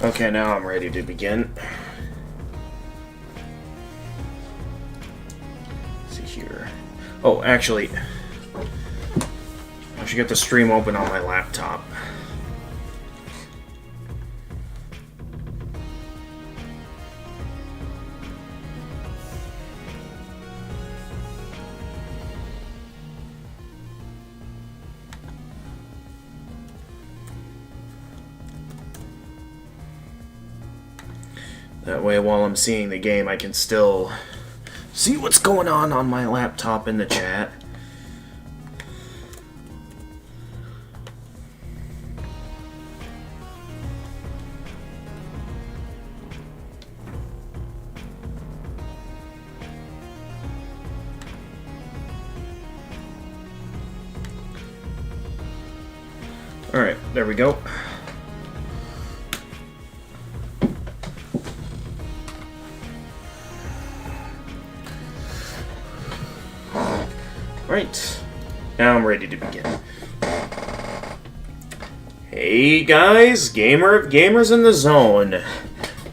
Okay, now I'm ready to begin. Let's see here. Oh, actually, I should get the stream open on my laptop. That way, while I'm seeing the game, I can still see what's going on my laptop in the chat. Alright, there we go. Right, now I'm ready to begin. Hey guys, Gamer of Gamers in the Zone,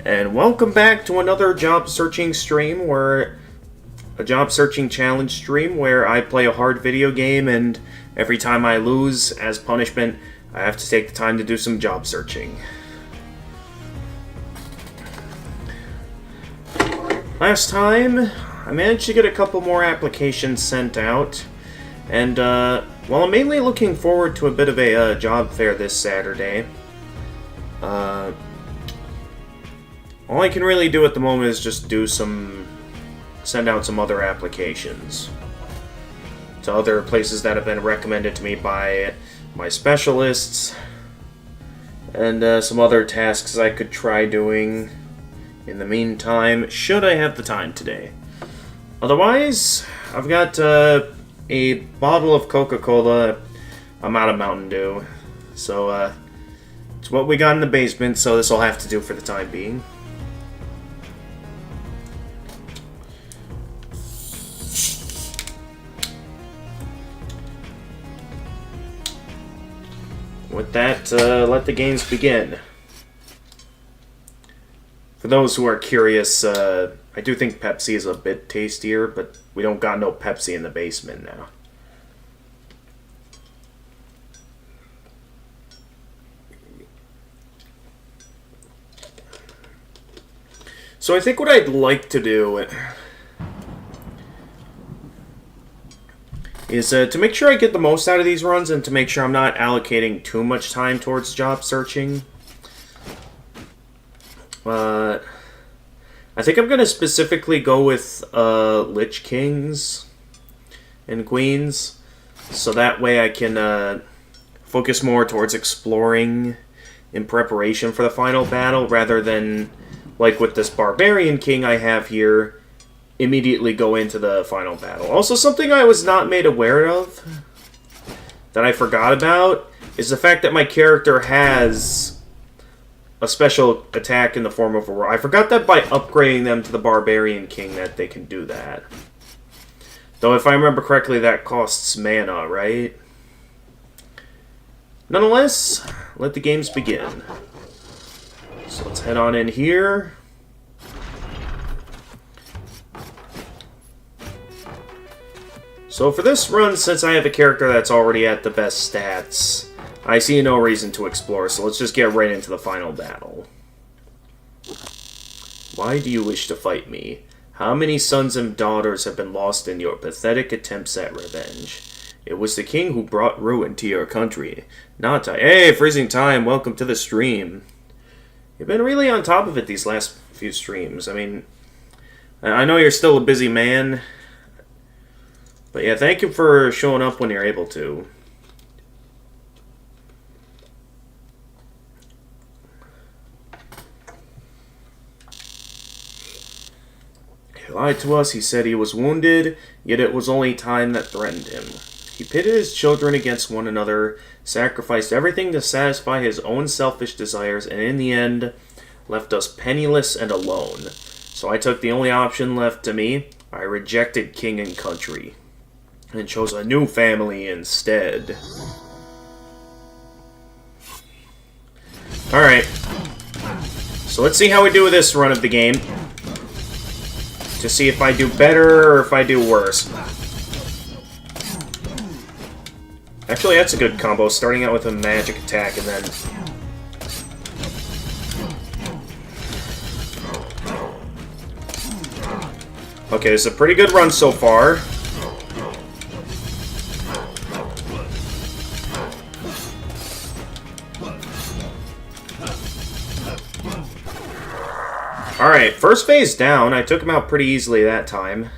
and welcome back to another job searching stream, a job searching challenge stream where I play a hard video game, and every time I lose, as punishment, I have to take the time to do some job searching. Last time, I managed to get a couple more applications sent out, and while I'm mainly looking forward to a bit of a job fair this Saturday, all I can really do at the moment is just send out some other applications to other places that have been recommended to me by my specialists, and some other tasks I could try doing in the meantime, should I have the time today. Otherwise, I've got a bottle of Coca-Cola. I'm out of Mountain Dew. So, it's what we got in the basement, so this will have to do for the time being. With that, let the games begin. For those who are curious, I do think Pepsi is a bit tastier, but we don't got no Pepsi in the basement now. So I think what I'd like to do is to make sure I get the most out of these runs and to make sure I'm not allocating too much time towards job searching. I think I'm going to specifically go with Lich Kings and Queens, so that way I can focus more towards exploring in preparation for the final battle, rather than, like with this Barbarian King I have here, immediately go into the final battle. Also, something I was not made aware of, that I forgot about, is the fact that my character has a special attack in the form of a roar. I forgot that by upgrading them to the Barbarian King that they can do that. Though if I remember correctly, that costs mana, right? Nonetheless, let the games begin. So let's head on in here. So for this run, since I have a character that's already at the best stats, I see no reason to explore, so let's just get right into the final battle. Why do you wish to fight me? How many sons and daughters have been lost in your pathetic attempts at revenge? It was the king who brought ruin to your country, not I. Hey, Freezing Time, welcome to the stream. You've been really on top of it these last few streams. I mean, I know you're still a busy man, but yeah, thank you for showing up when you're able to. He lied to us, he said he was wounded, yet it was only time that threatened him. He pitted his children against one another, sacrificed everything to satisfy his own selfish desires, and in the end, left us penniless and alone. So I took the only option left to me. I rejected king and country, and chose a new family instead. Alright. So let's see how we do with this run of the game. To see if I do better or if I do worse. Actually, that's a good combo, starting out with a magic attack and then... Okay, this is a pretty good run so far. Alright, first phase down. I took him out pretty easily that time.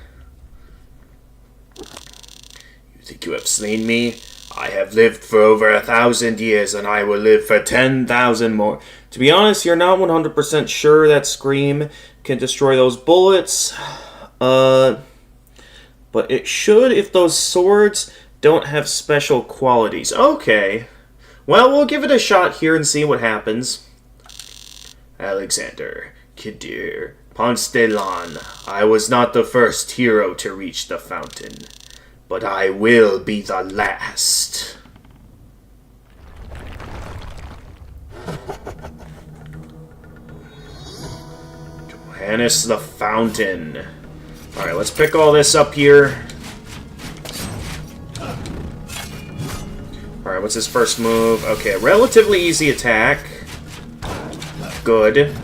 You think you have slain me? I have lived for over 1,000 years, and I will live for 10,000 more. To be honest, you're not 100% sure that Scream can destroy those bullets. But it should if those swords don't have special qualities. Okay. Well, we'll give it a shot here and see what happens. Alexander, Kadir, Ponce de Leon, I was not the first hero to reach the fountain, but I will be the last. Johannes the Fountain. Alright, let's pick all this up here. Alright, what's his first move? Okay, relatively easy attack. Good.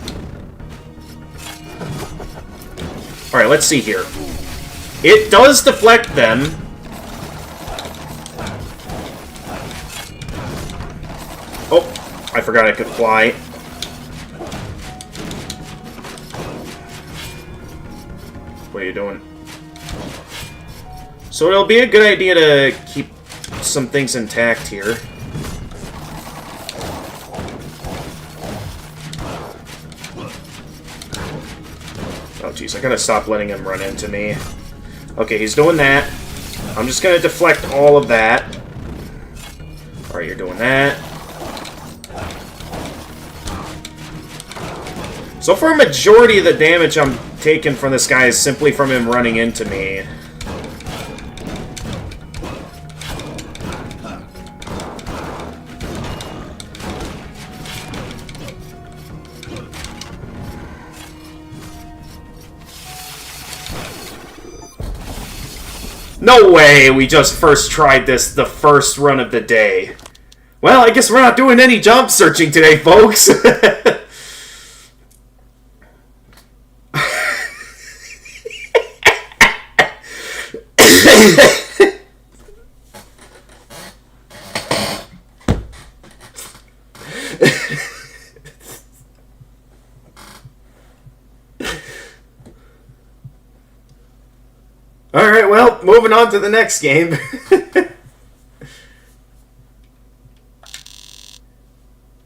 Alright, let's see here. It does deflect them. Oh, I forgot I could fly. What are you doing? So it'll be a good idea to keep some things intact here. Oh jeez, I gotta stop letting him run into me. Okay, he's doing that. I'm just gonna deflect all of that. Alright, you're doing that. So far, a majority of the damage I'm taking from this guy is simply from him running into me. No way! We just first tried this the first run of the day. Well, I guess we're not doing any job searching today, folks. Alright, well, moving on to the next game.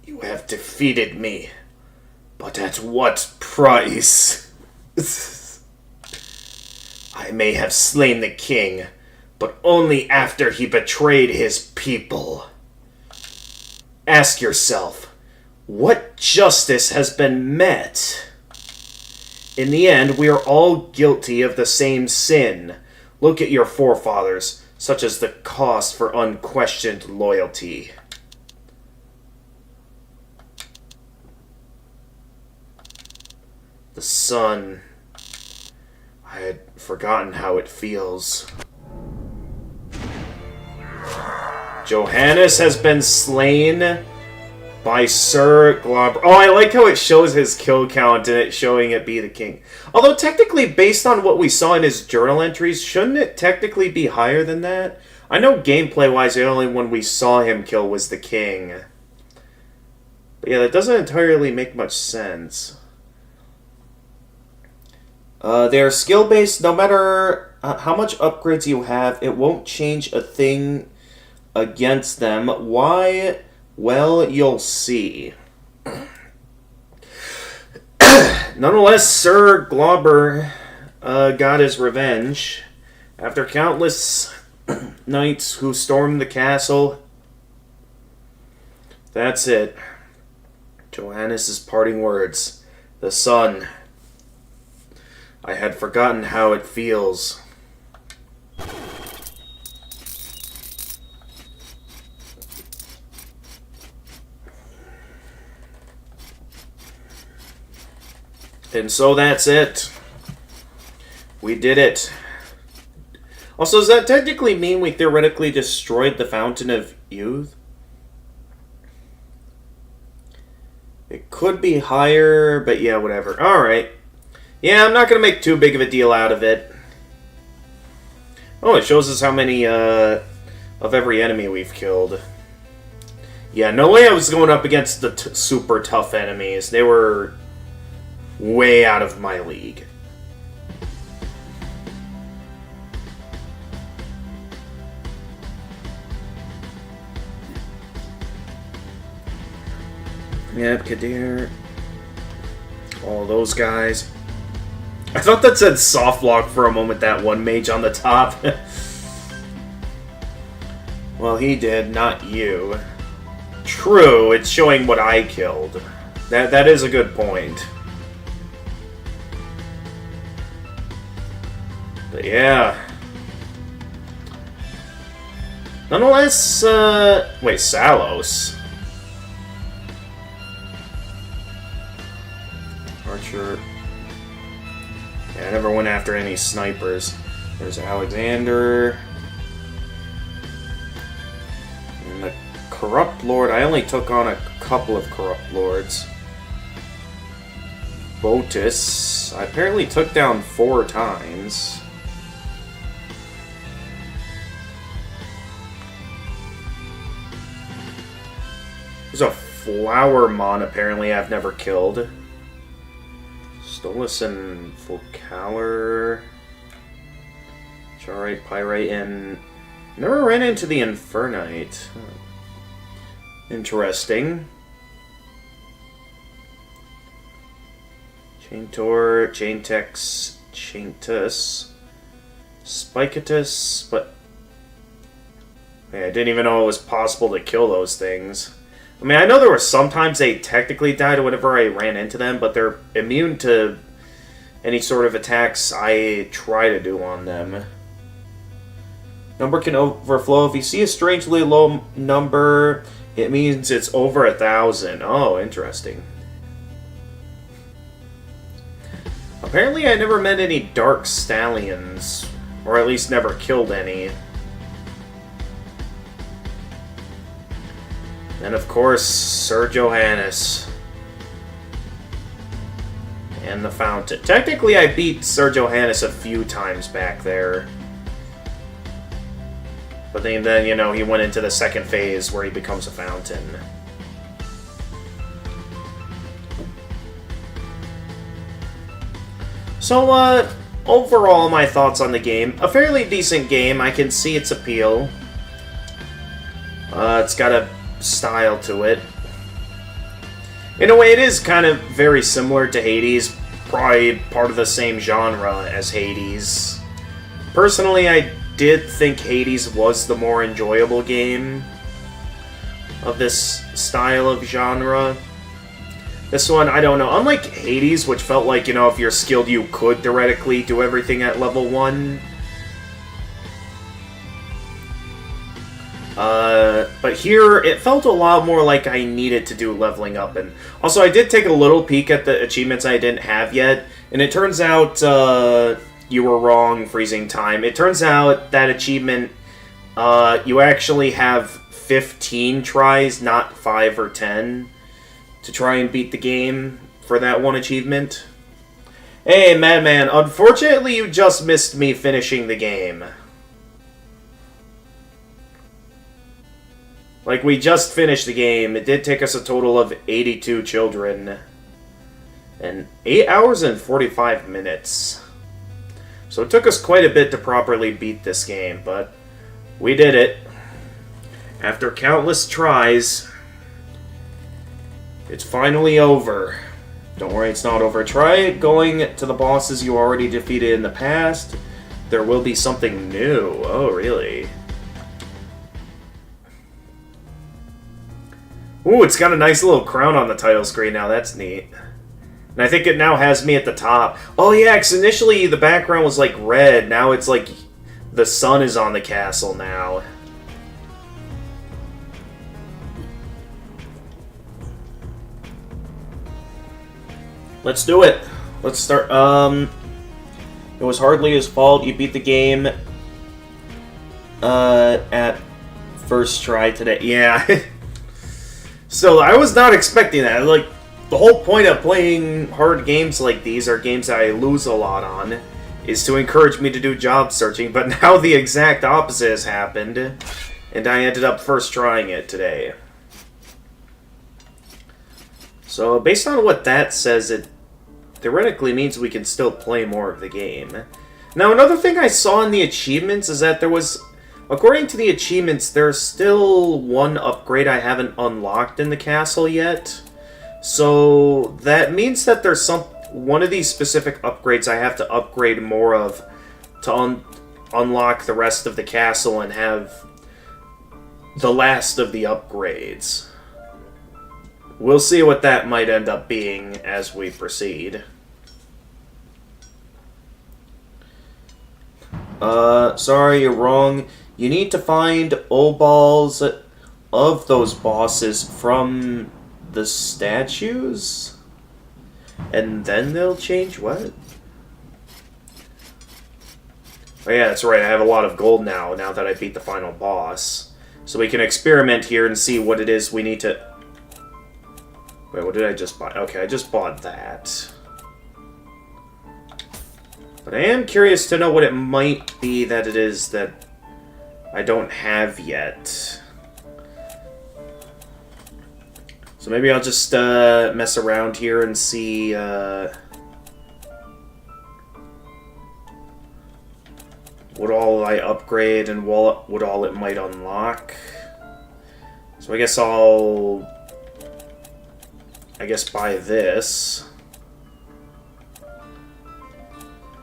You have defeated me, but at what price? I may have slain the king, but only after he betrayed his people. Ask yourself, what justice has been met? In the end, we are all guilty of the same sin. Look at your forefathers, such as the cost for unquestioned loyalty. The sun. I had forgotten how it feels. Johannes has been slain by Sir Glabber. Oh, I like how it shows his kill count and it showing it be the king. Although technically, based on what we saw in his journal entries, shouldn't it technically be higher than that? I know gameplay-wise, the only one we saw him kill was the king. But yeah, that doesn't entirely make much sense. They're skill-based. No matter how much upgrades you have, it won't change a thing against them. Why? Well, you'll see. Nonetheless, Sir Glabber got his revenge. After countless knights who stormed the castle, that's it. Johannes' parting words. The sun. I had forgotten how it feels. And so that's it. We did it. Also, does that technically mean we theoretically destroyed the Fountain of Youth? It could be higher, but yeah, whatever. Alright. Yeah, I'm not going to make too big of a deal out of it. Oh, it shows us how many of every enemy we've killed. Yeah, no way I was going up against the super tough enemies. They were way out of my league. Yep, Kadir. All those guys. I thought that said soft lock for a moment, that one mage on the top. Well, he did, not you. True, it's showing what I killed. That is a good point. But yeah. Nonetheless, wait, Salos. Archer. Yeah, I never went after any snipers. There's Alexander. And the Corrupt Lord. I only took on a couple of Corrupt Lords. Botus. I apparently took down 4 times. There's a Flowermon apparently I've never killed. Stolas and Volcaler. Charite, Pyrite, and never ran into the Infernite. Interesting. Chaintor, Chaintex, Chaintus, Spiketus, but yeah, I didn't even know it was possible to kill those things. I mean, I know there were sometimes they technically died whenever I ran into them, but they're immune to any sort of attacks I try to do on them. Number can overflow. If you see a strangely low number, it means it's over 1,000. Oh, interesting. Apparently I never met any Dark Stallions, or at least never killed any. And of course, Sir Johannes. And the Fountain. Technically, I beat Sir Johannes a few times back there. But then, you know, he went into the second phase where he becomes a Fountain. So, overall, my thoughts on the game. A fairly decent game. I can see its appeal. It's got a style to it. In a way, it is kind of very similar to Hades, probably part of the same genre as Hades. Personally, I did think Hades was the more enjoyable game of this style of genre. This one, I don't know. Unlike Hades, which felt like, you know, if you're skilled, you could theoretically do everything at level 1. But here, it felt a lot more like I needed to do leveling up. And also, I did take a little peek at the achievements I didn't have yet, and it turns out, you were wrong, Freezing Time. It turns out that achievement, you actually have 15 tries, not 5 or 10, to try and beat the game for that one achievement. Hey, Madman, unfortunately you just missed me finishing the game. Like, we just finished the game. It did take us a total of 82 children. And 8 hours and 45 minutes. So it took us quite a bit to properly beat this game, but we did it. After countless tries, it's finally over. Don't worry, it's not over. Try going to the bosses you already defeated in the past. There will be something new. Oh, really? Ooh, it's got a nice little crown on the title screen now. That's neat. And I think it now has me at the top. Oh yeah, because initially the background was like red. Now it's like the sun is on the castle now. Let's do it. Let's start. It was hardly his fault. You beat the game at first try today. Yeah. So I was not expecting that. Like, the whole point of playing hard games like these are games that I lose a lot on, is to encourage me to do job searching, but now the exact opposite has happened, and I ended up first trying it today. So, based on what that says, it theoretically means we can still play more of the game. Now, another thing I saw in the achievements is that there was, according to the achievements, there's still one upgrade I haven't unlocked in the castle yet. So, that means that there's one of these specific upgrades I have to upgrade more of to unlock the rest of the castle and have the last of the upgrades. We'll see what that might end up being as we proceed. Sorry, you're wrong. You need to find O-balls of those bosses from the statues? And then they'll change what? Oh yeah, that's right, I have a lot of gold now that I beat the final boss. So we can experiment here and see what it is we need to... Wait, what did I just buy? Okay, I just bought that. But I am curious to know what it might be that it is that I don't have yet. So maybe I'll just mess around here and see what all I upgrade and what all it might unlock. So I guess I'll buy this.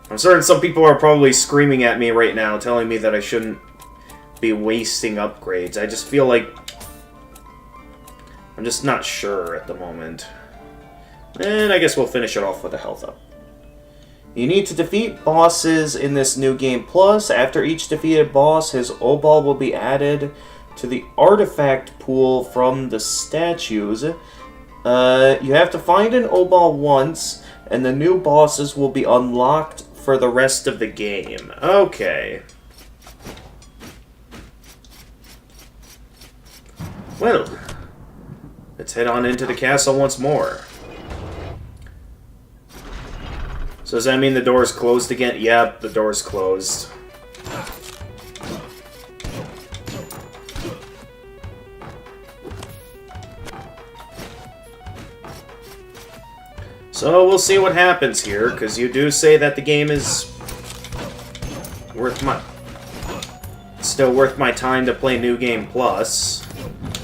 I'm certain some people are probably screaming at me right now, telling me that I shouldn't be wasting upgrades. I just feel like I'm just not sure at the moment. And I guess we'll finish it off with a health up. You need to defeat bosses in this new game plus. After each defeated boss, his O-ball will be added to the artifact pool from the statues. You have to find an O-ball once, and the new bosses will be unlocked for the rest of the game. Okay. Well, let's head on into the castle once more. So does that mean the door's closed again? Yep, the door's closed. So we'll see what happens here, because you do say that the game is still worth my time to play New Game Plus.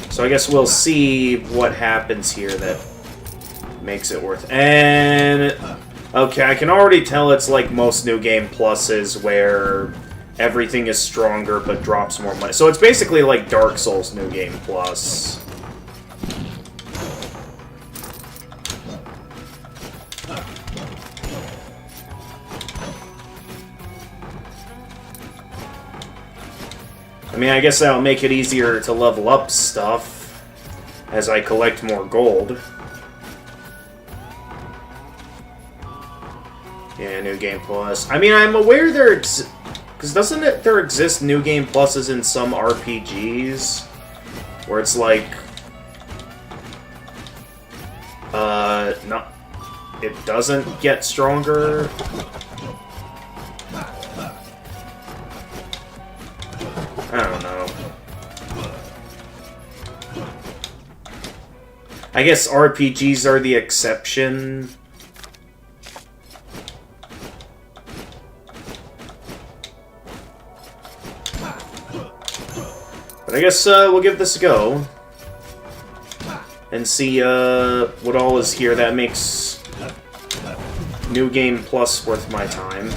So I guess we'll see what happens here that makes it worth. And okay, I can already tell it's like most New Game Pluses where everything is stronger but drops more money. So it's basically like Dark Souls New Game Plus. I mean, I guess that'll make it easier to level up stuff as I collect more gold. Yeah, New Game Plus. I mean, I'm aware because doesn't there exist New Game Pluses in some RPGs? Where it's like... not... It doesn't get stronger? I don't know. I guess RPGs are the exception. But I guess we'll give this a go. And see what all is here that makes New Game Plus worth my time.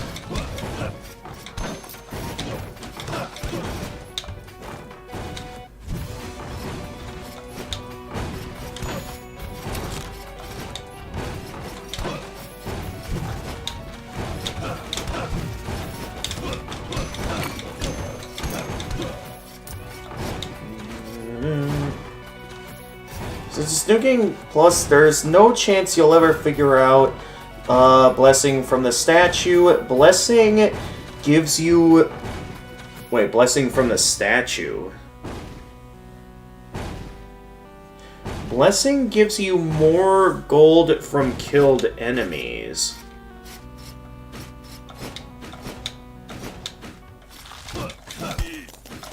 Since it's New Game Plus, there's no chance you'll ever figure out Blessing from the statue. Blessing gives you... Wait, blessing from the statue. Blessing gives you more gold from killed enemies.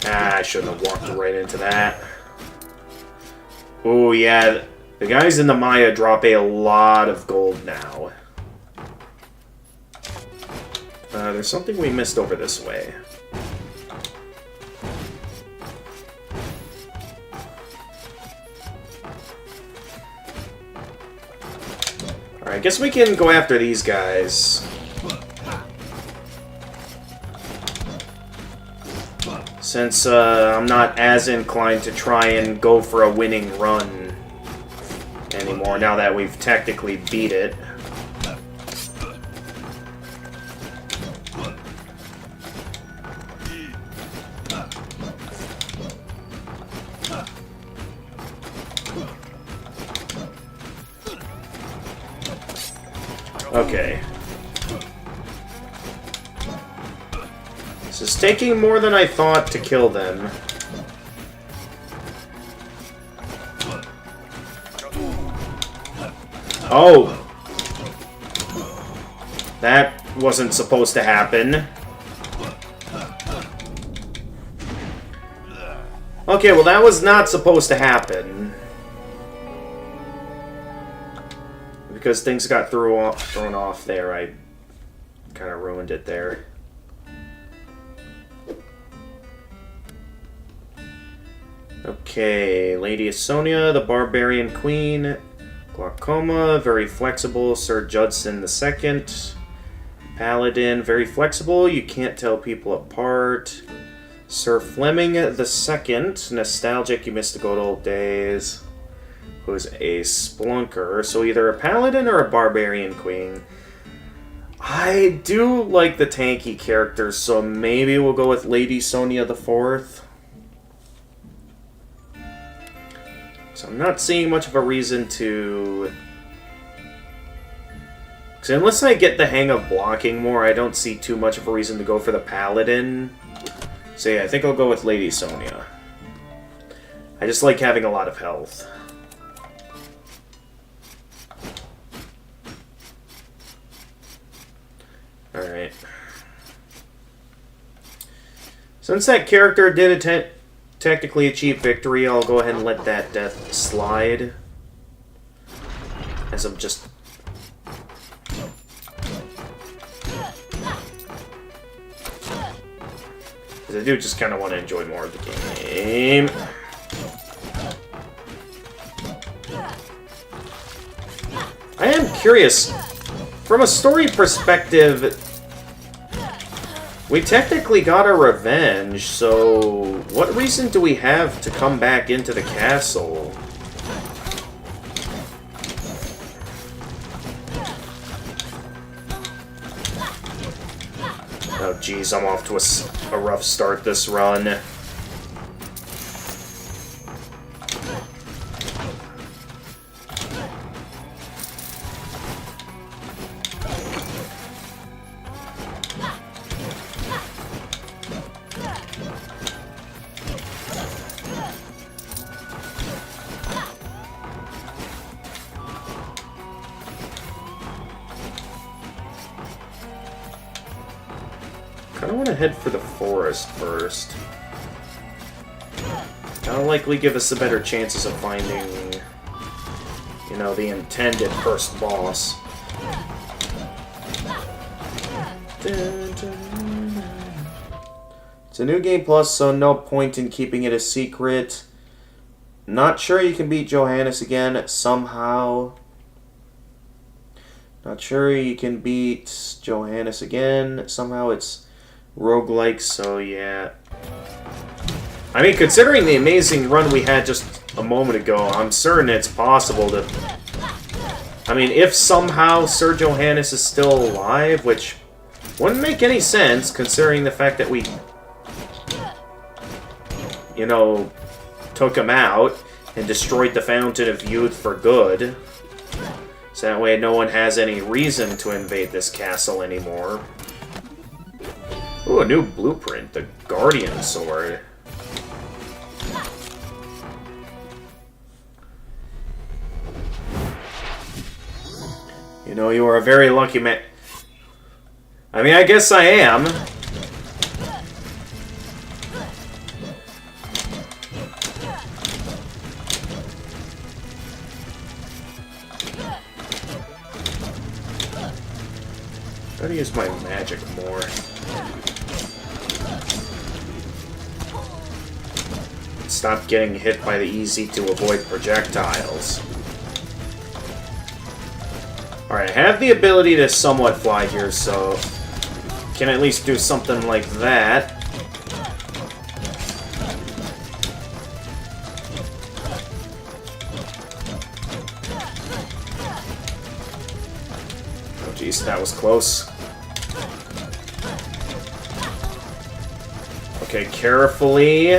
Ah, I shouldn't have walked right into that. Oh, yeah. The guys in the Maya drop a lot of gold now. There's something we missed over this way. Alright, I guess we can go after these guys. Since I'm not as inclined to try and go for a winning run anymore, now that we've technically beat it. Okay. This is taking more than I thought to kill them. Oh! That wasn't supposed to happen. Okay, well that was not supposed to happen. Because things got thrown off there, I kind of ruined it there. Okay, Lady Esonia, the Barbarian Queen, Glaucoma, very flexible, Sir Judson II, Paladin, very flexible, you can't tell people apart, Sir Fleming II, nostalgic, you missed the good old days, who's a Splunker, so either a Paladin or a Barbarian Queen. I do like the tanky characters, so maybe we'll go with Lady Sonia IV. So I'm not seeing much of a reason to... Because unless I get the hang of blocking more, I don't see too much of a reason to go for the Paladin. So yeah, I think I'll go with Lady Sonia. I just like having a lot of health. Alright. Since that character did technically achieve victory, I'll go ahead and let that death slide. As I'm just... Because I do just kind of want to enjoy more of the game. I am curious, from a story perspective, we technically got our revenge, so what reason do we have to come back into the castle? Oh geez, I'm off to a rough start this run. I don't want to head for the forest first. That'll likely give us the better chances of finding, you know, the intended first boss. It's a new game plus, so no point in keeping it a secret. Not sure you can beat Johannes again somehow. Not sure you can beat Johannes again. Somehow it's roguelike, so yeah. I mean, considering the amazing run we had just a moment ago, I'm certain it's possible to... I mean, if somehow Sir Johannes is still alive, which wouldn't make any sense, considering the fact that we, you know, took him out and destroyed the Fountain of Youth for good. So that way no one has any reason to invade this castle anymore. Ooh, a new blueprint. The Guardian Sword. You know, you are a very lucky man. I mean, I guess I am. Gotta use my magic more. Stop getting hit by the easy to avoid projectiles. Alright, I have the ability to somewhat fly here, so can at least do something like that. Oh jeez, that was close. Okay, carefully.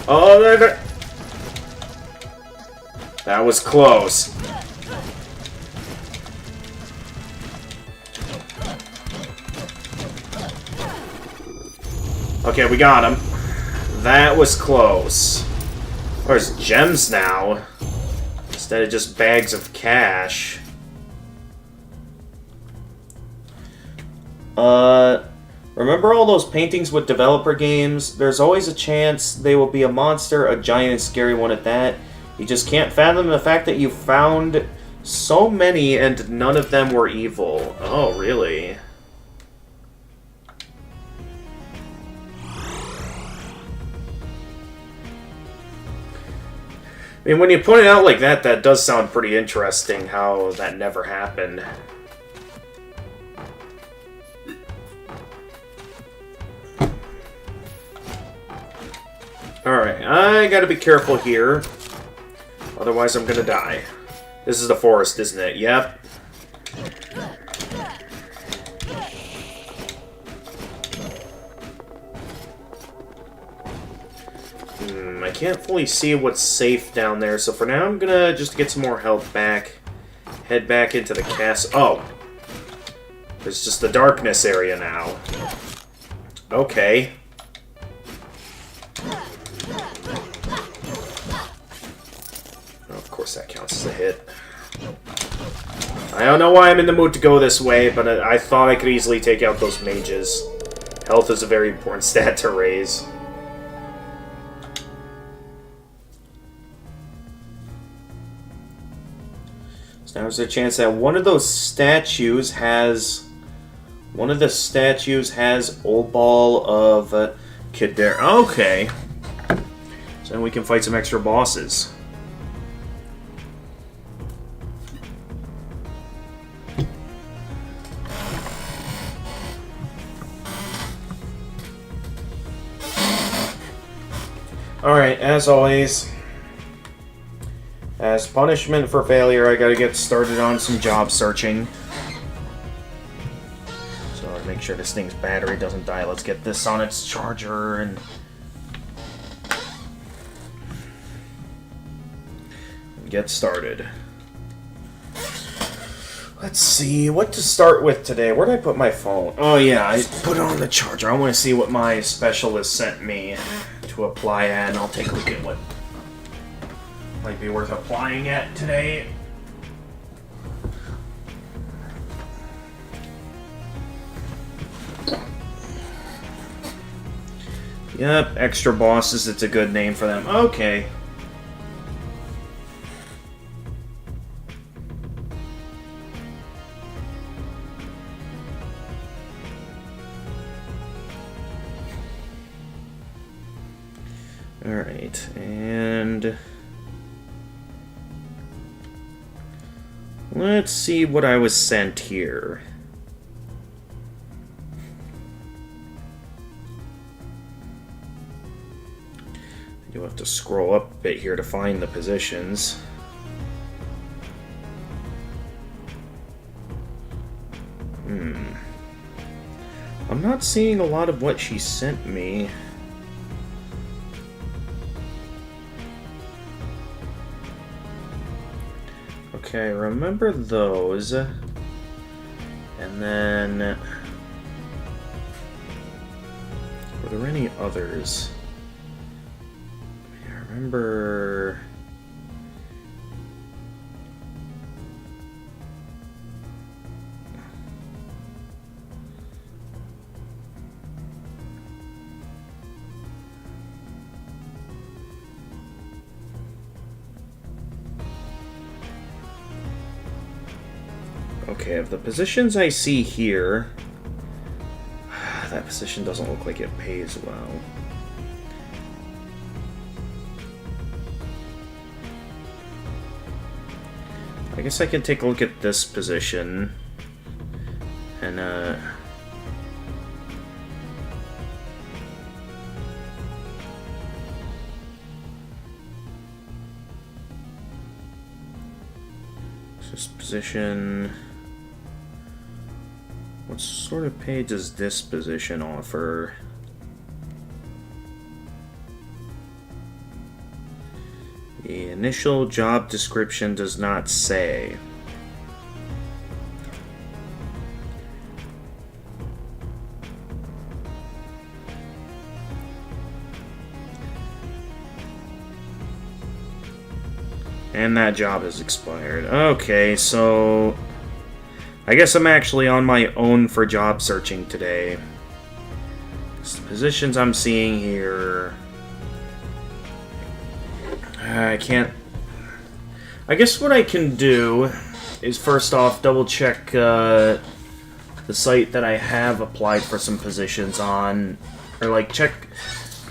Oh, there. That was close. Okay, we got him. That was close. There's gems now, instead of just bags of cash. Remember all those paintings with developer games? There's always a chance they will be a monster, a giant and scary one at that. You just can't fathom the fact that you found so many and none of them were evil. Oh, really? I mean, when you point it out like that, that does sound pretty interesting, how that never happened. Alright, I gotta be careful here. Otherwise I'm gonna die. This is the forest, isn't it? Yep. I can't fully see what's safe down there, so for now I'm gonna just get some more health back. Head back into the castle. Oh! There's just the darkness area now. Okay. Of course that counts as a hit. I don't know why I'm in the mood to go this way, but I thought I could easily take out those mages. Health is a very important stat to raise. So now there's a chance that one of those statues has... One of the statues has Obol of Kidare. Okay. So then we can fight some extra bosses. Alright, as always, as punishment for failure, I gotta get started on some job searching. So to make sure this thing's battery doesn't die, let's get this on its charger and get started. Let's see, what to start with today. Where did I put my phone? Oh yeah, I put it on the charger. I want to see what my specialist sent me to apply at, and I'll take a look at what might be worth applying at today. Yep, extra bosses, it's a good name for them. Okay. Alright, and let's see what I was sent here. You'll have to scroll up a bit here to find the positions. I'm not seeing a lot of what she sent me. Okay, remember those. And then... were there any others? I remember... Okay, of the positions I see here, that position doesn't look like it pays well. I guess I can take a look at this position and this position. What sort of pay does this position offer? The initial job description does not say. And that job has expired. Okay, so... I guess I'm actually on my own for job searching today. The positions I'm seeing here... I can't... I guess what I can do is first off double check the site that I have applied for some positions on. Or like check...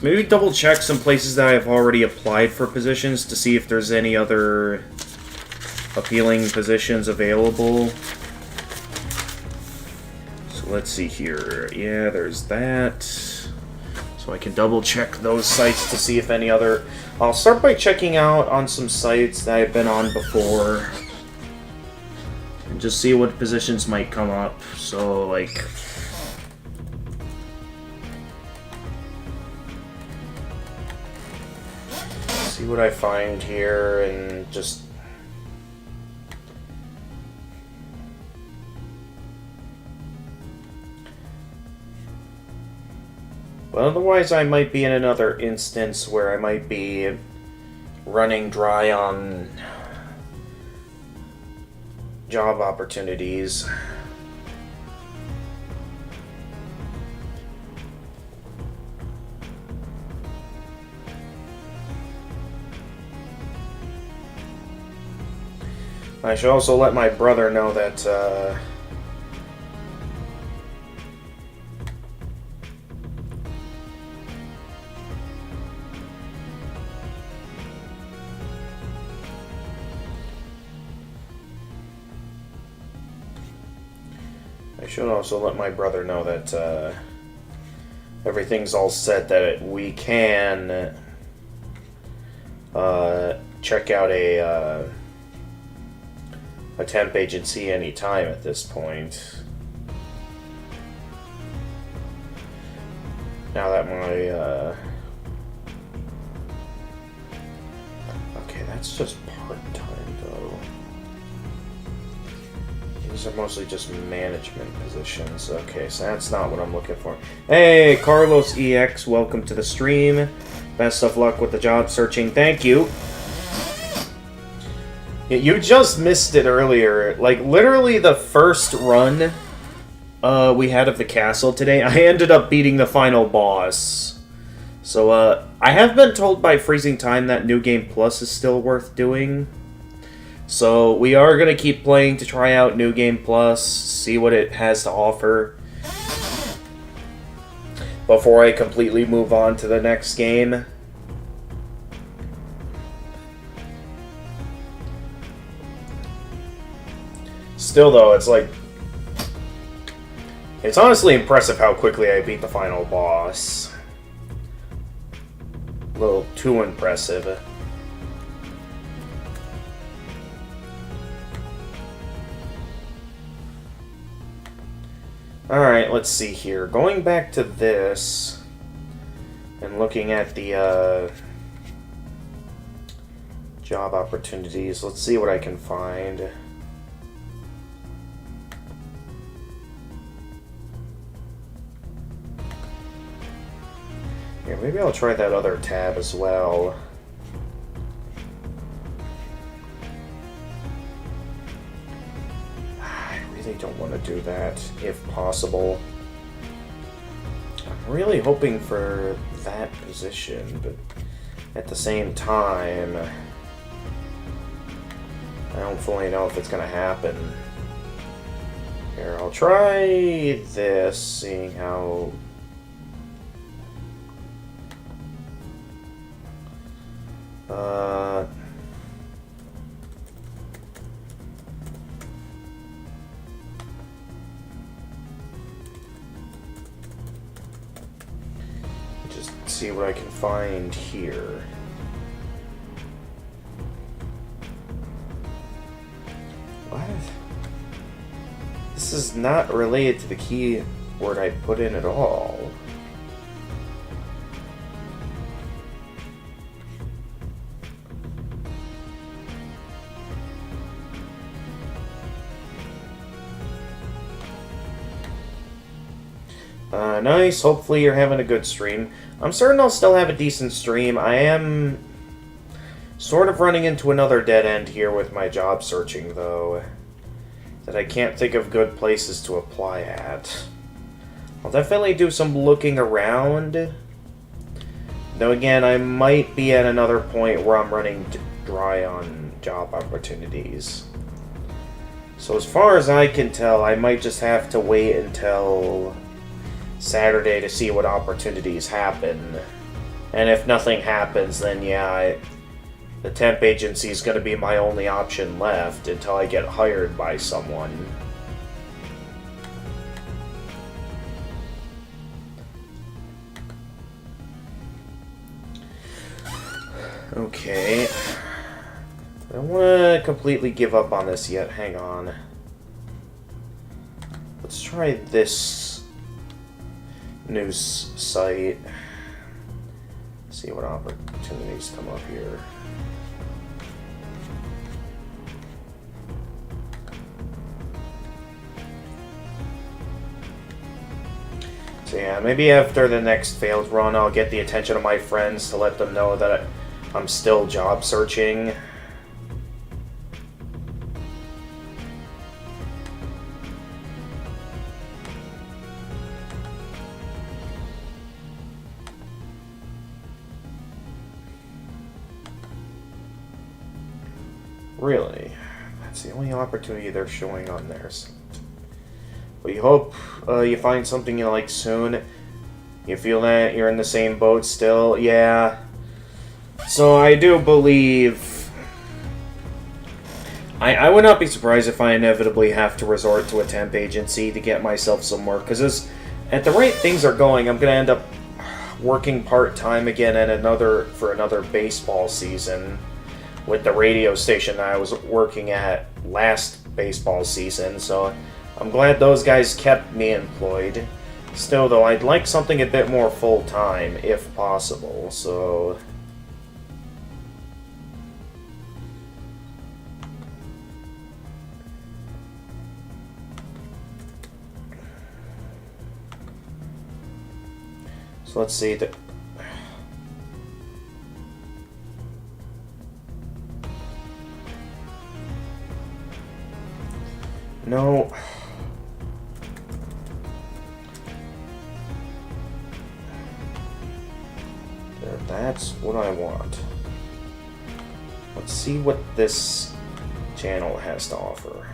Maybe double check some places that I've already applied for positions to see if there's any other appealing positions available. Let's see here. Yeah, there's that. So I can double check those sites to see if any other... I'll start by checking out on some sites that I've been on before. And just see what positions might come up. So, like... see what I find here and just... But otherwise, I might be in another instance where I might be running dry on job opportunities. I should also let my brother know that, everything's all set, that we can check out a temp agency anytime at this point. Now that my okay, that's just part-time though. These are mostly just management positions. Okay, so that's not what I'm looking for. Hey, Carlos EX, welcome to the stream. Best of luck with the job searching. Thank you. You just missed it earlier. Like, literally the first run we had of the castle today, I ended up beating the final boss. So, I have been told by Freezing Time that New Game Plus is still worth doing. So, we are going to keep playing to try out New Game Plus, see what it has to offer, before I completely move on to the next game. Still, though, it's like... it's honestly impressive how quickly I beat the final boss. A little too impressive. Alright, let's see here. Going back to this, and looking at the job opportunities. Let's see what I can find. Here, maybe I'll try that other tab as well. I really don't want to do that, if possible. I'm really hoping for that position, but at the same time, I don't fully know if it's going to happen. Here, I'll try this, seeing how... just see what I can find here. What? This is not related to the keyword I put in at all. Nice. Hopefully you're having a good stream. I'm certain I'll still have a decent stream. I am sort of running into another dead end here with my job searching, though, that I can't think of good places to apply at. I'll definitely do some looking around. Though again, I might be at another point where I'm running dry on job opportunities. So as far as I can tell, I might just have to wait until Saturday to see what opportunities happen. And if nothing happens, then yeah, the temp agency is going to be my only option left until I get hired by someone. Okay. I don't want to completely give up on this yet. Hang on. Let's try this news site. See what opportunities come up here. So yeah, maybe after the next failed run, I'll get the attention of my friends to let them know that I'm still job searching. Really? That's the only opportunity they're showing on theirs. But you hope you find something you like soon. You feel that you're in the same boat still? Yeah. So I do believe... I would not be surprised if I inevitably have to resort to a temp agency to get myself some work. Because at the rate things are going, I'm going to end up working part-time again at for another baseball season with the radio station that I was working at last baseball season. So I'm glad those guys kept me employed. Still, though, I'd like something a bit more full-time, if possible, so... So let's see, No... That's what I want. Let's see what this channel has to offer.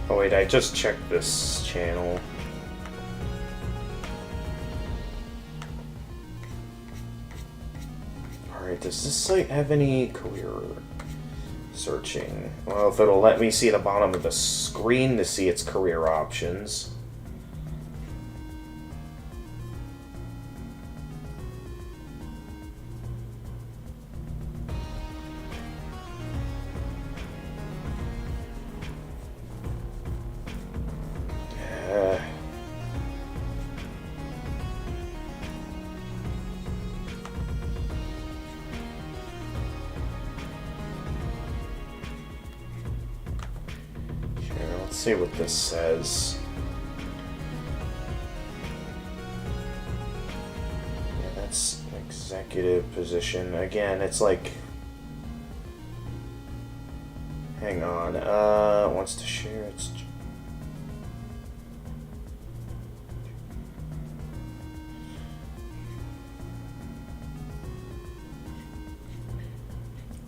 Oh wait, I just checked this channel. Alright, does this site have any career searching? Well, if it'll let me see the bottom of the screen to see its career options. see what this says. Yeah, that's an executive position. Again, it's like... Hang on. Wants to share its...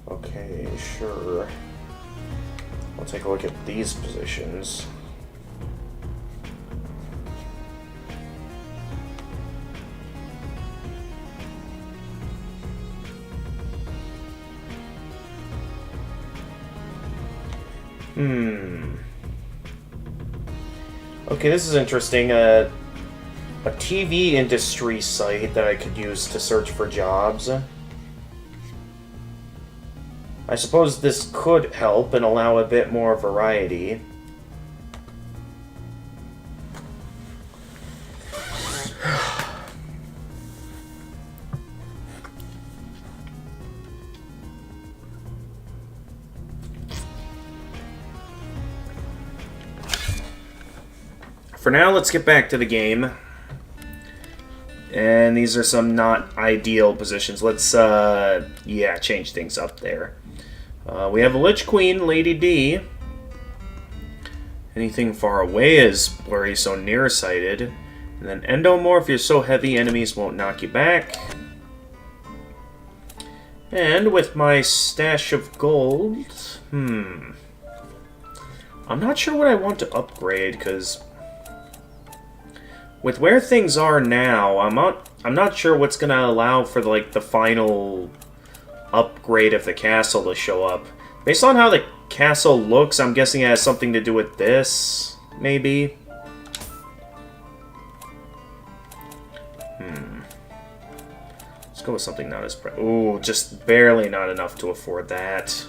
Okay, sure. We'll take a look at these positions. Okay, this is interesting. A TV industry site that I could use to search for jobs. I suppose this could help and allow a bit more variety. For now, let's get back to the game. And these are some not ideal positions. Let's, yeah, change things up there. We have a Lich Queen, Lady D. Anything far away is blurry, so nearsighted. And then Endomorph, you're so heavy, enemies won't knock you back. And with my stash of gold, I'm not sure what I want to upgrade, because with where things are now, I'm not sure what's going to allow for like the final upgrade of the castle to show up. Based on how the castle looks, I'm guessing it has something to do with this, maybe. Let's go with something not as... Ooh, just barely not enough to afford that.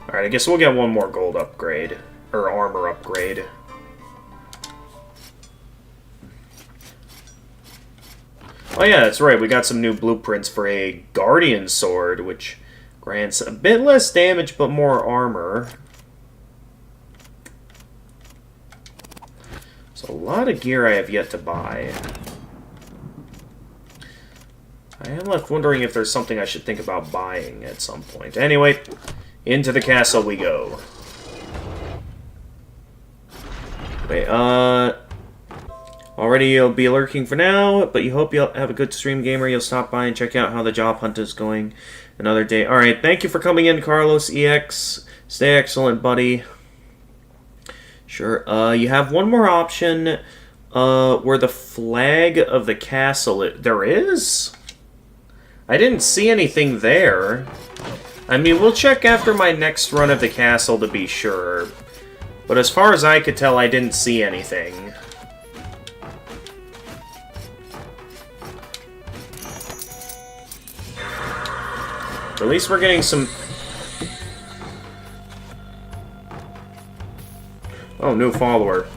Alright, I guess we'll get one more gold upgrade. Or armor upgrade. Oh yeah, that's right, we got some new blueprints for a Guardian Sword, which grants a bit less damage but more armor. So a lot of gear I have yet to buy. I am left wondering if there's something I should think about buying at some point. Anyway, into the castle we go. Wait, already you'll be lurking for now, but you hope you'll have a good stream, gamer. You'll stop by and check out how the job hunt is going another day. Alright, thank you for coming in, Carlos EX. Stay excellent, buddy. Sure, you have one more option, where the flag of the castle... There is? I didn't see anything there. I mean, we'll check after my next run of the castle to be sure. But as far as I could tell, I didn't see anything. At least we're getting some... Oh, new follower.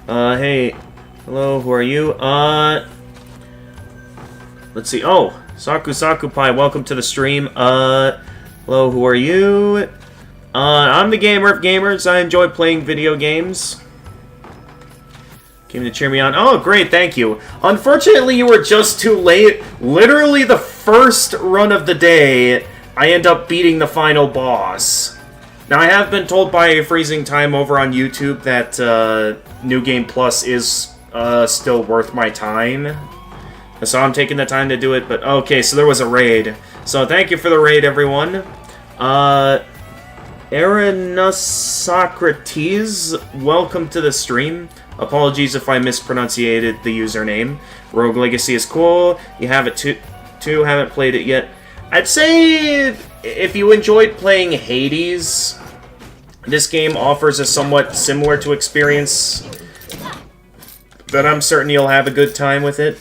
Hey. Hello, who are you? Let's see. Oh, Sakupai, welcome to the stream. Hello, who are you? I'm the gamer of gamers. I enjoy playing video games. Came to cheer me on. Oh, great, thank you. Unfortunately, you were just too late. Literally the first run of the day, I end up beating the final boss. Now, I have been told by Freezing Time over on YouTube that New Game Plus is still worth my time. So I'm taking the time to do it, but okay, so there was a raid. So thank you for the raid, everyone. Aranasocrates, welcome to the stream. Apologies if I mispronunciated the username. Rogue Legacy is cool. You have it too, haven't played it yet. I'd say if you enjoyed playing Hades, this game offers a somewhat similar to experience, but I'm certain you'll have a good time with it.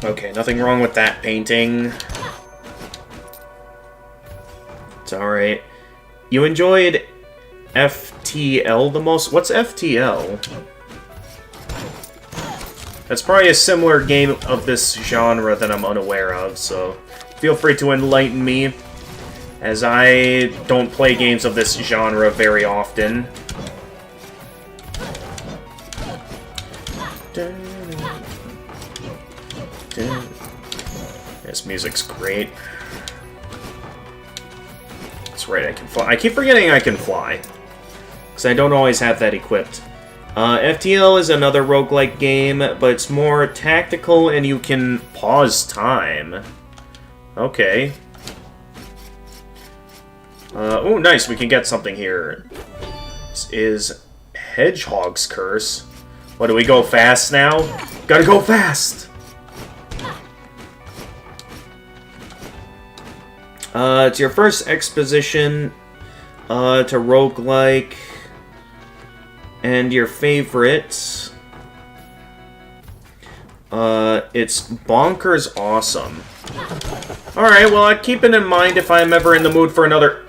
Okay, nothing wrong with that painting. It's alright. You enjoyed FTL the most? What's FTL? That's probably a similar game of this genre that I'm unaware of, so feel free to enlighten me, as I don't play games of this genre very often. This music's great. That's right, I can fly. I keep forgetting I can fly, because I don't always have that equipped. FTL is another roguelike game, but it's more tactical and you can pause time. Okay. Oh, nice, we can get something here. This is Hedgehog's Curse. What, do we go fast now? Gotta go fast! It's your first exposition to roguelike. And your favorites. It's bonkers awesome. Alright, well, I'll keep it in mind if I'm ever in the mood for another...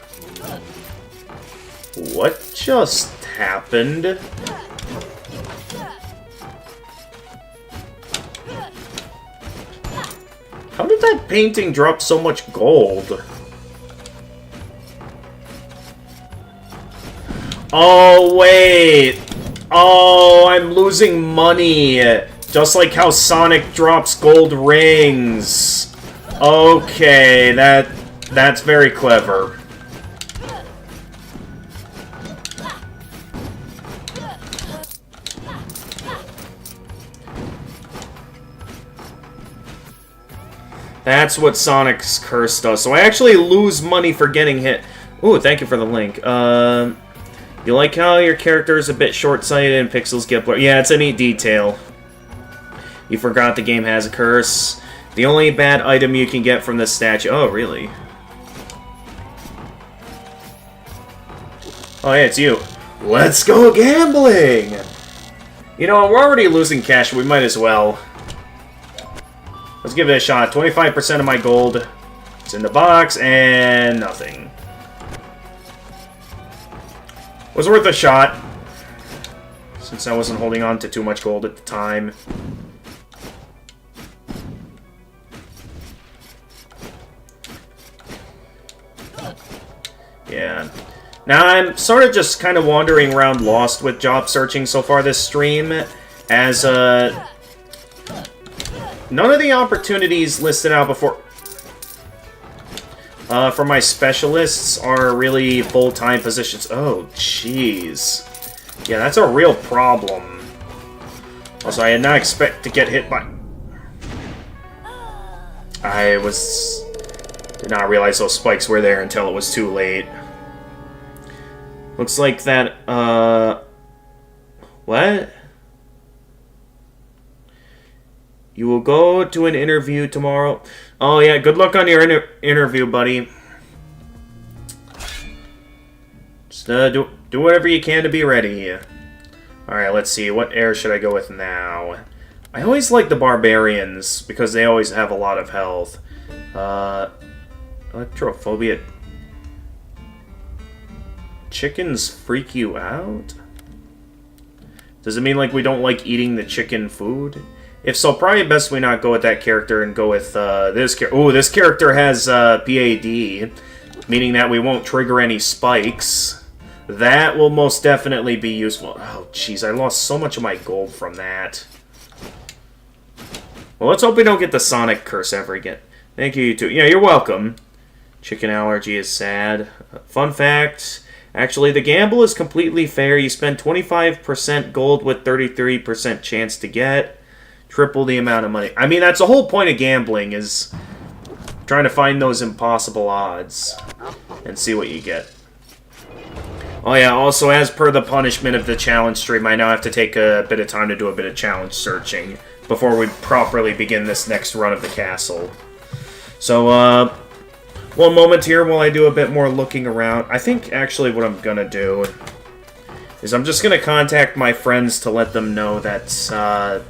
What just happened? How did that painting drop so much gold? Oh, wait. Oh, I'm losing money. Just like how Sonic drops gold rings. Okay, that's very clever. That's what Sonic's Curse does. So I actually lose money for getting hit. Ooh, thank you for the link. You like how your character is a bit short-sighted and pixels get blurred? Yeah, it's a neat detail. You forgot the game has a curse. The only bad item you can get from this statue... Oh, really? Oh, yeah, it's you. Let's go gambling! You know, we're already losing cash. We might as well. Let's give it a shot. 25% of my gold. It's in the box, and nothing. Was worth a shot, since I wasn't holding on to too much gold at the time. Yeah. Now I'm sort of just kind of wandering around lost with job searching so far this stream, as none of the opportunities listed out before... for my specialists are really full-time positions. Oh, jeez. Yeah, that's a real problem. Also, I did not expect to get hit by... Did not realize those spikes were there until it was too late. Looks like that, What? You will go to an interview tomorrow. Oh, yeah, good luck on your interview, buddy. Just, do whatever you can to be ready. Alright, let's see. What air should I go with now? I always like the barbarians, because they always have a lot of health. Electrophobia. Chickens freak you out? Does it mean, like, we don't like eating the chicken food? If so, probably best we not go with that character and go with this character. Ooh, this character has PAD, meaning that we won't trigger any spikes. That will most definitely be useful. Oh, jeez, I lost so much of my gold from that. Well, let's hope we don't get the Sonic Curse ever again. Thank you, too. Yeah, you're welcome. Chicken allergy is sad. Fun fact, actually, the gamble is completely fair. You spend 25% gold with 33% chance to get triple the amount of money. I mean, that's the whole point of gambling, is trying to find those impossible odds and see what you get. Oh yeah, also as per the punishment of the challenge stream, I now have to take a bit of time to do a bit of challenge searching before we properly begin this next run of the castle. So, one moment here while I do a bit more looking around. I think actually what I'm gonna do is I'm just gonna contact my friends to let them know that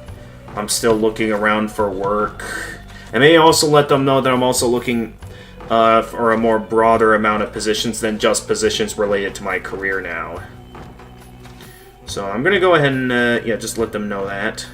I'm still looking around for work. And maybe also let them know that I'm also looking for a more broader amount of positions than just positions related to my career now. So I'm going to go ahead and yeah, just let them know that.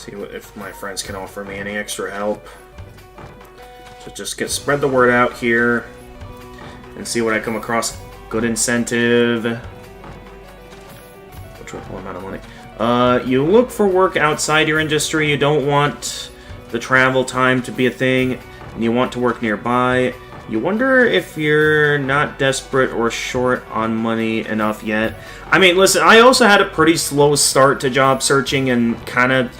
See if my friends can offer me any extra help. So just spread the word out here and see what I come across. Good incentive. A triple amount of money. You look for work outside your industry. You don't want the travel time to be a thing, and you want to work nearby. You wonder if you're not desperate or short on money enough yet. I mean, listen, I also had a pretty slow start to job searching and kind of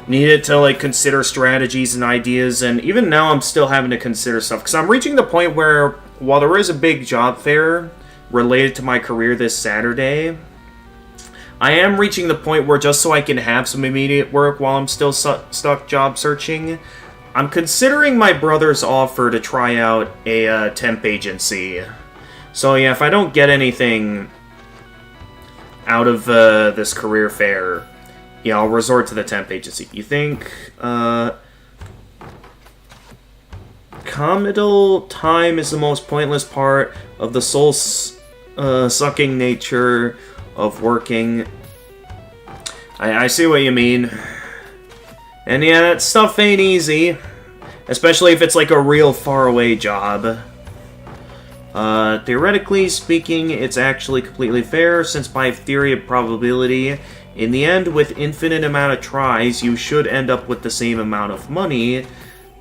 needed to, like, consider strategies and ideas, and even now I'm still having to consider stuff, because I'm reaching the point where, while there is a big job fair related to my career this Saturday, I am reaching the point where, just so I can have some immediate work while I'm still stuck job searching, I'm considering my brother's offer to try out a temp agency. So yeah, if I don't get anything out of this career fair, yeah, I'll resort to the temp agency. You think committal time is the most pointless part of the soul-sucking nature of working? I see what you mean. And yeah, that stuff ain't easy. Especially if it's like a real faraway job. Theoretically speaking, it's actually completely fair, since by theory of probability, in the end, with infinite amount of tries, you should end up with the same amount of money.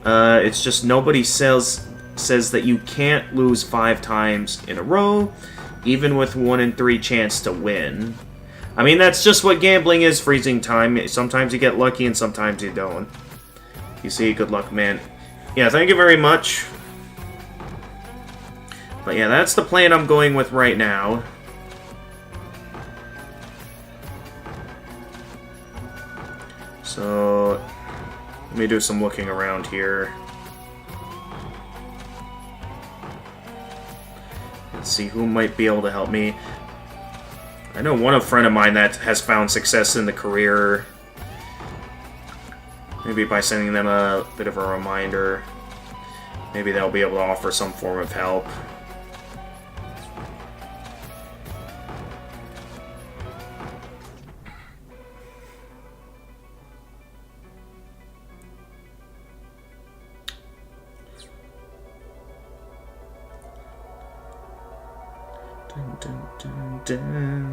It's just nobody says that you can't lose 5 times in a row, even with 1 in 3 chance to win. I mean, that's just what gambling is, freezing time. Sometimes you get lucky and sometimes you don't. You see, good luck, man. Yeah, thank you very much. But yeah, that's the plan I'm going with right now. So, let me do some looking around here. Let's see who might be able to help me. I know one friend of mine that has found success in the career. Maybe by sending them a bit of a reminder. Maybe they'll be able to offer some form of help. Dun, dun, dun, dun.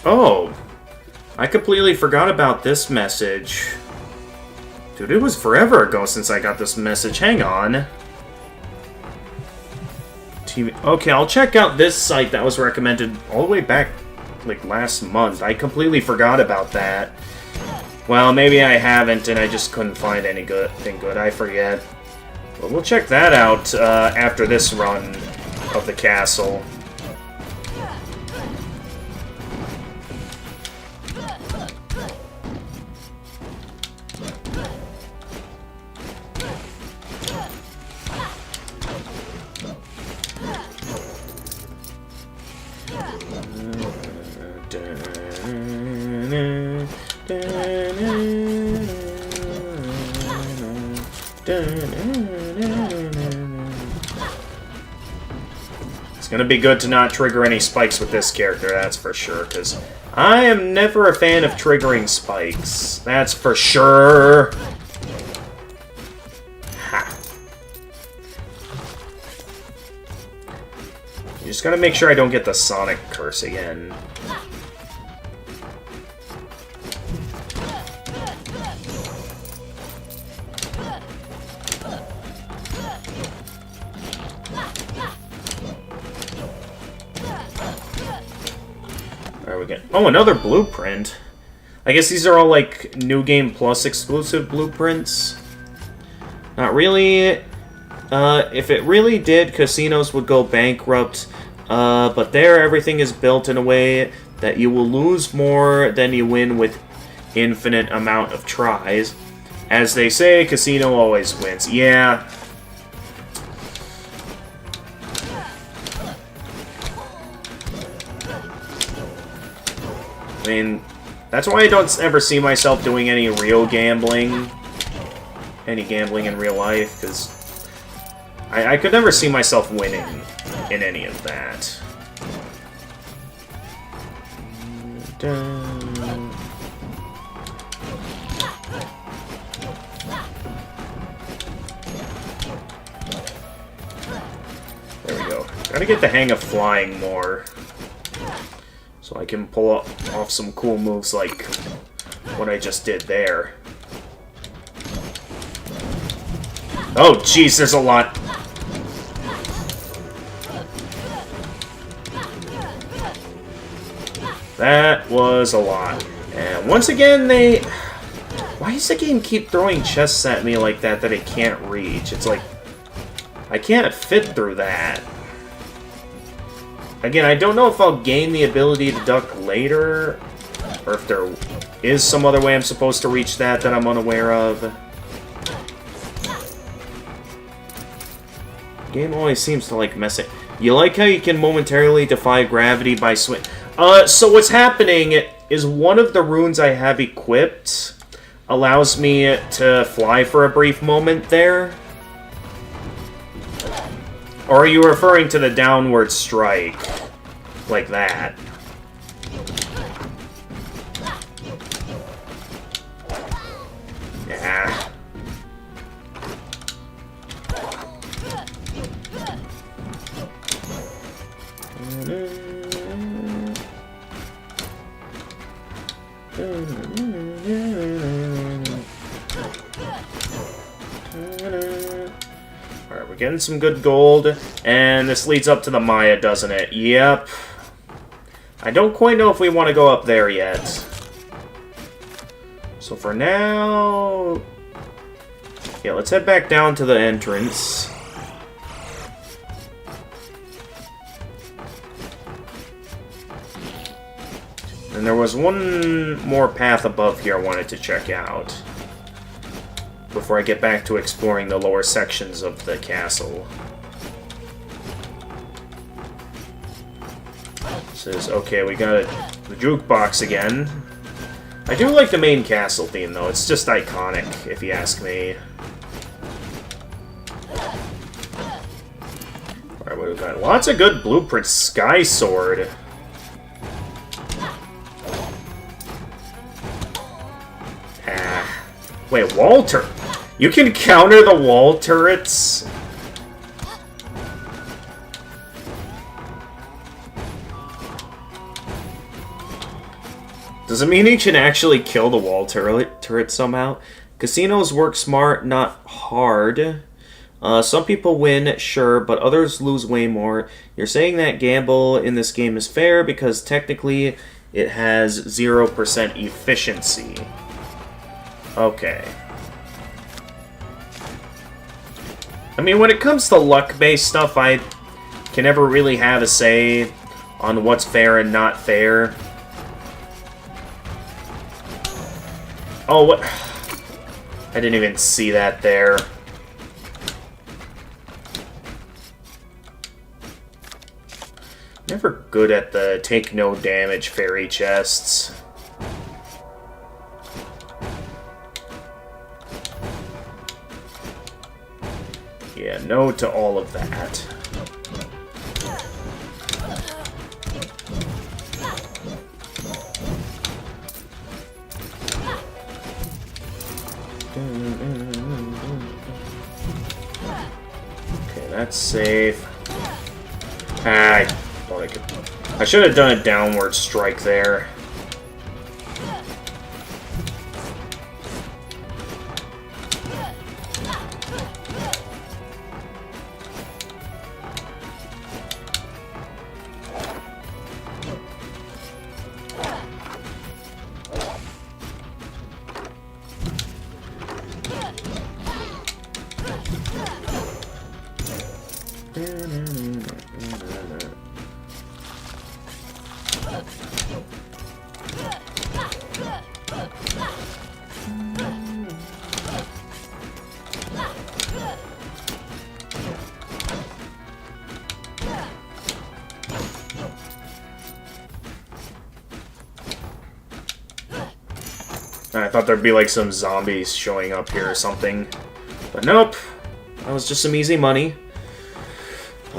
Oh, I completely forgot about this message. Dude, it was forever ago since I got this message. Hang on. TV. Okay, I'll check out this site that was recommended all the way back, like, last month. I completely forgot about that. Well, maybe I haven't, and I just couldn't find anything good. I forget. But we'll check that out after this run of the castle. It's gonna be good to not trigger any spikes with this character, that's for sure, because I am never a fan of triggering spikes. That's for sure. Ha. You just gotta make sure I don't get the Sonic curse again. Oh, another blueprint. I guess these are all, like, New Game Plus exclusive blueprints. Not really. If it really did, casinos would go bankrupt. But there, everything is built in a way that you will lose more than you win with infinite amount of tries. As they say, casino always wins. Yeah. I mean, that's why I don't ever see myself doing any real gambling. Any gambling in real life, because I could never see myself winning in any of that. There we go. Gotta get the hang of flying more, so I can pull off some cool moves like what I just did there. Oh, jeez, there's a lot. That was a lot. And once again, why does the game keep throwing chests at me like that it can't reach? It's like, I can't fit through that. Again, I don't know if I'll gain the ability to duck later, or if there is some other way I'm supposed to reach that I'm unaware of. The game always seems to like mess it. You like how you can momentarily defy gravity by swing? So what's happening is one of the runes I have equipped allows me to fly for a brief moment there. Or are you referring to the downward strike? Like that? Yeah. Alright, we're getting some good gold, and this leads up to the Maya, doesn't it? Yep. I don't quite know if we want to go up there yet. So for now... yeah, let's head back down to the entrance. And there was one more path above here I wanted to check out before I get back to exploring the lower sections of the castle. Says, okay, we got the jukebox again. I do like the main castle theme, though. It's just iconic, if you ask me. Alright, what do we got? Lots of good blueprints. Sky Sword. Wait, wall turret? You can counter the wall turrets? Does it mean you can actually kill the wall turret somehow? Casinos work smart, not hard. Some people win, sure, but others lose way more. You're saying that gamble in this game is fair because technically it has 0% efficiency. Okay. I mean, when it comes to luck-based stuff, I can never really have a say on what's fair and not fair. Oh, what? I didn't even see that there. Never good at the take no damage fairy chests. Yeah, no to all of that. Okay, that's safe. I thought I could... I should have done a downward strike there. I thought there'd be like some zombies showing up here or something. But nope. That was just some easy money.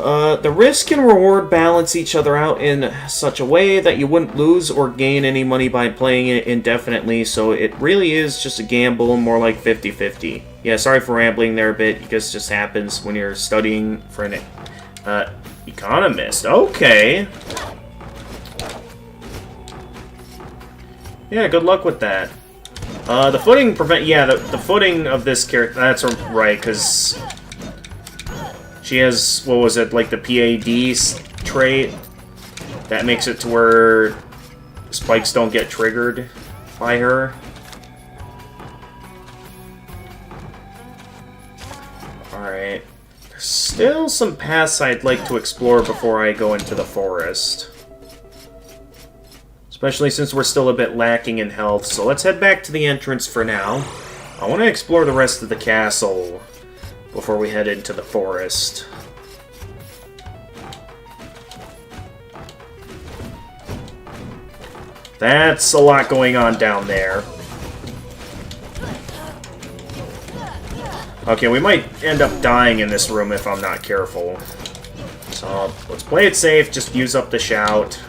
The risk and reward balance each other out in such a way that you wouldn't lose or gain any money by playing it indefinitely, so it really is just a gamble, more like 50-50. Yeah, sorry for rambling there a bit, because it just happens when you're studying for an economist. Okay. Yeah, good luck with that. The footing the footing of this character, that's right, because she has, what was it, like the PAD trait? That makes it to where spikes don't get triggered by her. Alright. There's still some paths I'd like to explore before I go into the forest. Especially since we're still a bit lacking in health, so let's head back to the entrance for now. I want to explore the rest of the castle before we head into the forest. That's a lot going on down there. Okay, we might end up dying in this room if I'm not careful. So, let's play it safe, just use up the shout.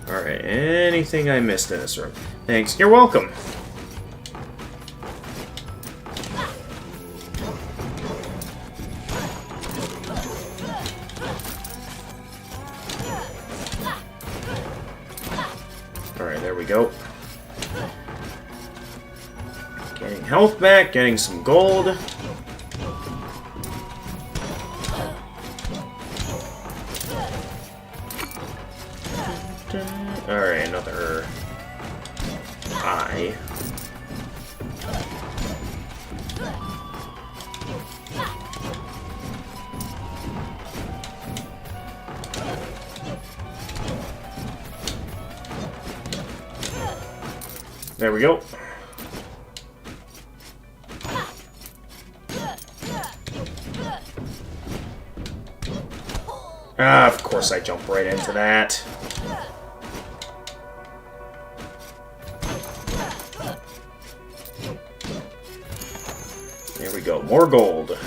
Alright, anything I missed in this room? Thanks, you're welcome. Alright, there we go. Getting health back, getting some gold. Alright, another eye. There we go. Ah, of course I jump right into that. There we go, more gold.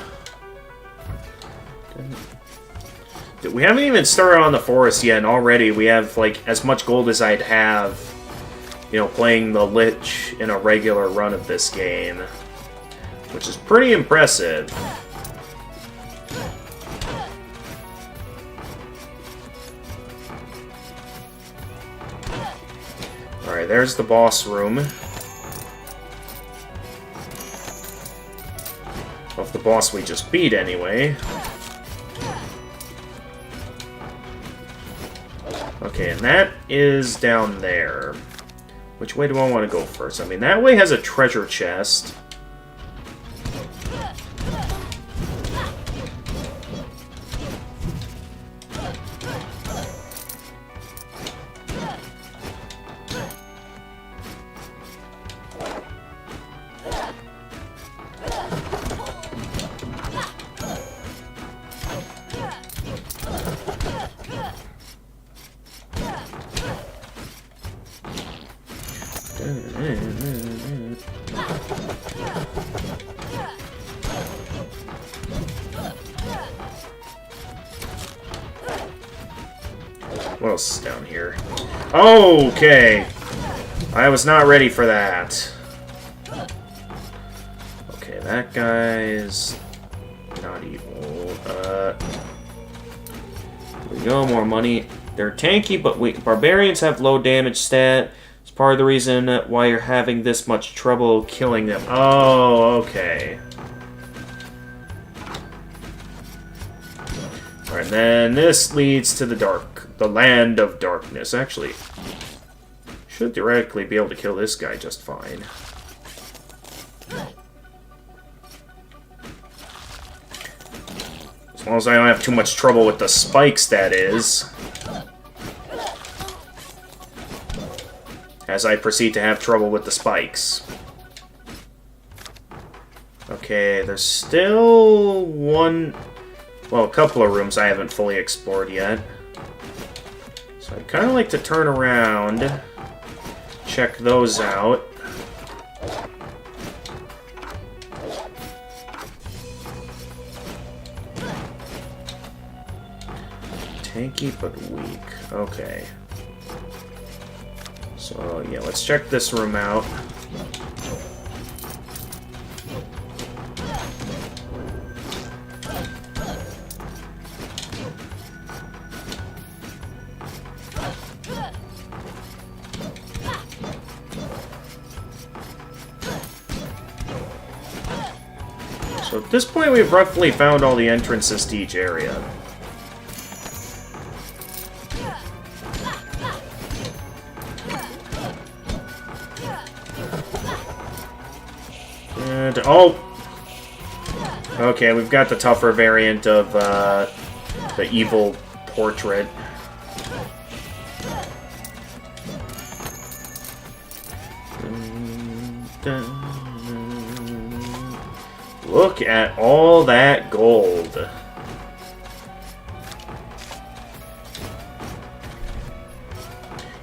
We haven't even started on the forest yet, and already we have, like, as much gold as I'd have, you know, playing the Lich in a regular run of this game. Which is pretty impressive. Alright, there's the boss room. Of the boss we just beat, anyway. Okay, and that is down there. Which way do I want to go first? I mean, that way has a treasure chest. What else is down here? Okay! I was not ready for that. Okay, that guy is not evil. Here we go, more money. They're tanky, but barbarians have low damage stat. It's part of the reason why you're having this much trouble killing them. Oh, okay. Alright, then this leads to the land of darkness. Actually, should theoretically be able to kill this guy just fine. As long as I don't have too much trouble with the spikes, that is. As I proceed to have trouble with the spikes. Okay, there's still one... Well, a couple of rooms I haven't fully explored yet. So I'd kind of like to turn around. check those out. Tanky but weak. Okay. So, yeah, let's check this room out. So at this point, we've roughly found all the entrances to each area. And, oh! Okay, we've got the tougher variant of the evil portrait. Look at all that gold.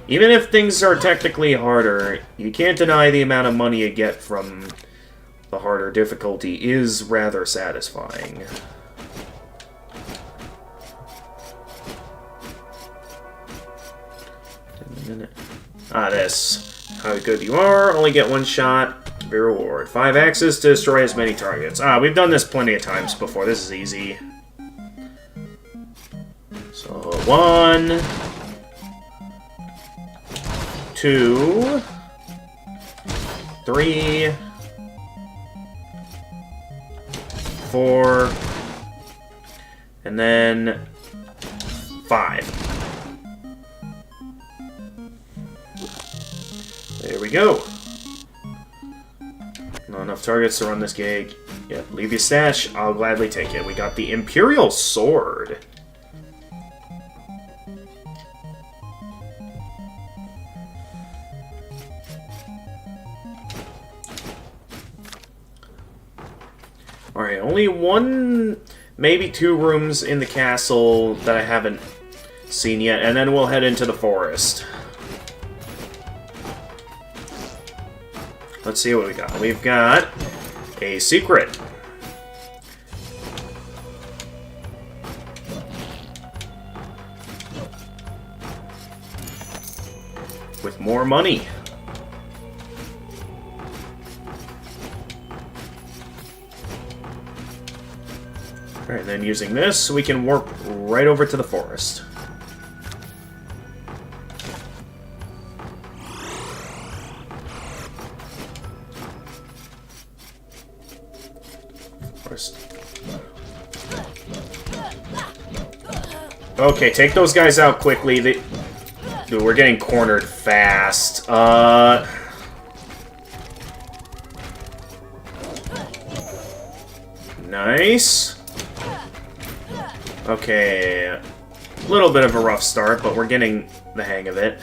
Even if things are technically harder, you can't deny the amount of money you get from the harder difficulty is rather satisfying. This. How good you are, only get one shot. Be reward. 5 axes to destroy as many targets. We've done this plenty of times before. This is easy. So, 1, 2, 3, 4, and then 5. There we go. Not enough targets to run this gig. Yep, leave your stash. I'll gladly take it. We got the Imperial Sword. Alright, only 1, maybe 2 rooms in the castle that I haven't seen yet, and then we'll head into the forest. Let's see what we got. We've got a secret. With more money. Alright, then using this, we can warp right over to the forest. Okay, take those guys out quickly. Dude, we're getting cornered fast. Nice. Okay, a little bit of a rough start, but we're getting the hang of it.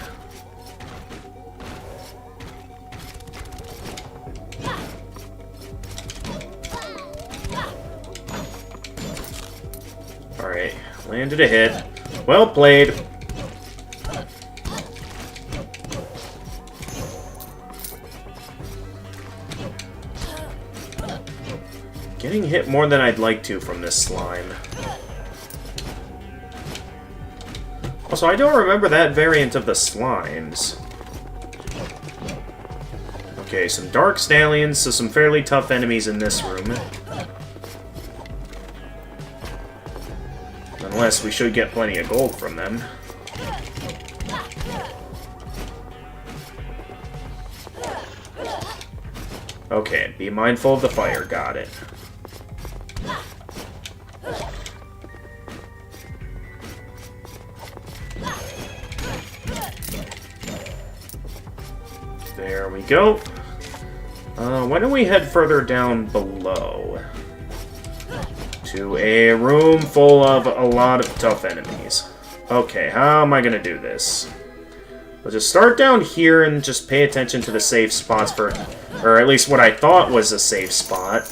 Alright, landed a hit. Well played. Getting hit more than I'd like to from this slime. Also, I don't remember that variant of the slimes. Okay, some Dark Stallions, so some fairly tough enemies in this room. Unless we should get plenty of gold from them. Okay, be mindful of the fire, got it. There we go. Why don't we head further down below? To a room full of a lot of tough enemies. Okay, how am I gonna do this? We'll just start down here and just pay attention to the safe spots for... Or at least what I thought was a safe spot.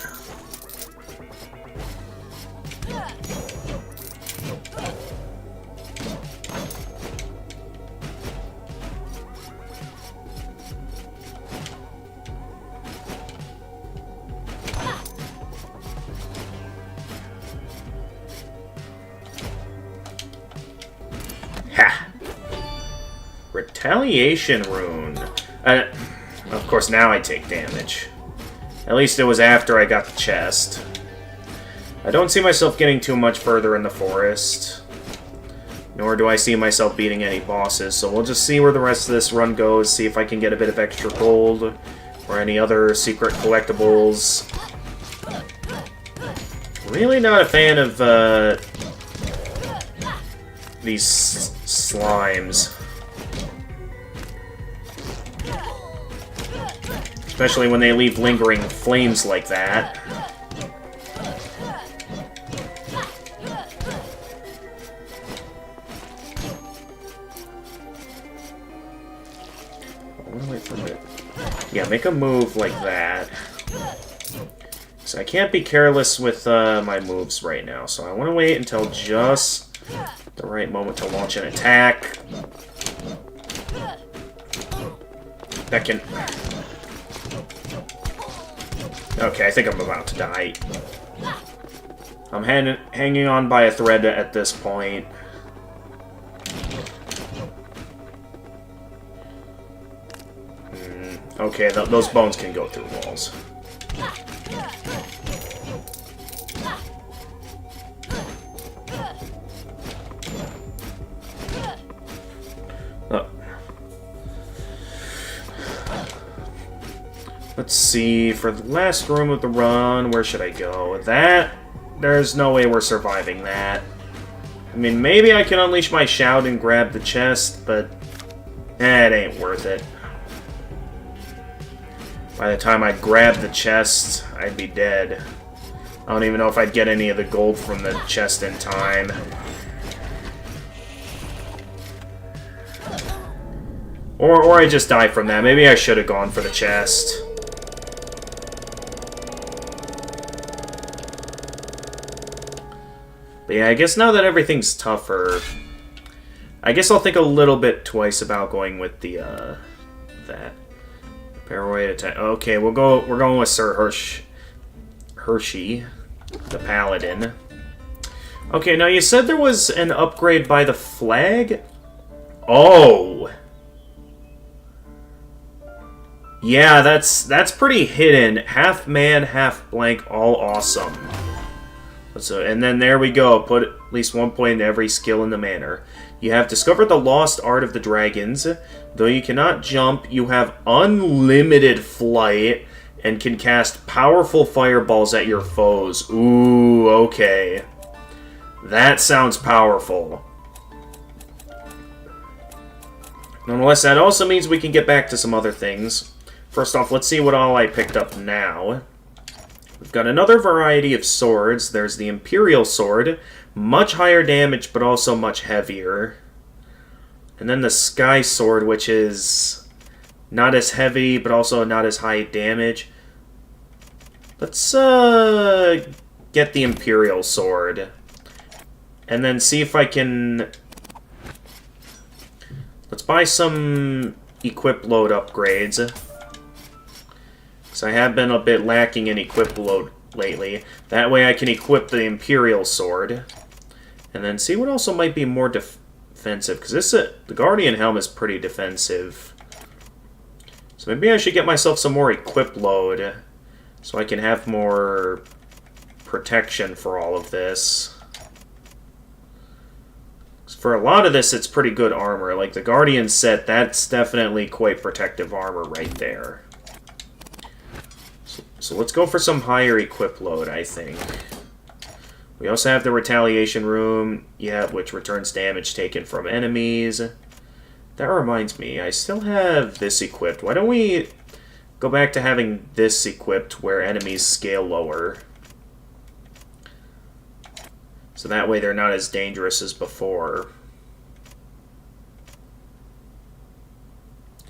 Retaliation rune. Of course, now I take damage. At least it was after I got the chest. I don't see myself getting too much further in the forest. Nor do I see myself beating any bosses, so we'll just see where the rest of this run goes, see if I can get a bit of extra gold, or any other secret collectibles. Really not a fan of, these slimes. Especially when they leave lingering flames like that. Yeah, make a move like that. So I can't be careless with my moves right now, so I want to wait until just the right moment to launch an attack. That can... Okay, I think I'm about to die. I'm hanging on by a thread at this point. Okay, those bones can go through walls. Oh. Let's see, for the last room of the run, where should I go? There's no way we're surviving that. I mean, maybe I can unleash my shout and grab the chest, but it ain't worth it. By the time I grab the chest, I'd be dead. I don't even know if I'd get any of the gold from the chest in time. Or I just die from that. Maybe I should have gone for the chest. But yeah, I guess now that everything's tougher, I guess I'll think a little bit twice about going with the, that. Paranoid attack. Okay, we're going with Sir Hershey, the Paladin. Okay, now you said there was an upgrade by the flag? Oh! Yeah, that's pretty hidden. Half man, half blank, all awesome. So, and then there we go. Put at least 1 point into every skill in the manor. You have discovered the lost art of the dragons. Though you cannot jump, you have unlimited flight and can cast powerful fireballs at your foes. Ooh, okay. That sounds powerful. Nonetheless, that also means we can get back to some other things. First off, let's see what all I picked up now. We've got another variety of swords. There's the Imperial Sword. Much higher damage, but also much heavier. And then the Sky Sword, which is not as heavy, but also not as high damage. Let's get the Imperial Sword. And then see if I can... Let's buy some equip load upgrades. Because I have been a bit lacking in equip load lately. That way I can equip the Imperial Sword. And then see what also might be more defensive. Because the Guardian Helm is pretty defensive. So maybe I should get myself some more equip load. So I can have more protection for all of this. For a lot of this, it's pretty good armor. Like the Guardian set, that's definitely quite protective armor right there. So let's go for some higher equip load, I think. We also have the Retaliation Room, yeah, which returns damage taken from enemies. That reminds me, I still have this equipped. Why don't we go back to having this equipped where enemies scale lower? So that way they're not as dangerous as before.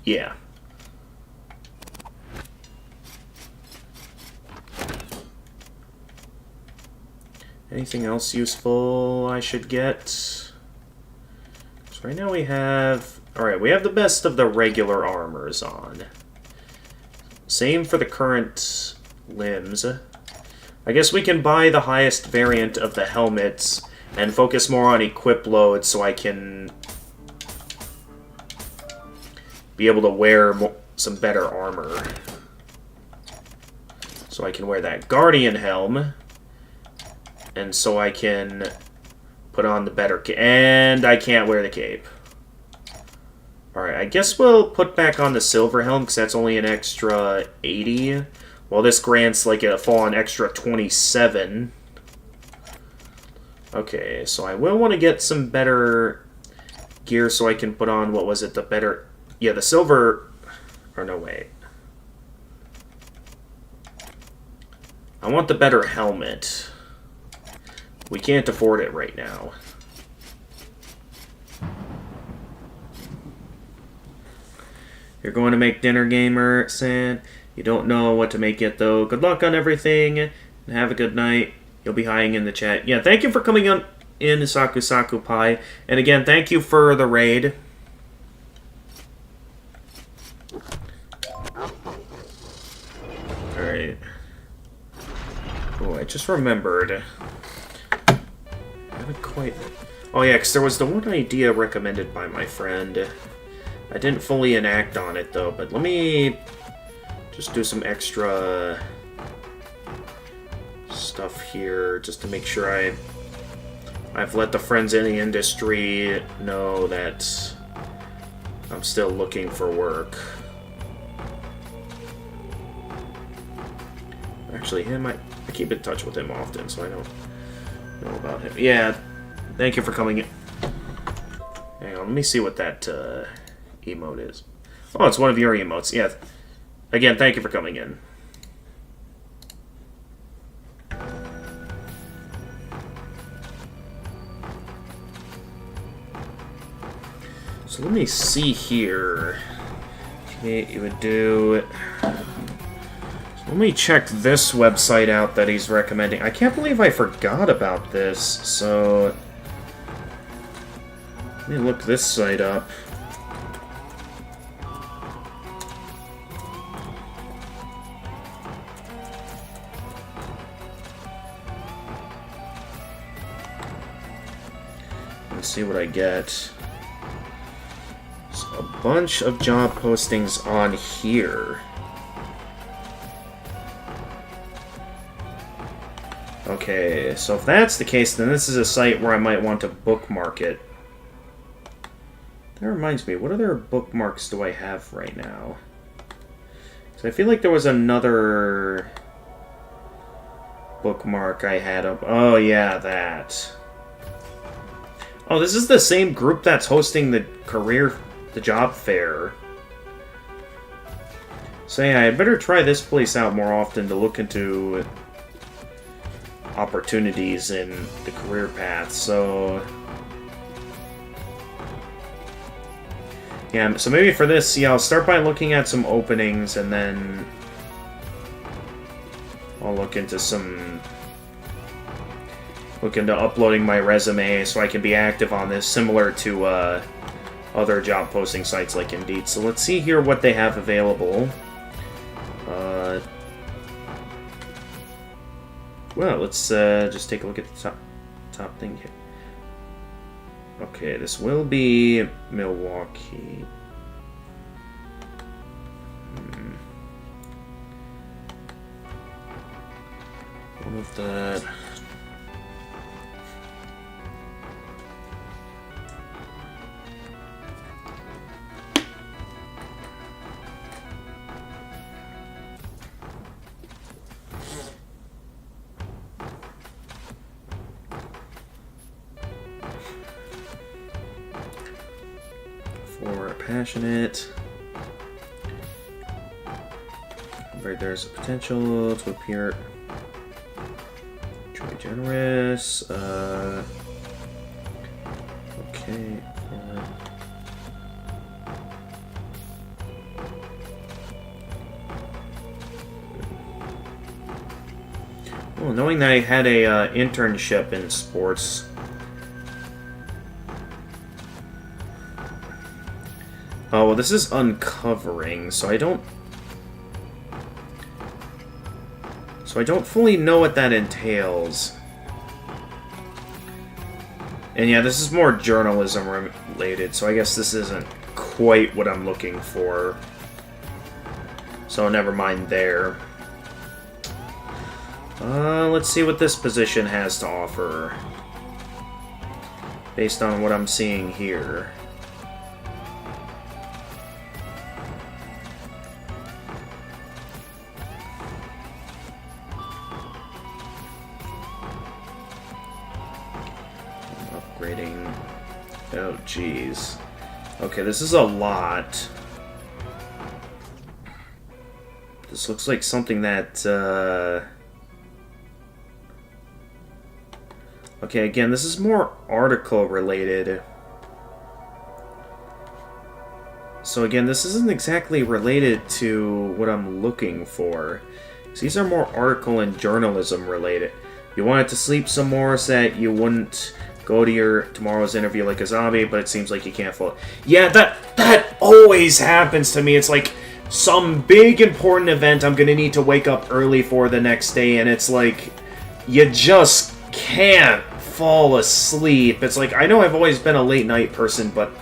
Yeah. Anything else useful I should get? So right now we have... Alright, we have the best of the regular armors on. Same for the current limbs. I guess we can buy the highest variant of the helmets and focus more on equip load so I can be able to wear some better armor. So I can wear that Guardian helm. And so I can put on the better cape. And I can't wear the cape. Alright, I guess we'll put back on the silver helm, because that's only an extra 80. Well, this grants like a full on extra 27. Okay, so I will want to get some better gear so I can put on, what was it, the better... Yeah, the silver... Or no, wait. I want the better helmet. We can't afford it right now. You're going to make dinner, gamer, San. You don't know what to make yet, though. Good luck on everything, and have a good night. You'll be hiding in the chat. Yeah, thank you for coming on in, Saku Saku Pai. And again, thank you for the raid. Alright. Oh, I just remembered. I haven't quite... Oh yeah, because there was the one idea recommended by my friend. I didn't fully enact on it, though, but let me just do some extra stuff here, just to make sure I've let the friends in the industry know that I'm still looking for work. Actually, him, I keep in touch with him often, so I don't know about him. Yeah, thank you for coming in. Hang on, let me see what that emote is. Oh, it's one of your emotes. Yeah. Again, thank you for coming in. So let me see here. Okay, you would do... Let me check this website out that he's recommending. I can't believe I forgot about this, so... Let me look this site up. Let's see what I get. So a bunch of job postings on here. Okay, so if that's the case, then this is a site where I might want to bookmark it. That reminds me, what other bookmarks do I have right now? So I feel like there was another bookmark I had up. Oh yeah, that. Oh, this is the same group that's hosting the job fair. So yeah, I better try this place out more often to look into opportunities in the career path. So yeah, so maybe for this, yeah, I'll start by looking at some openings, and then I'll look into uploading my resume so I can be active on this, similar to other job posting sites like Indeed. So let's see here what they have available. Well, let's just take a look at the top thing here. Okay, this will be Milwaukee. What of that? Passionate. Right, there's a potential to appear. Truly generous. Okay. Well, knowing that I had a internship in sports. Oh, well, this is uncovering, so I don't fully know what that entails. And yeah, this is more journalism related, so I guess this isn't quite what I'm looking for. So never mind there. Let's see what this position has to offer. Based on what I'm seeing here. Upgrading. Oh, jeez. Okay, this is a lot. This looks like something that, Okay, again, this is more article related. So again, this isn't exactly related to what I'm looking for. These are more article and journalism related. You wanted to sleep some more so that you wouldn't go to your tomorrow's interview like a zombie, but it seems like you can't fall. Yeah, that always happens to me. It's like some big important event I'm gonna need to wake up early for the next day, and it's like you just can't fall asleep. It's like, I know I've always been a late night person, but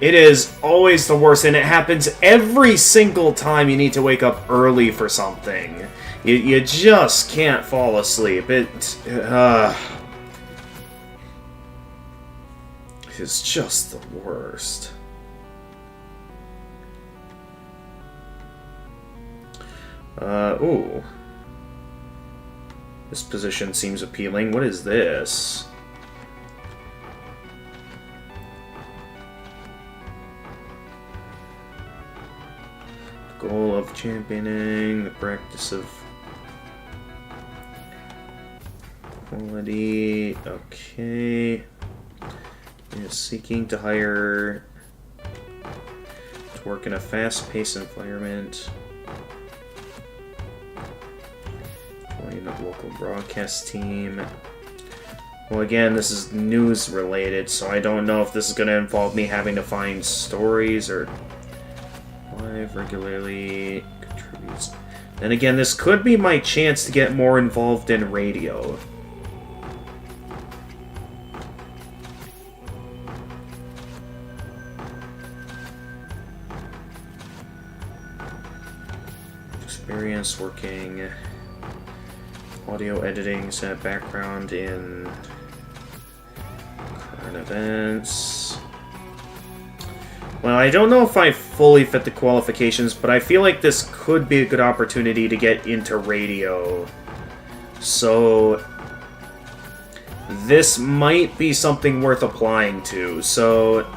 it is always the worst, and it happens every single time you need to wake up early for something. You just can't fall asleep. It's just the worst. Ooh. This position seems appealing. What is this? The goal of championing the practice of quality. Okay. Is seeking to hire to work in a fast-paced environment. A local broadcast team. Well, again, this is news related, so I don't know if this is going to involve me having to find stories or live regularly contributes. Then again, this could be my chance to get more involved in radio. Experience working audio editing, set background in current events. Well, I don't know if I fully fit the qualifications, but I feel like this could be a good opportunity to get into radio. So this might be something worth applying to. So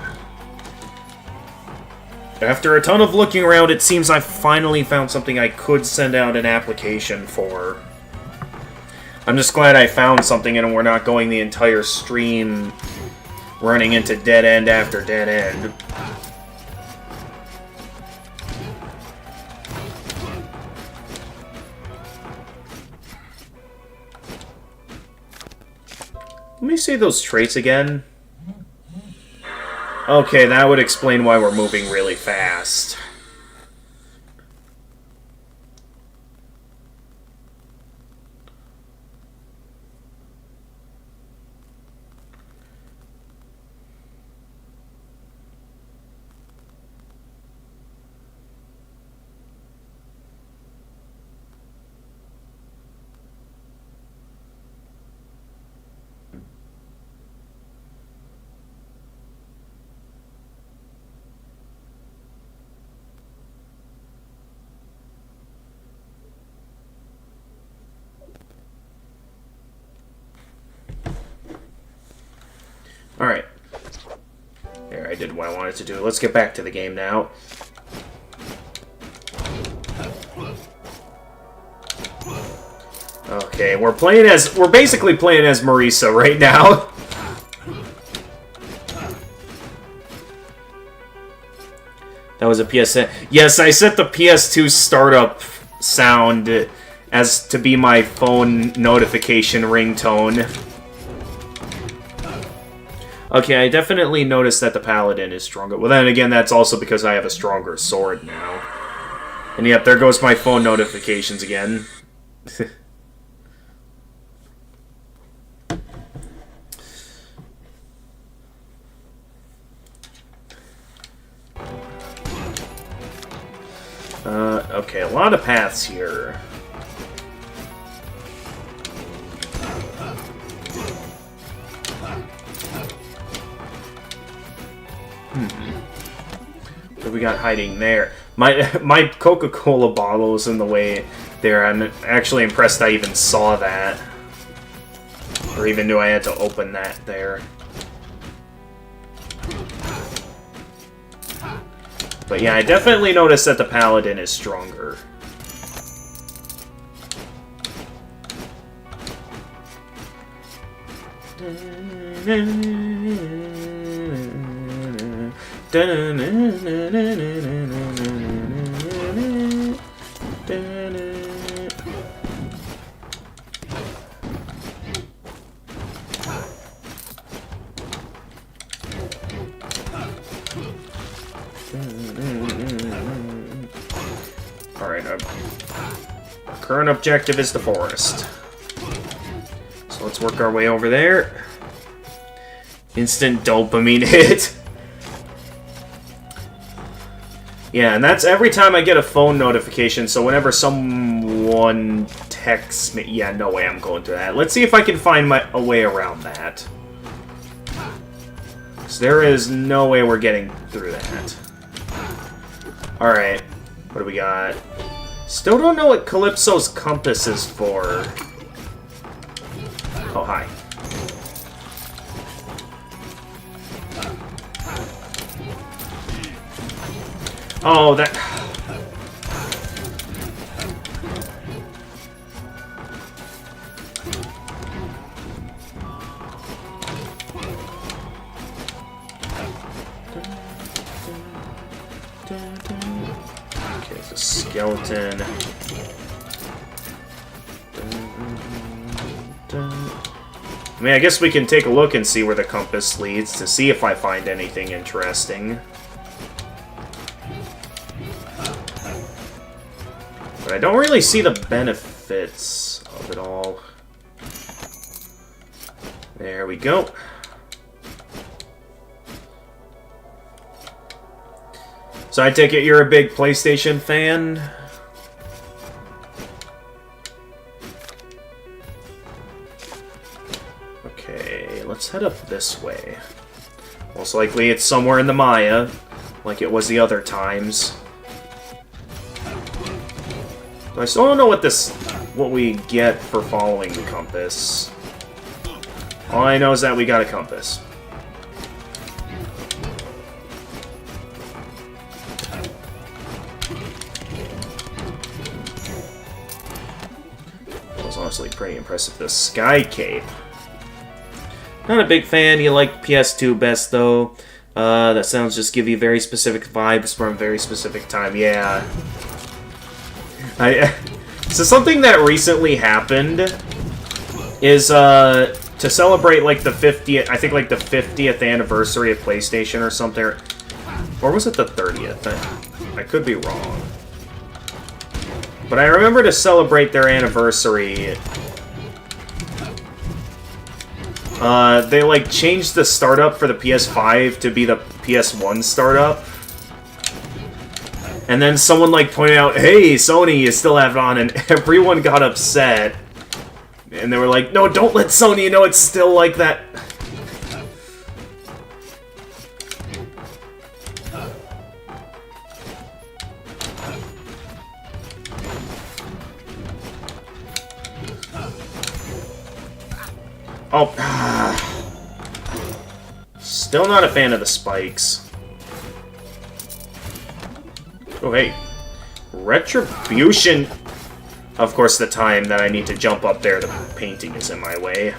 after a ton of looking around, it seems I finally found something I could send out an application for. I'm just glad I found something and we're not going the entire stream running into dead end after dead end. Let me see those traits again. Okay, that would explain why we're moving really fast. Alright. There, I did what I wanted to do. Let's get back to the game now. Okay, we're basically playing as Marisa right now. That was a PS... Yes, I set the PS2 startup sound as to be my phone notification ringtone. Okay, I definitely noticed that the Paladin is stronger. Well, then again, that's also because I have a stronger sword now. And yep, there goes my phone notifications again. Okay, a lot of paths here. What do we got hiding there? My Coca-Cola bottle is in the way there. I'm actually impressed I even saw that. Or even knew I had to open that there. But yeah, I definitely noticed that the Paladin is stronger. Alright, our current objective is the forest. So let's work our way over there. Instant dopamine hit. Yeah, and that's every time I get a phone notification, so whenever someone texts me... Yeah, no way I'm going through that. Let's see if I can find a way around that. So there is no way we're getting through that. Alright, what do we got? Still don't know what Calypso's compass is for. Oh, hi. Oh, that... Okay, it's a skeleton. I mean, I guess we can take a look and see where the compass leads to see if I find anything interesting. But I don't really see the benefits of it all. There we go. So I take it you're a big PlayStation fan? Okay, let's head up this way. Most likely it's somewhere in the Maya, like it was the other times. I still don't know what we get for following the compass. All I know is that we got a compass. That was honestly pretty impressive. The Sky Cape. Not a big fan. You like PS2 best though. That sounds just give you very specific vibes from a very specific time. Yeah. So something that recently happened is to celebrate like the 50th, I think like the 50th anniversary of PlayStation or something, or was it the 30th? I could be wrong. But I remember to celebrate their anniversary, they like changed the startup for the PS5 to be the PS1 startup. And then someone like pointed out, hey, Sony, you still have it on, and everyone got upset. And they were like, no, don't let Sony know it's still like that. Oh. Still not a fan of the spikes. Oh, hey. Retribution. Of course, the time that I need to jump up there, the painting is in my way.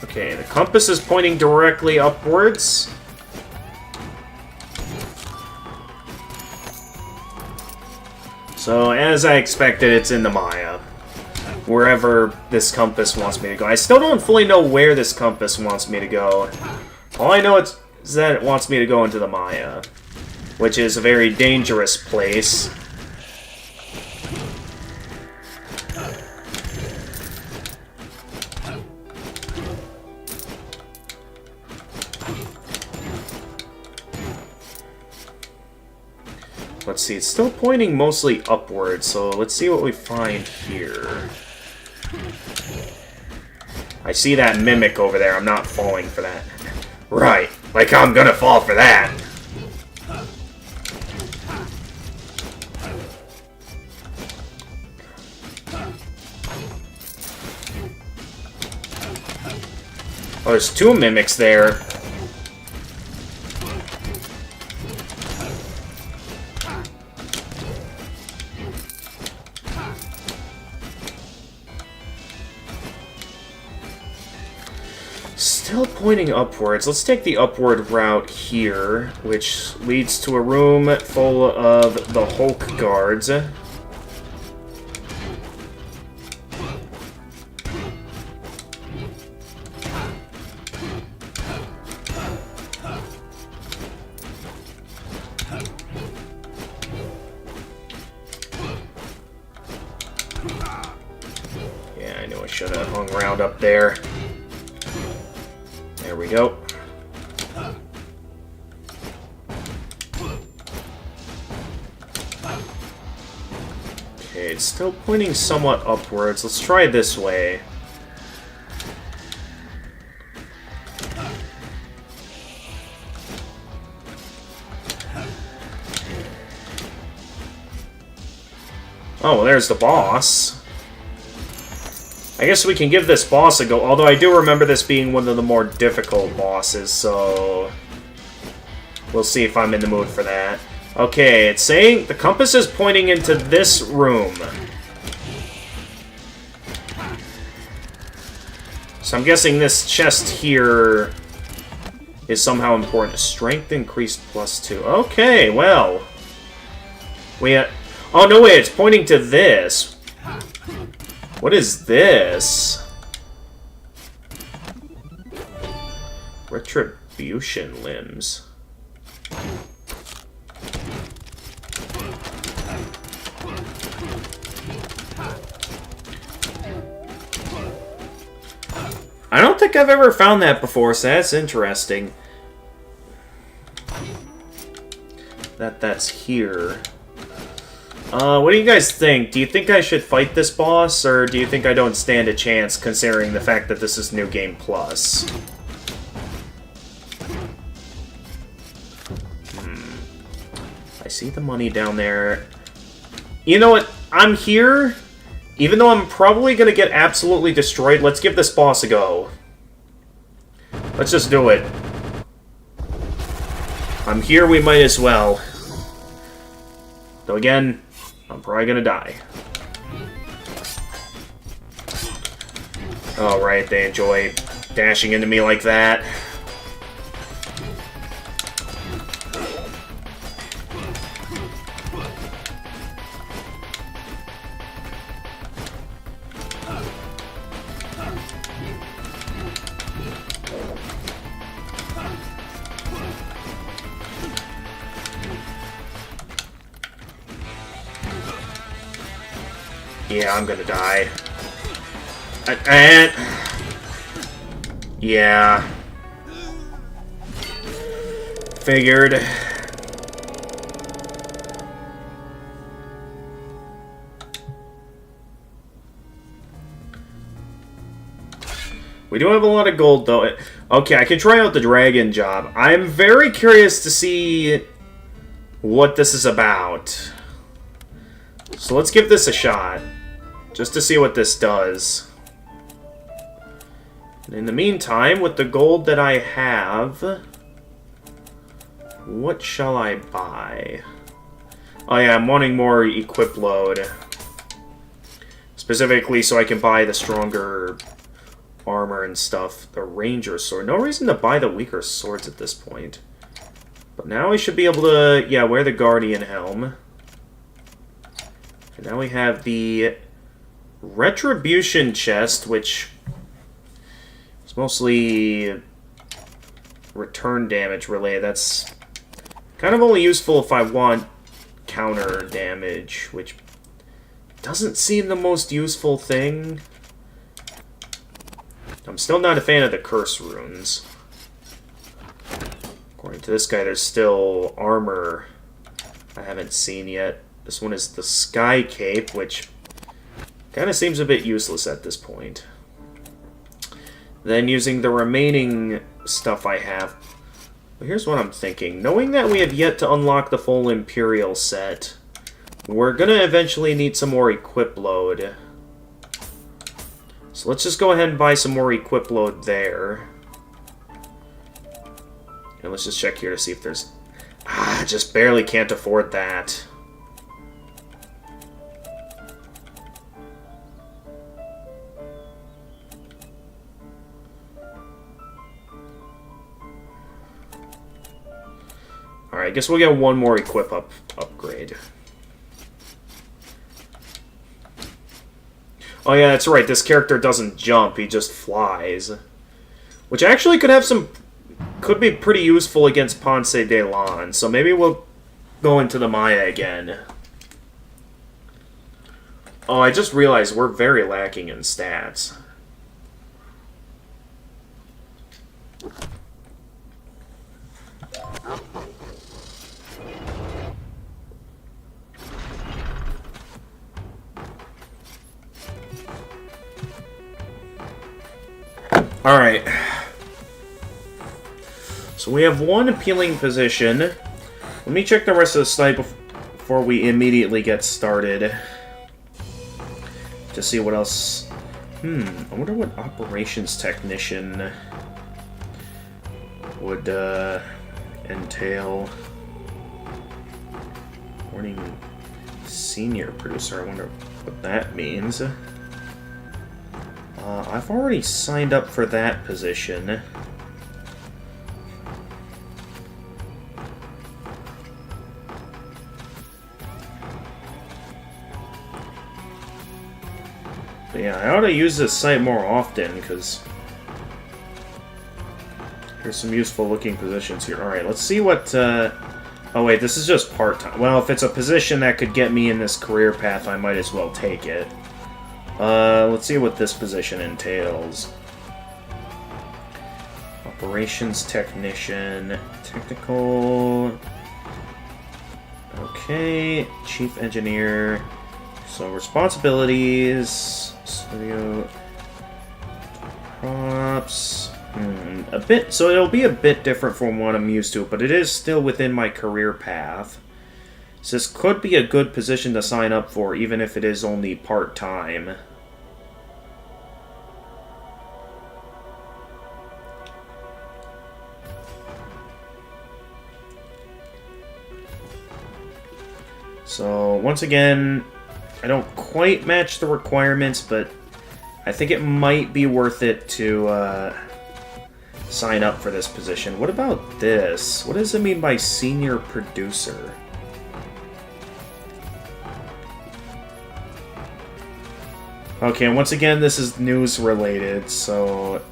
Okay, the compass is pointing directly upwards. So, as I expected, it's in the Maya. Wherever this compass wants me to go. I still don't fully know where this compass wants me to go. All I know is that it wants me to go into the Maya, which is a very dangerous place. Let's see, it's still pointing mostly upward, so let's see what we find here. I see that mimic over there, I'm not falling for that. Right, like I'm gonna fall for that! Oh, there's two mimics there. Still pointing upwards. Let's take the upward route here, which leads to a room full of the Hulk guards. Yeah, I knew I should have hung around up there. There we go. Okay, it's still pointing somewhat upwards. Let's try this way. Oh, well, there's the boss. I guess we can give this boss a go, although I do remember this being one of the more difficult bosses, so... we'll see if I'm in the mood for that. Okay, it's saying the compass is pointing into this room. So I'm guessing this chest here is somehow important. Strength increased +2. Okay, well... oh, no, wait, it's pointing to this. What is this? Retribution limbs. I don't think I've ever found that before, so that's interesting. That's here. What do you guys think? Do you think I should fight this boss, or do you think I don't stand a chance, considering the fact that this is New Game Plus? I see the money down there. You know what? I'm here. Even though I'm probably going to get absolutely destroyed, let's give this boss a go. Let's just do it. I'm here, we might as well. Though again... I'm probably gonna die. Oh, right, they enjoy dashing into me like that. Yeah, I'm gonna die. Yeah. Figured. We do have a lot of gold, though. Okay, I can try out the dragon job. I'm very curious to see what this is about. So let's give this a shot. Just to see what this does. And in the meantime, with the gold that I have... what shall I buy? Oh yeah, I'm wanting more equip load. Specifically so I can buy the stronger armor and stuff. The ranger sword. No reason to buy the weaker swords at this point. But now I should be able to, yeah, wear the guardian helm. And now we have the Retribution chest, which is mostly return damage relay. That's kind of only useful if I want counter damage, which doesn't seem the most useful thing. I'm still not a fan of the curse runes. According to this guy, there's still armor I haven't seen yet. This one is the Sky Cape, which kind of seems a bit useless at this point. Then using the remaining stuff I have. Well, here's what I'm thinking. Knowing that we have yet to unlock the full Imperial set, we're going to eventually need some more equip load. So let's just go ahead and buy some more equip load there. And let's just check here to see if there's... just barely can't afford that. Alright, I guess we'll get one more upgrade. Oh yeah, that's right, this character doesn't jump, he just flies. Which actually could be pretty useful against Ponce de Leon, so maybe we'll go into the Maya again. Oh, I just realized we're very lacking in stats. Alright. So we have one appealing position. Let me check the rest of the site before we immediately get started. To see what else... I wonder what operations technician would entail. Warning senior producer, I wonder what that means. I've already signed up for that position. But yeah, I ought to use this site more often, because there's some useful looking positions here. Alright, let's see what... Oh wait, this is just part-time. Well, if it's a position that could get me in this career path, I might as well take it. Let's see what this position entails. Operations technician, technical... Okay, chief engineer. So responsibilities, studio props. A bit. So it'll be a bit different from what I'm used to, but it is still within my career path. So this could be a good position to sign up for, even if it is only part-time. So, once again, I don't quite match the requirements, but I think it might be worth it to sign up for this position. What about this? What does it mean by senior producer? Okay, and once again, this is news-related, so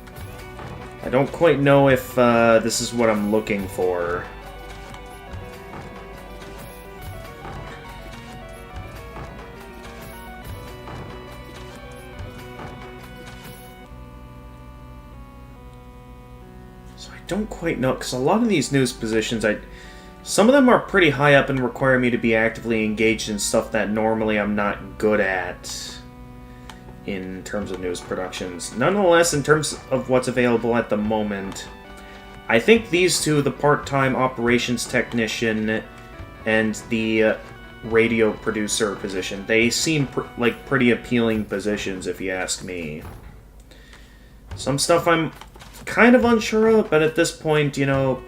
I don't quite know if this is what I'm looking for. Don't quite know, because a lot of these news positions, some of them are pretty high up and require me to be actively engaged in stuff that normally I'm not good at in terms of news productions. Nonetheless, in terms of what's available at the moment, I think these two, the part-time operations technician and the radio producer position, they seem like pretty appealing positions if you ask me. Some stuff I'm kind of unsure of, but at this point, you know,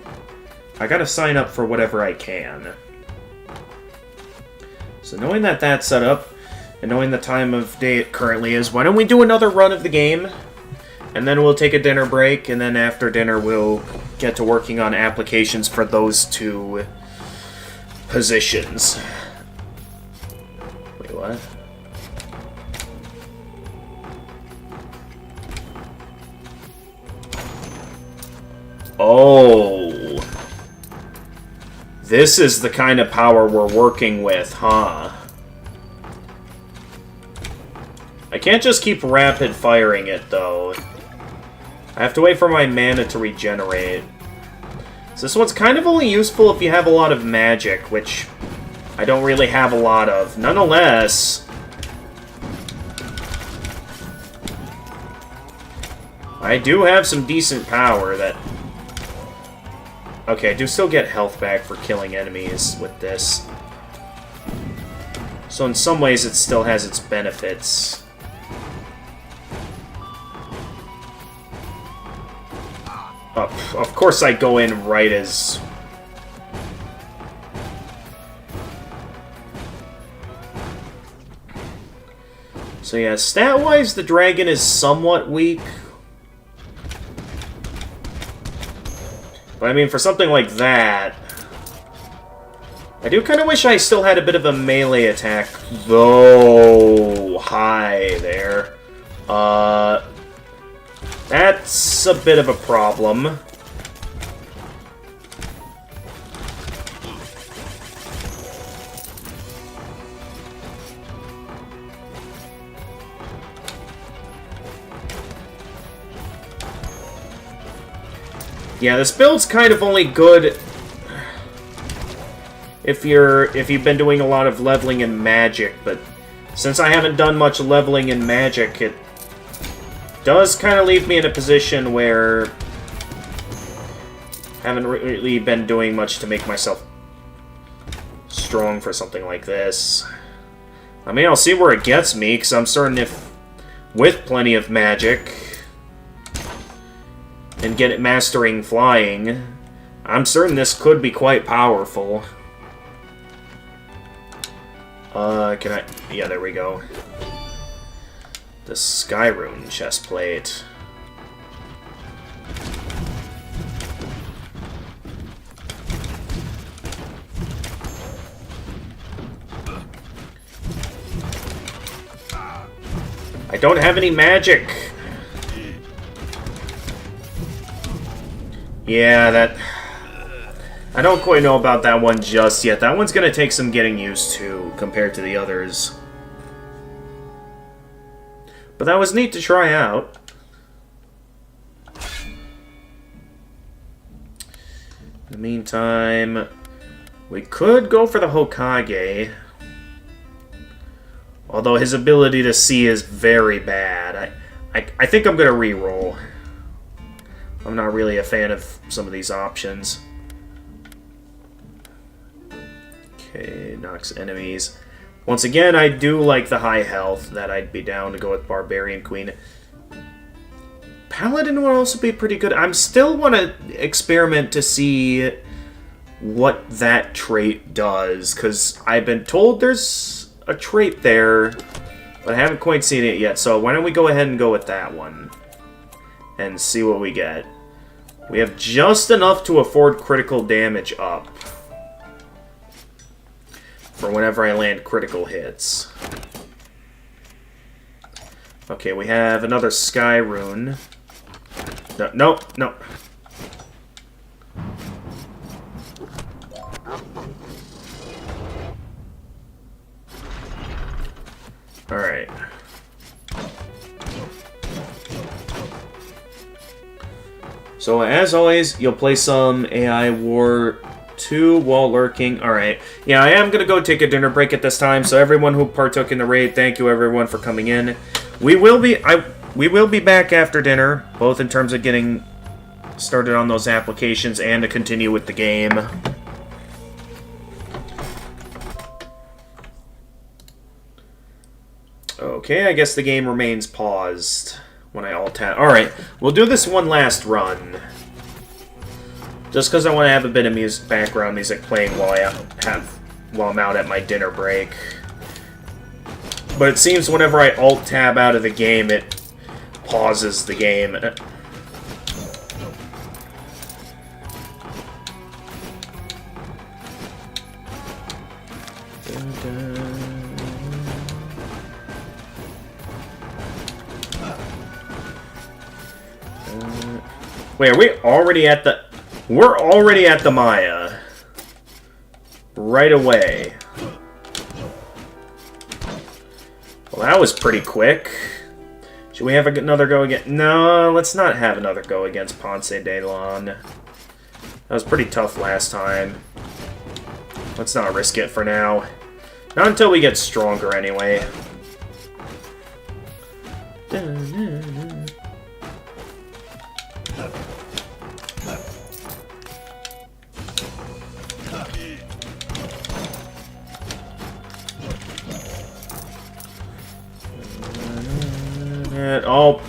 I gotta sign up for whatever I can. So knowing that that's set up, and knowing the time of day it currently is, why don't we do another run of the game, and then we'll take a dinner break, and then after dinner we'll get to working on applications for those two positions. Wait, what? Oh. This is the kind of power we're working with, huh? I can't just keep rapid firing it, though. I have to wait for my mana to regenerate. So this one's kind of only useful if you have a lot of magic, which I don't really have a lot of. Nonetheless, I do have some decent power that... Okay, I do still get health back for killing enemies with this. So in some ways it still has its benefits. Of course I go in right as... So yeah, stat-wise the dragon is somewhat weak. But I mean, for something like that... I do kind of wish I still had a bit of a melee attack, though. Hi there. That's a bit of a problem. Yeah, this build's kind of only good if you've been doing a lot of leveling in magic, but since I haven't done much leveling in magic, it does kind of leave me in a position where I haven't really been doing much to make myself strong for something like this. I mean, I'll see where it gets me, because I'm certain if with plenty of magic and get it mastering flying, I'm certain this could be quite powerful. Can I... Yeah, there we go. The Skyrune chestplate. I don't have any magic! Yeah, that... I don't quite know about that one just yet. That one's gonna take some getting used to, compared to the others. But that was neat to try out. In the meantime, we could go for the Hokage. Although his ability to see is very bad. I think I'm gonna reroll. I'm not really a fan of some of these options. Okay, knocks enemies. Once again, I do like the high health, that I'd be down to go with Barbarian Queen. Paladin would also be pretty good. I still want to experiment to see what that trait does, because I've been told there's a trait there, but I haven't quite seen it yet. So why don't we go ahead and go with that one and see what we get. We have just enough to afford critical damage up for whenever I land critical hits. Okay, we have another Skyrune. No. Alright. So, as always, you'll play some AI War 2 while lurking. Alright. Yeah, I am going to go take a dinner break at this time, so everyone who partook in the raid, thank you everyone for coming in. We will be back after dinner, both in terms of getting started on those applications and to continue with the game. Okay, I guess the game remains paused when I alt-tab. Alright, we'll do this one last run. Just because I want to have a bit of background music playing while I'm out at my dinner break. But it seems whenever I alt-tab out of the game, it pauses the game. Wait, are we already at the... We're already at the Maya. Right away. Well, that was pretty quick. Should we have another go again? No, let's not have another go against Ponce de Leon. That was pretty tough last time. Let's not risk it for now. Not until we get stronger, anyway. Oh.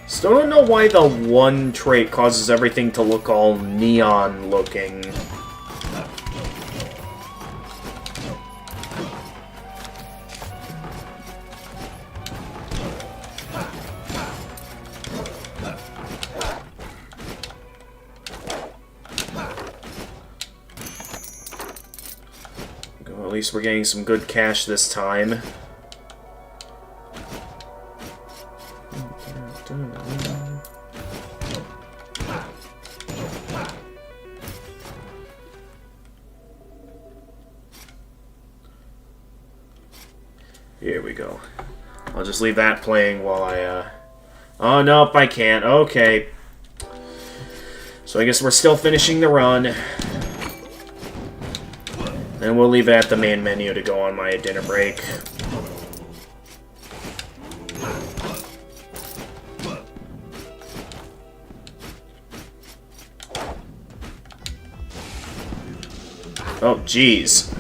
Still don't know why the one trait causes everything to look all neon looking. Well, at least we're getting some good cash this time. Here we go. I'll just leave that playing while I, Oh, nope, I can't. Okay. So I guess we're still finishing the run. And we'll leave it at the main menu to go on my dinner break. Oh, jeez.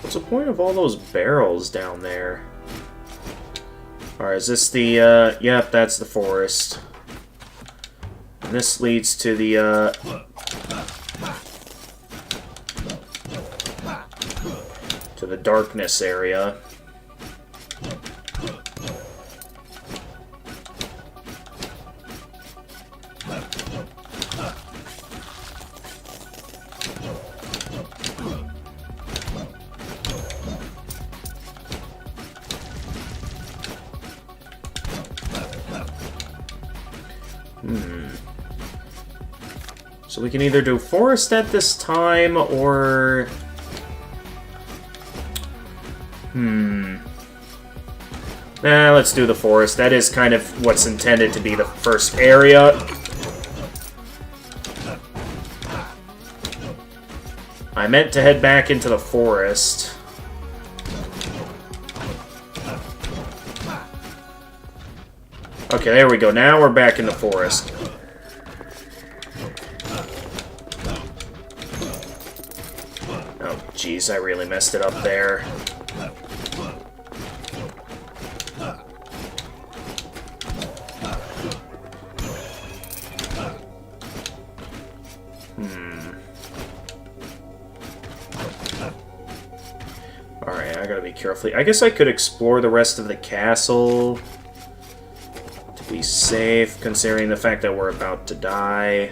What's the point of all those barrels down there? Alright, is this the, yep, that's the forest. And this leads to the, to the darkness area. So we can either do forest at this time, or... let's do the forest. That is kind of what's intended to be the first area. I meant to head back into the forest. Okay, there we go. Now we're back in the forest. Oh, jeez, I really messed it up there. Alright, I gotta be careful. I guess I could explore the rest of the castle to be safe, considering the fact that we're about to die.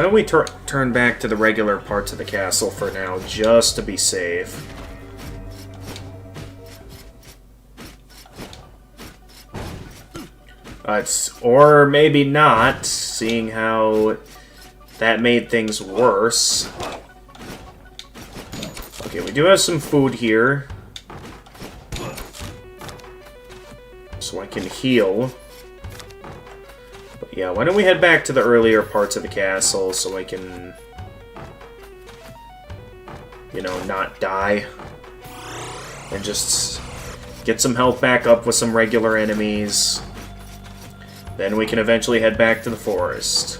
don't we turn back to the regular parts of the castle for now, just to be safe. Or maybe not, seeing how that made things worse. Okay, we do have some food here. So I can heal. But yeah, why don't we head back to the earlier parts of the castle so I can, you know, not die. And just get some health back up with some regular enemies. Then we can eventually head back to the forest.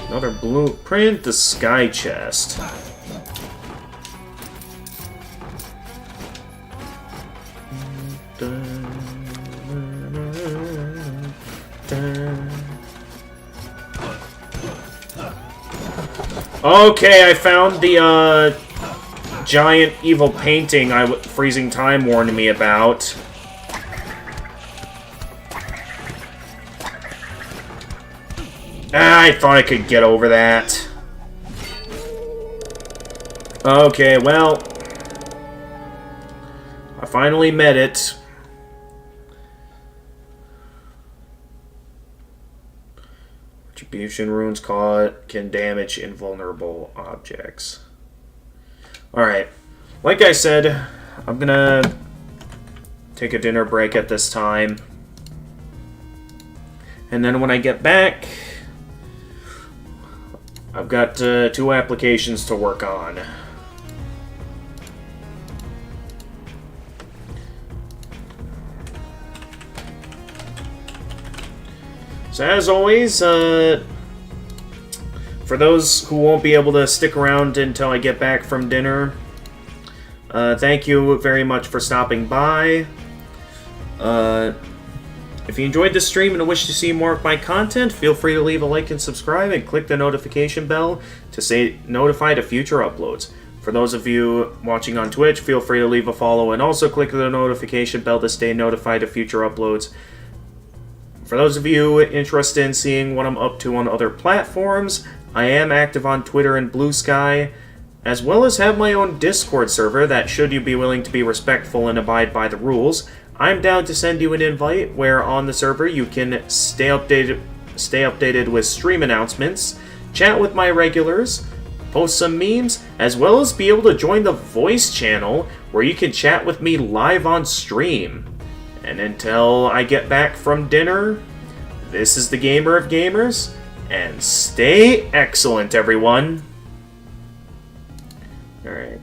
Another blueprint, the sky chest. Okay, I found the giant evil painting Freezing Time warned me about. I thought I could get over that. Okay, well, I finally met it. Retribution runes can damage invulnerable objects. Alright, like I said, I'm gonna take a dinner break at this time. And then when I get back, I've got 2 applications to work on. So as always, for those who won't be able to stick around until I get back from dinner, thank you very much for stopping by. If you enjoyed this stream and wish to see more of my content, feel free to leave a like and subscribe and click the notification bell to stay notified of future uploads. For those of you watching on Twitch, feel free to leave a follow and also click the notification bell to stay notified of future uploads. For those of you interested in seeing what I'm up to on other platforms, I am active on Twitter and Blue Sky, as well as have my own Discord server that, should you be willing to be respectful and abide by the rules, I'm down to send you an invite where on the server you can stay updated with stream announcements, chat with my regulars, post some memes, as well as be able to join the voice channel where you can chat with me live on stream. And until I get back from dinner, this is the Gamer of Gamers, and stay excellent, everyone. Alright.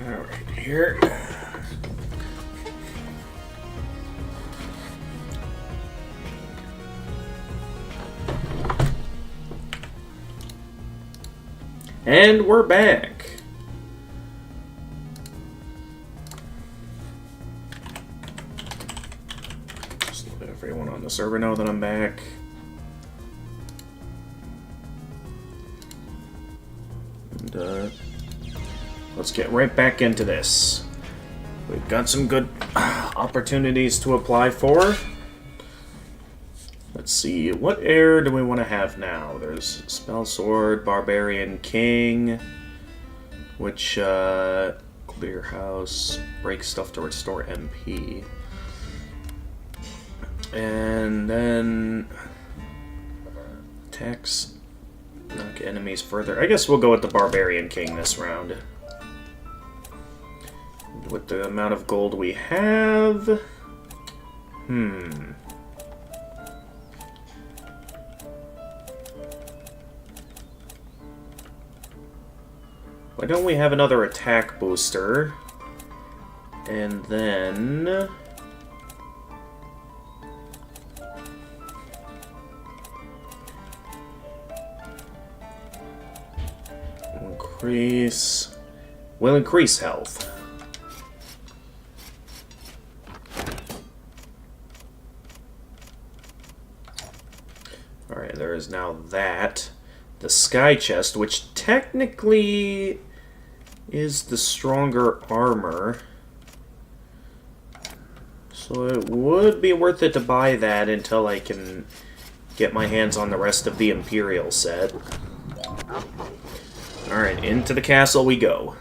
Alright, here. And we're back. Just let everyone on the server know that I'm back. And, let's get right back into this. We've got some good opportunities to apply for. Let's see, what heir do we want to have now? There's Spell Sword, Barbarian King, which, clear house, break stuff to restore MP. And then attacks, knock enemies further. I guess we'll go with the Barbarian King this round. With the amount of gold we have... Why don't we have another attack booster? And then... Will increase health. Alright, there is now that. The Sky Chest, which technically is the stronger armor. So it would be worth it to buy that until I can get my hands on the rest of the Imperial set. Alright, into the castle we go.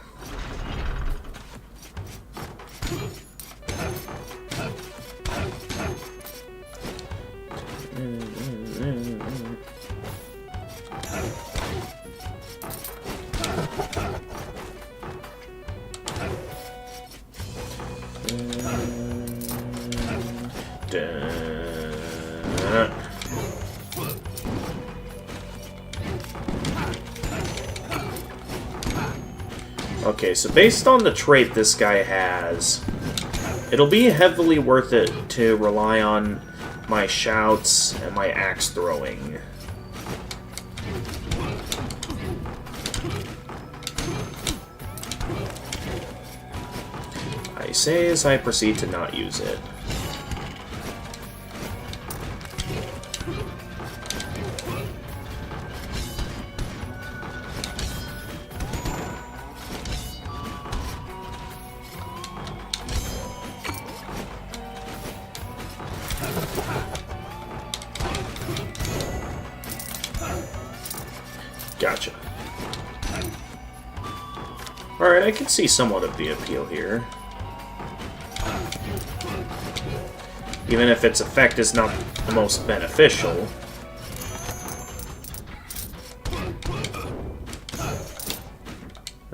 Okay, so based on the trait this guy has, it'll be heavily worth it to rely on my shouts and my axe throwing. I say as I proceed to not use it. Gotcha. Alright, I can see somewhat of the appeal here. Even if its effect is not the most beneficial.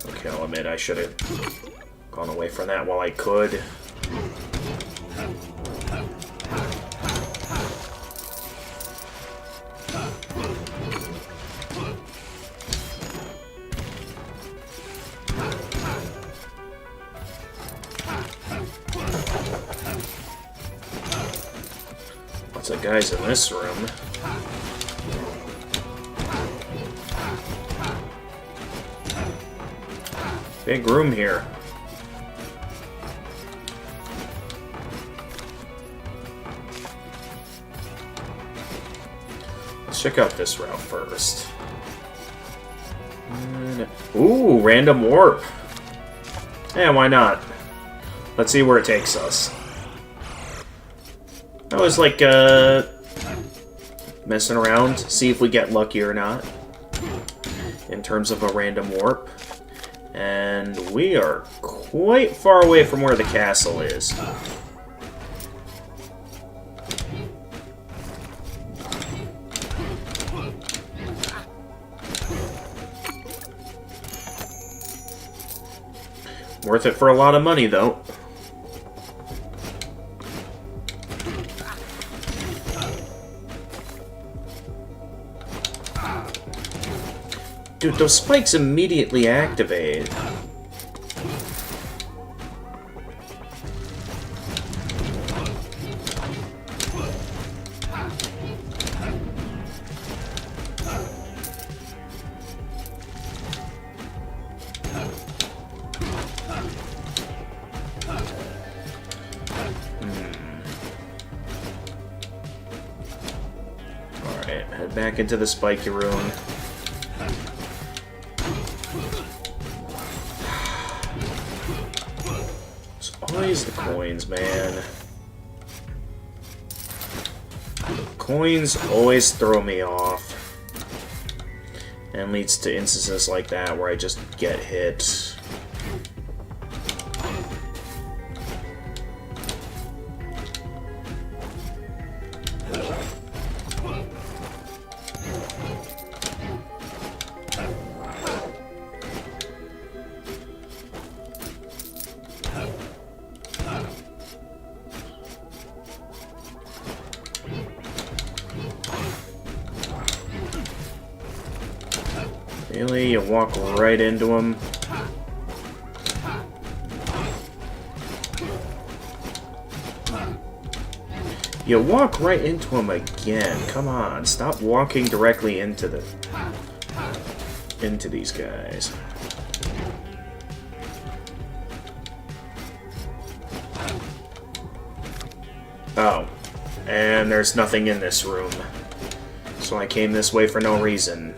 Okay, I'll admit I should have gone away from that while I could. Lots of guys in this room. Big room here. Let's check out this route first. Ooh, random warp. Yeah, why not? Let's see where it takes us. I was like, messing around, see if we get lucky or not. In terms of a random warp. And we are quite far away from where the castle is. Worth it for a lot of money, though. Dude, those spikes immediately activate. Head back into the spiky room. It's always the coins, man. Coins always throw me off. And leads to instances like that where I just get hit. Really? You walk right into him? You walk right into him again. Come on, stop walking directly into these guys. Oh, and there's nothing in this room. So I came this way for no reason.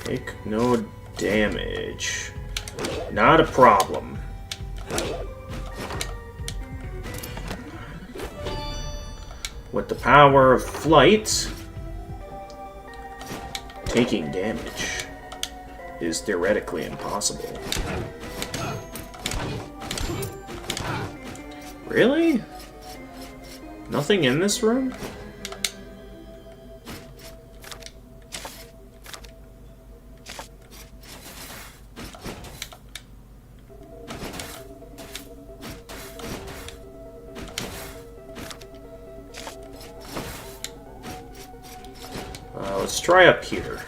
Take no damage. Not a problem. With the power of flight, taking damage is theoretically impossible. Really? Nothing in this room? Let's try up here.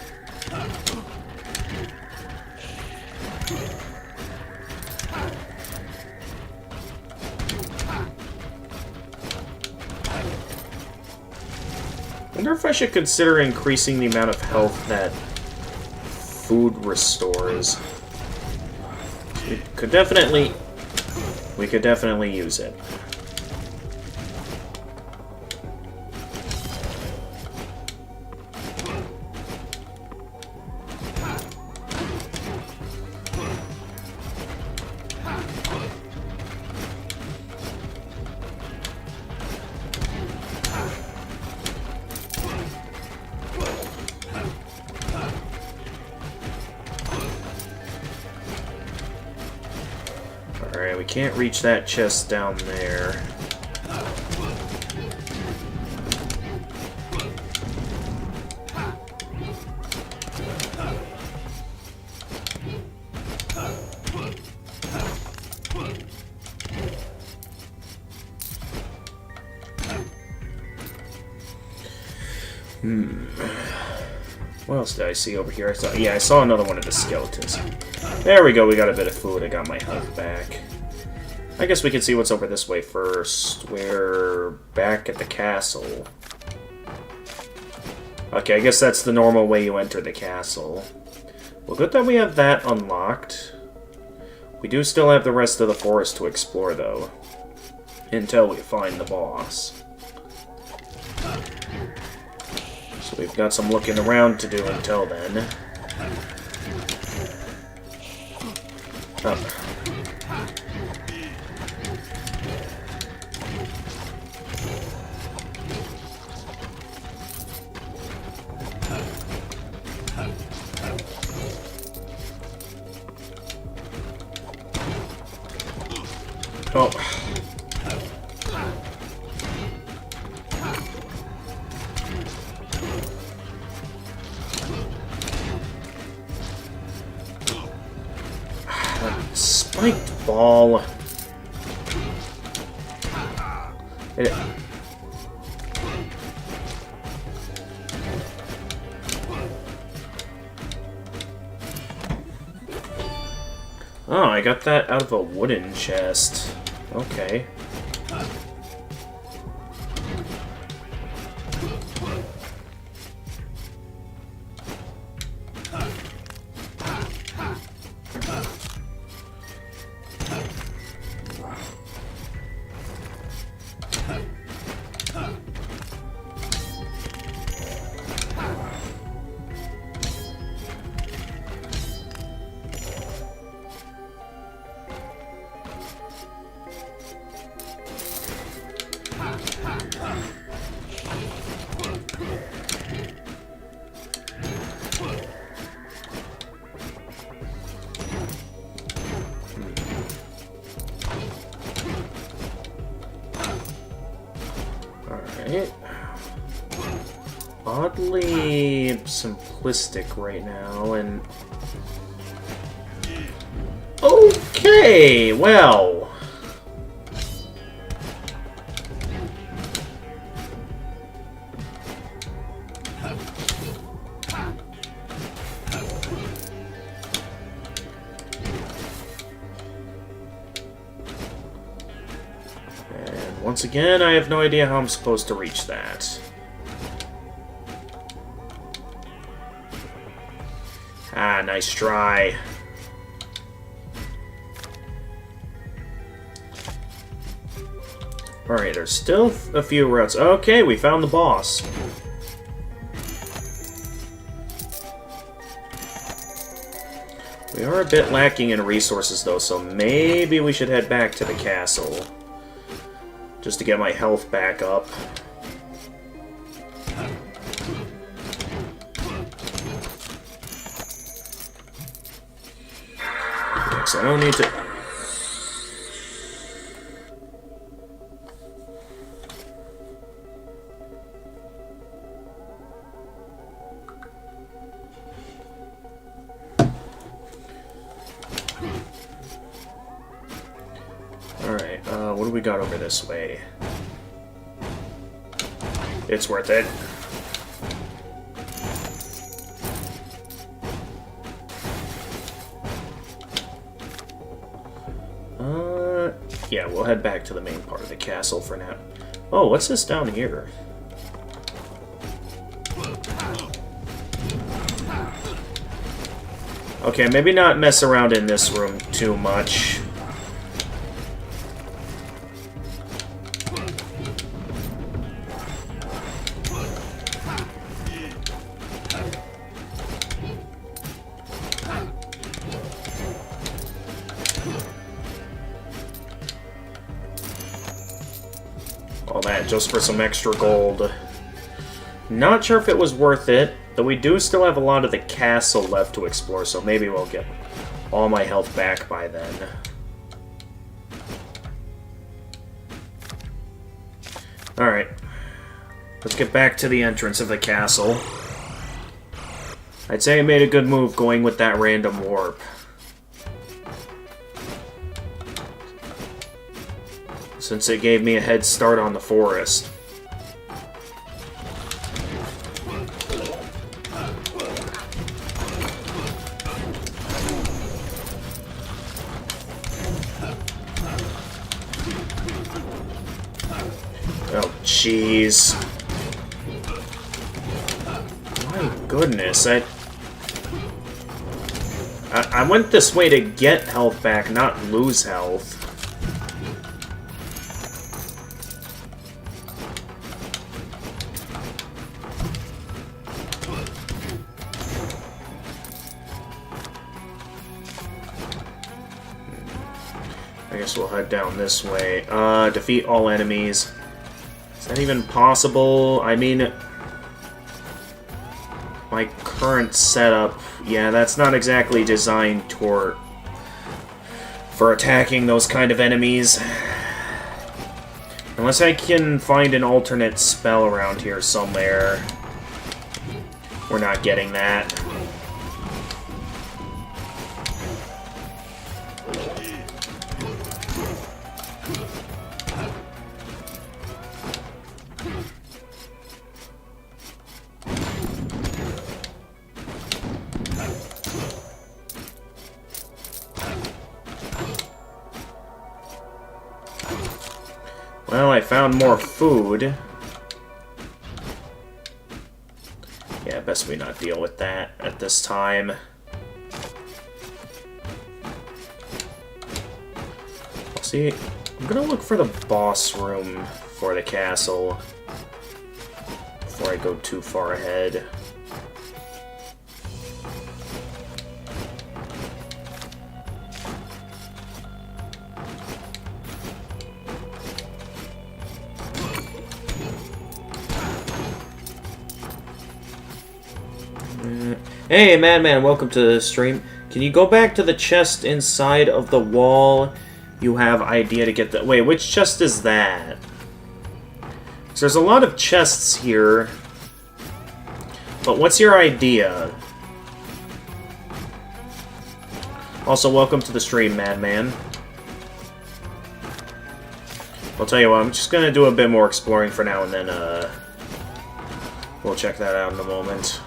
Wonder if I should consider increasing the amount of health that food restores. We could definitely use it. Alright, we can't reach that chest down there. What else did I see over here? I saw another one of the skeletons. There we go, we got a bit of food. I got my health back. I guess we can see what's over this way first. We're back at the castle. Okay, I guess that's the normal way you enter the castle. Well, good that we have that unlocked. We do still have the rest of the forest to explore, though. Until we find the boss. So we've got some looking around to do until then. Oh. Oh. Spiked ball. Oh, I got that out of a wooden chest. Okay. Oddly simplistic right now, and... Okay, well... And once again, I have no idea how I'm supposed to reach that. Ah, nice try. Alright, there's still a few routes. Okay, we found the boss. We are a bit lacking in resources, though, so maybe we should head back to the castle. Just to get my health back up. So I don't need to... Alright, what do we got over this way? It's worth it. Yeah, we'll head back to the main part of the castle for now. Oh, what's this down here? Okay, maybe not mess around in this room too much. All that just for some extra gold. Not sure if it was worth it, though we do still have a lot of the castle left to explore, so maybe we'll get all my health back by then. Alright. Let's get back to the entrance of the castle. I'd say I made a good move going with that random warp. Since it gave me a head start on the forest. Oh, jeez. My goodness, I went this way to get health back, not lose health. I guess we'll head down this way. Defeat all enemies. Is that even possible? I mean, my current setup, yeah, that's not exactly designed for attacking those kind of enemies. Unless I can find an alternate spell around here somewhere. We're not getting that. Well, I found more food. Yeah, best we not deal with that at this time. See, I'm gonna look for the boss room for the castle before I go too far ahead. Hey, Madman, welcome to the stream. Can you go back to the chest inside of the wall? You have idea to get that. Wait, which chest is that? So there's a lot of chests here. But what's your idea? Also, welcome to the stream, Madman. I'll tell you what, I'm just gonna do a bit more exploring for now, and then, we'll check that out in a moment.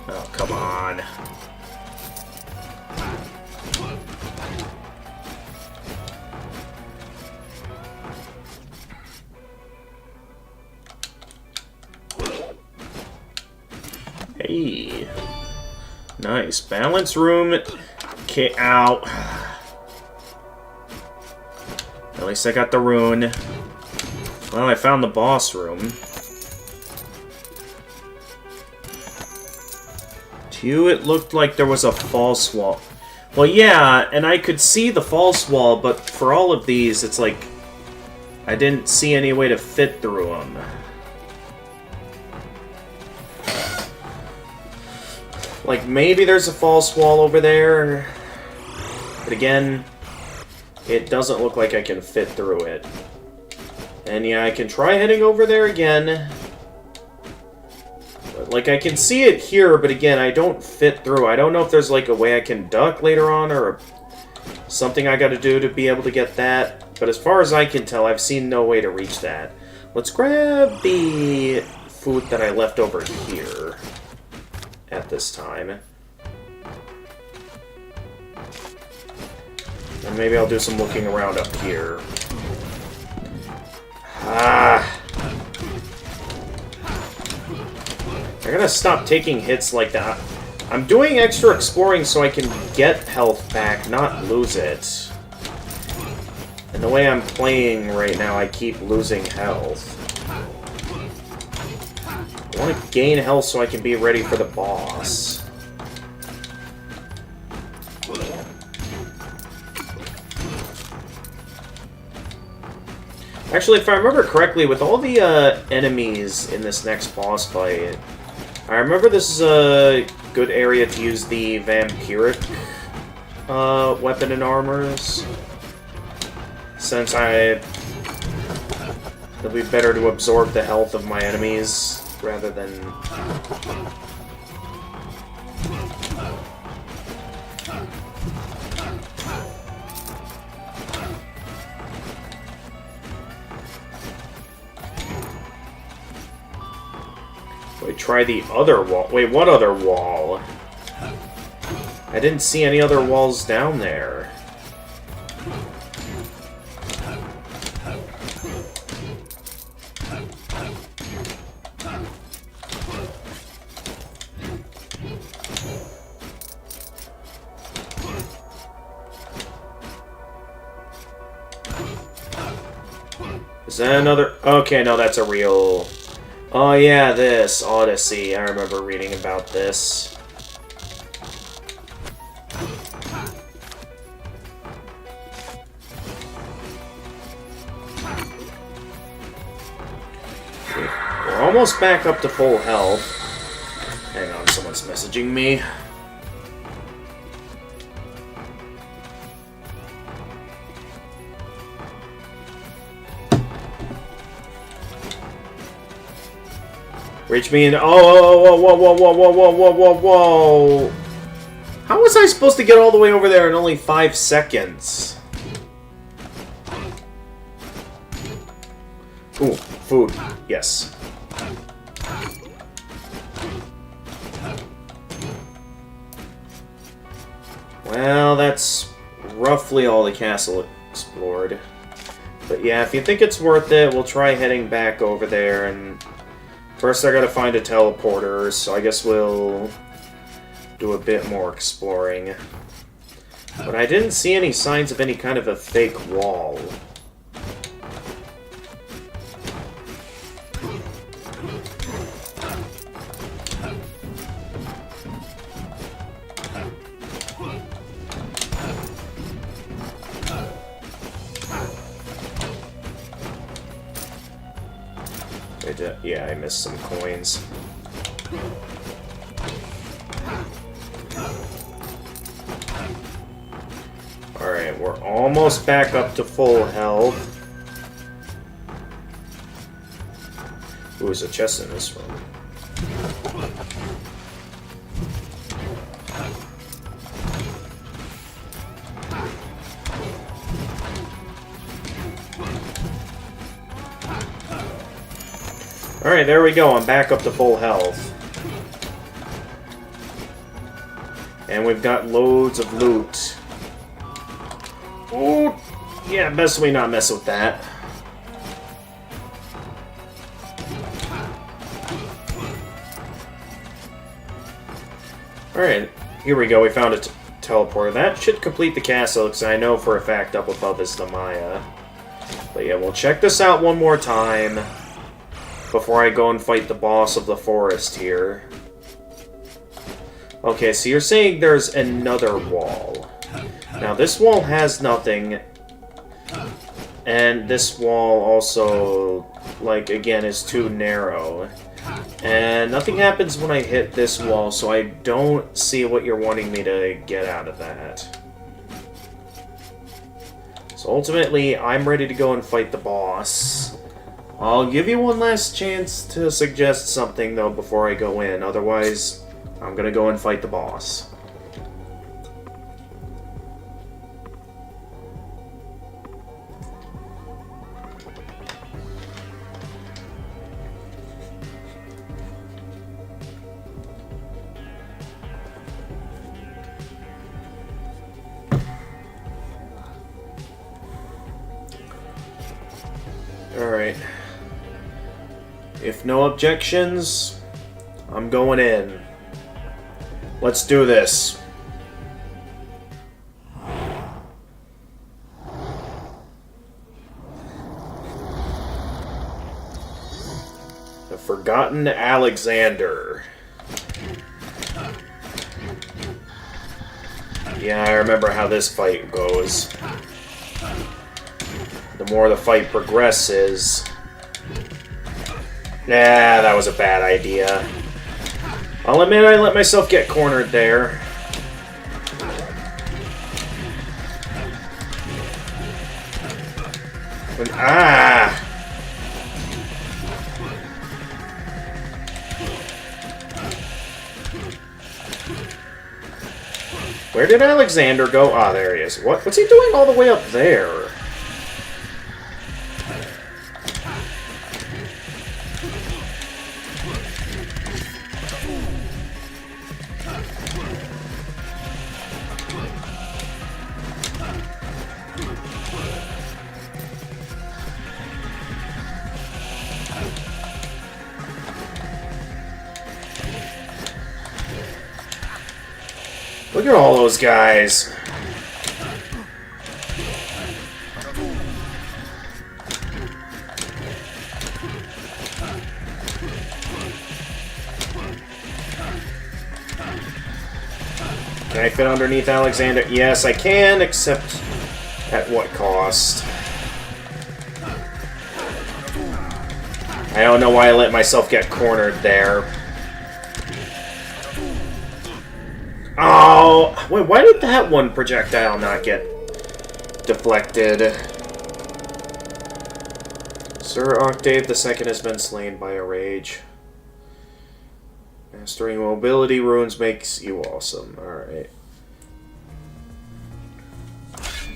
Oh, come on. Hey. Nice. Balance room. Okay, ow. At least I got the rune. Well, I found the boss room. To you, it looked like there was a false wall. Well, yeah, and I could see the false wall, but for all of these, it's like I didn't see any way to fit through them. Like, maybe there's a false wall over there. But again, it doesn't look like I can fit through it. And yeah, I can try heading over there again. But, like, I can see it here, but again, I don't fit through. I don't know if there's, like, a way I can duck later on, or something I gotta do to be able to get that. But as far as I can tell, I've seen no way to reach that. Let's grab the food that I left over here at this time. And maybe I'll do some looking around up here. Ah! I gotta stop taking hits like that. I'm doing extra exploring so I can get health back, not lose it. And the way I'm playing right now, I keep losing health. I want to gain health so I can be ready for the boss. Actually, if I remember correctly, with all the enemies in this next boss fight, I remember this is a good area to use the vampiric weapon and armors. Since it'll be better to absorb the health of my enemies rather than... Wait, try the other wall. Wait, what other wall? I didn't see any other walls down there. Is that another... Okay, no, that's a real... Oh yeah, this Odyssey. I remember reading about this. We're almost back up to full health. Hang on, someone's messaging me. Reach me in. Oh, whoa, whoa, whoa, whoa, whoa, whoa, whoa, whoa, whoa. How was I supposed to get all the way over there in only 5 seconds? Ooh, food. Yes. Well, that's roughly all the castle explored. But yeah, if you think it's worth it, we'll try heading back over there and... First, I gotta find a teleporter, so I guess we'll do a bit more exploring. But I didn't see any signs of any kind of a fake wall. Yeah, I missed some coins. Alright, we're almost back up to full health. Ooh, there's a chest in this room. Alright, there we go. I'm back up to full health. And we've got loads of loot. Ooh! Yeah, best we not mess with that. Alright, here we go. We found a teleporter. That should complete the castle, because I know for a fact up above is the Maya. But yeah, we'll check this out one more time before I go and fight the boss of the forest here. Okay, so you're saying there's another wall. Now, this wall has nothing. And this wall also, like, again, is too narrow. And nothing happens when I hit this wall, so I don't see what you're wanting me to get out of that. So ultimately, I'm ready to go and fight the boss. I'll give you one last chance to suggest something, though, before I go in. Otherwise, I'm gonna go and fight the boss. Alright. If no objections, I'm going in. Let's do this. The Forgotten Alexander. Yeah, I remember how this fight goes. The more the fight progresses... Nah, that was a bad idea. I'll admit I let myself get cornered there. Ah! Where did Alexander go? Ah, there he is. What's he doing all the way up there? Look at all those guys. Can I fit underneath Alexander? Yes, I can, except at what cost? I don't know why I let myself get cornered there. Oh, wait, why did that one projectile not get deflected? Sir Octave II has been slain by a rage. Mastering mobility runes makes you awesome. Alright.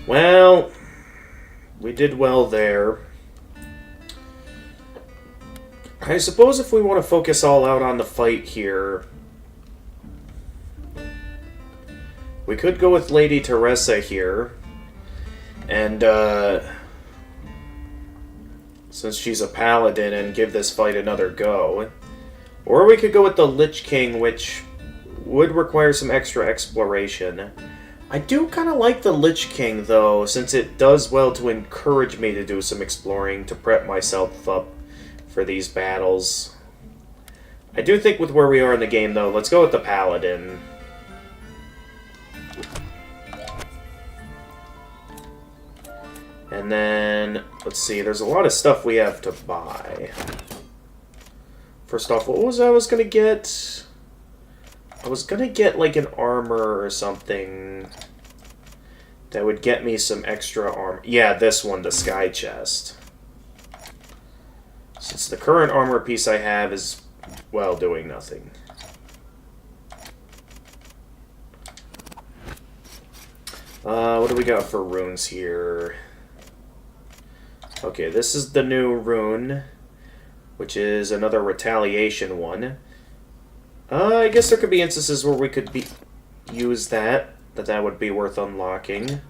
Well, we did well there. I suppose if we want to focus all out on the fight here... We could go with Lady Teresa here, and, since she's a paladin, and give this fight another go. Or we could go with the Lich King, which would require some extra exploration. I do kind of like the Lich King, though, since it does well to encourage me to do some exploring, to prep myself up for these battles. I do think with where we are in the game, though, let's go with the Paladin. And then, let's see, there's a lot of stuff we have to buy. First off, what was I was gonna get? I was gonna get like an armor or something that would get me some extra armor. Yeah, this one, the Sky Chest. Since the current armor piece I have is, well, doing nothing. What do we got for runes here? Okay, this is the new rune, which is another retaliation one. I guess there could be instances where we could use that would be worth unlocking.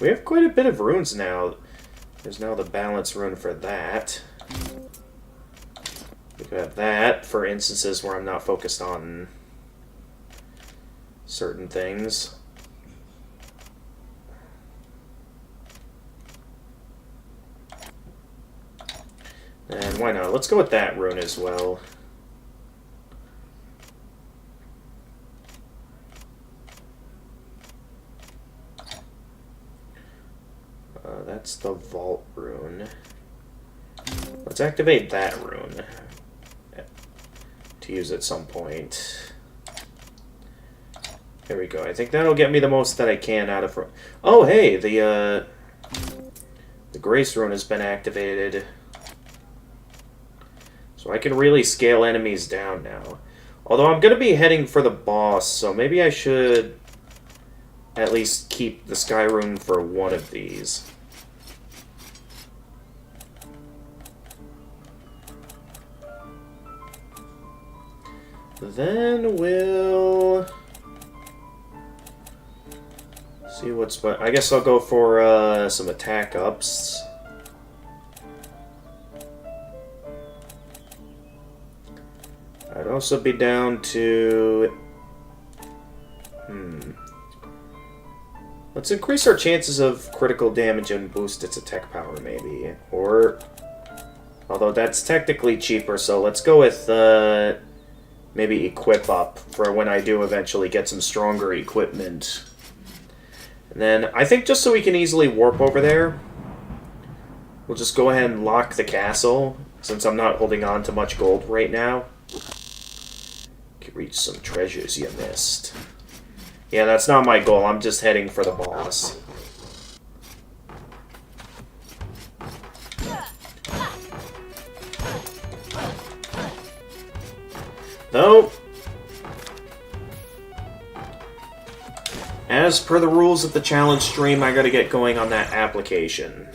We have quite a bit of runes now. There's now the balance rune for that. We could have that for instances where I'm not focused on certain things. And why not? Let's go with that rune as well. That's the vault rune. Let's activate that rune to use at some point. There we go. I think that'll get me the most that I can out of... Oh, hey! The Grace rune has been activated. So I can really scale enemies down now. Although I'm going to be heading for the boss, so maybe I should at least keep the Sky rune for one of these. Then we'll see what's what. I guess I'll go for some attack ups. I'd also be down to... Let's increase our chances of critical damage and boost its attack power, maybe. Or... Although that's technically cheaper, so let's go with... maybe equip up for when I do eventually get some stronger equipment. And then, I think just so we can easily warp over there, we'll just go ahead and lock the castle, since I'm not holding on to much gold right now. Can reach some treasures you missed. Yeah, that's not my goal, I'm just heading for the boss. Though, as per the rules of the challenge stream, I gotta get going on that application.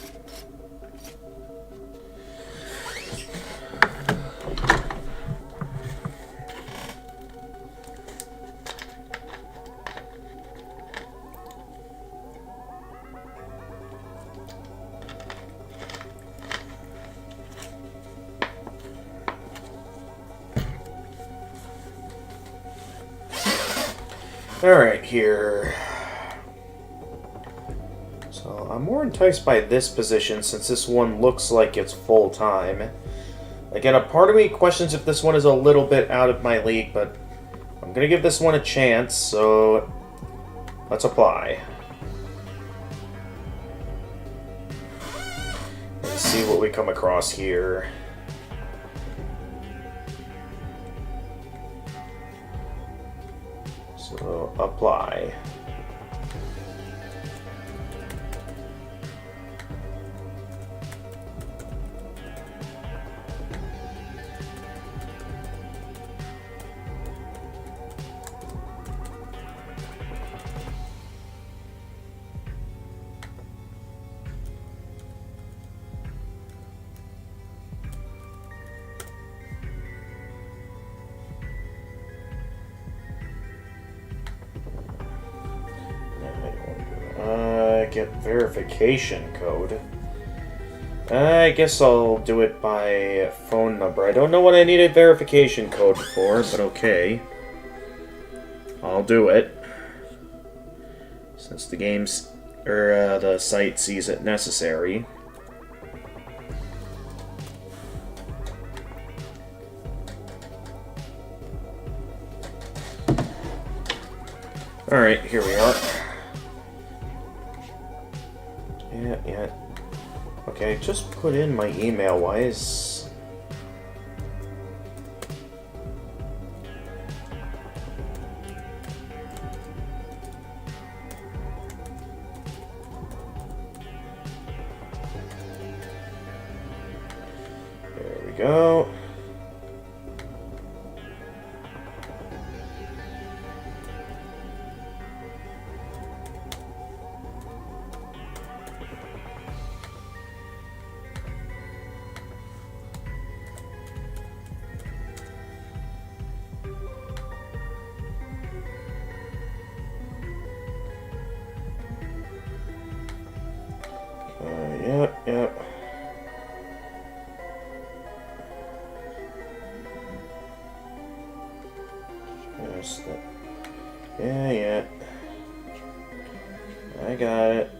Alright, here. So, I'm more enticed by this position since this one looks like it's full-time. Again, a part of me questions if this one is a little bit out of my league, but I'm gonna give this one a chance, so let's apply. Let's see what we come across here. So, apply. Get verification code. I guess I'll do it by phone number. I don't know what I need a verification code for, but okay. I'll do it. Since the game's, or the site sees it necessary. Alright, here we are. yet. Okay, just put in my email. Why is... There we go. Yep. Just that. Yeah. I got it.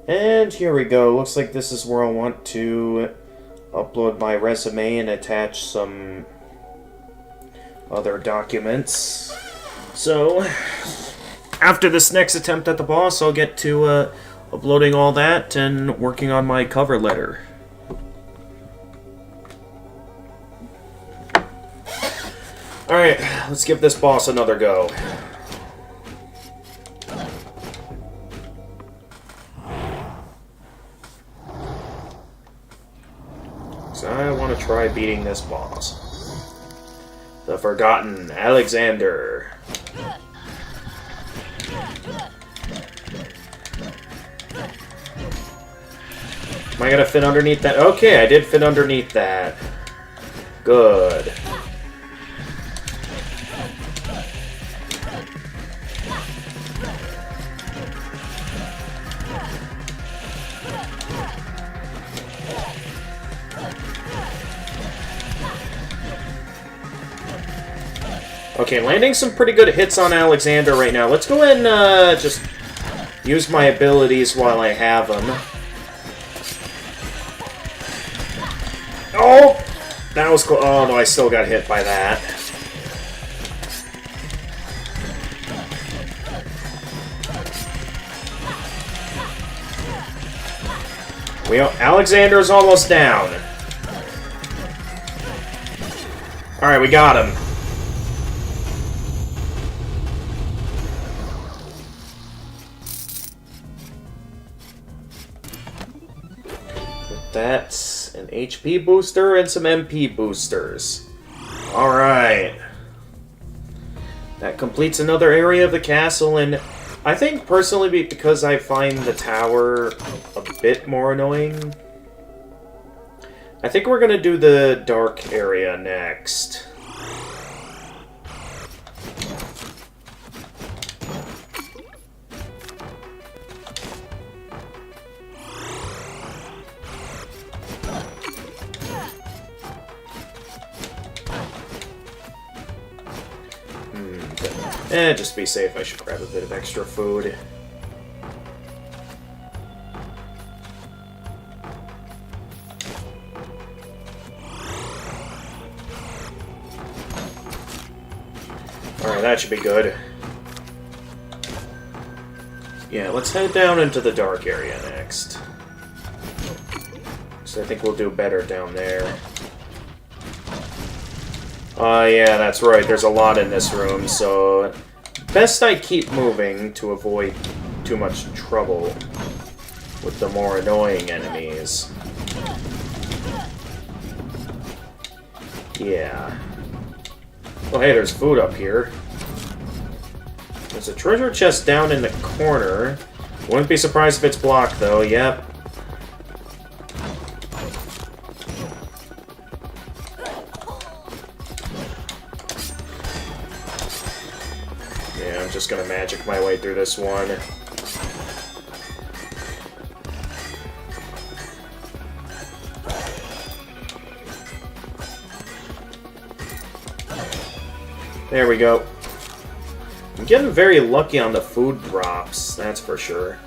And here we go. Looks like this is where I want to upload my resume and attach some other documents. So, after this next attempt at the boss, I'll get to uploading all that and working on my cover letter. Alright, let's give this boss another go. So I want to try beating this boss. The Forgotten Alexander. Am I gonna fit underneath that? Okay, I did fit underneath that. Good. Okay, landing some pretty good hits on Alexander right now. Let's go ahead and just use my abilities while I have them. Oh! That was cool. Oh, no, I still got hit by that. Alexander's almost down. Alright, we got him. That's an HP booster and some MP boosters. Alright. That completes another area of the castle, and I think personally because I find the tower a bit more annoying, I think we're gonna do the dark area next. Just to be safe, I should grab a bit of extra food. Alright, that should be good. Yeah, let's head down into the dark area next. So I think we'll do better down there. Yeah, that's right. There's a lot in this room, so best I keep moving to avoid too much trouble with the more annoying enemies. Yeah. Oh, hey, there's food up here. There's a treasure chest down in the corner. Wouldn't be surprised if it's blocked, though. Yep. I'm just gonna magic my way through this one. There we go. I'm getting very lucky on the food drops, that's for sure.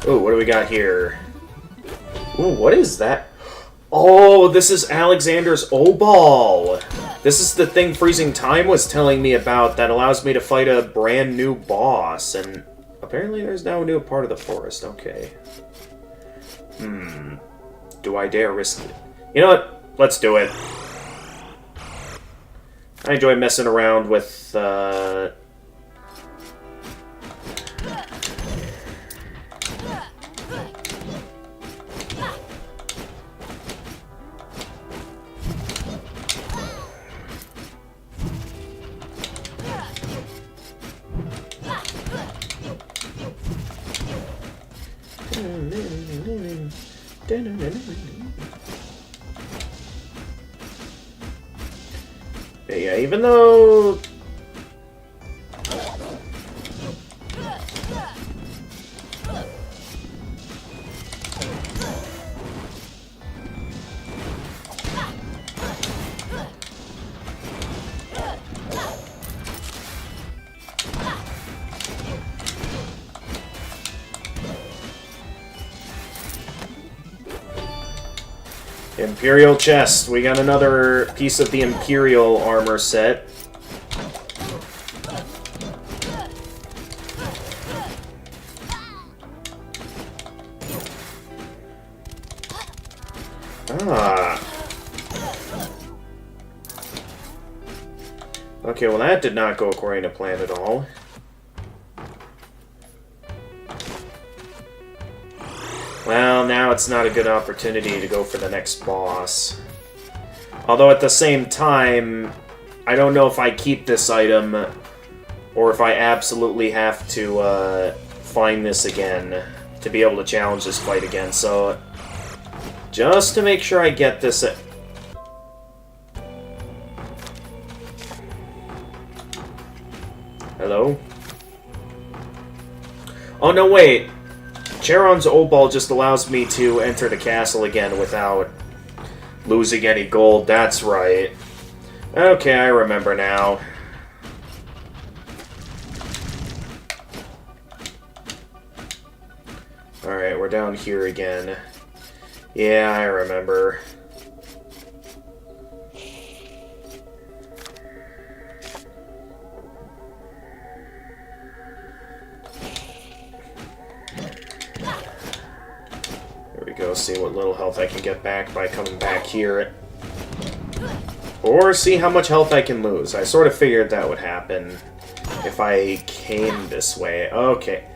Ooh, what do we got here? Ooh, what is that? Oh, this is Alexander's O-Ball! This is the thing Freezing Time was telling me about that allows me to fight a brand new boss, and apparently there's now a new part of the forest. Okay. Do I dare risk it? You know what? Let's do it. I enjoy messing around with, yeah, even though... Imperial chest. We got another piece of the Imperial armor set. Ah. Okay, well that did not go according to plan at all. Well, now it's not a good opportunity to go for the next boss. Although at the same time, I don't know if I keep this item or if I absolutely have to find this again to be able to challenge this fight again. So, just to make sure I get this... Hello? Oh, no, wait. Charon's Opal just allows me to enter the castle again without losing any gold. That's right. Okay, I remember now. Alright, we're down here again. Yeah, I remember. Go see what little health I can get back by coming back here. Or see how much health I can lose. I sort of figured that would happen if I came this way. Okay.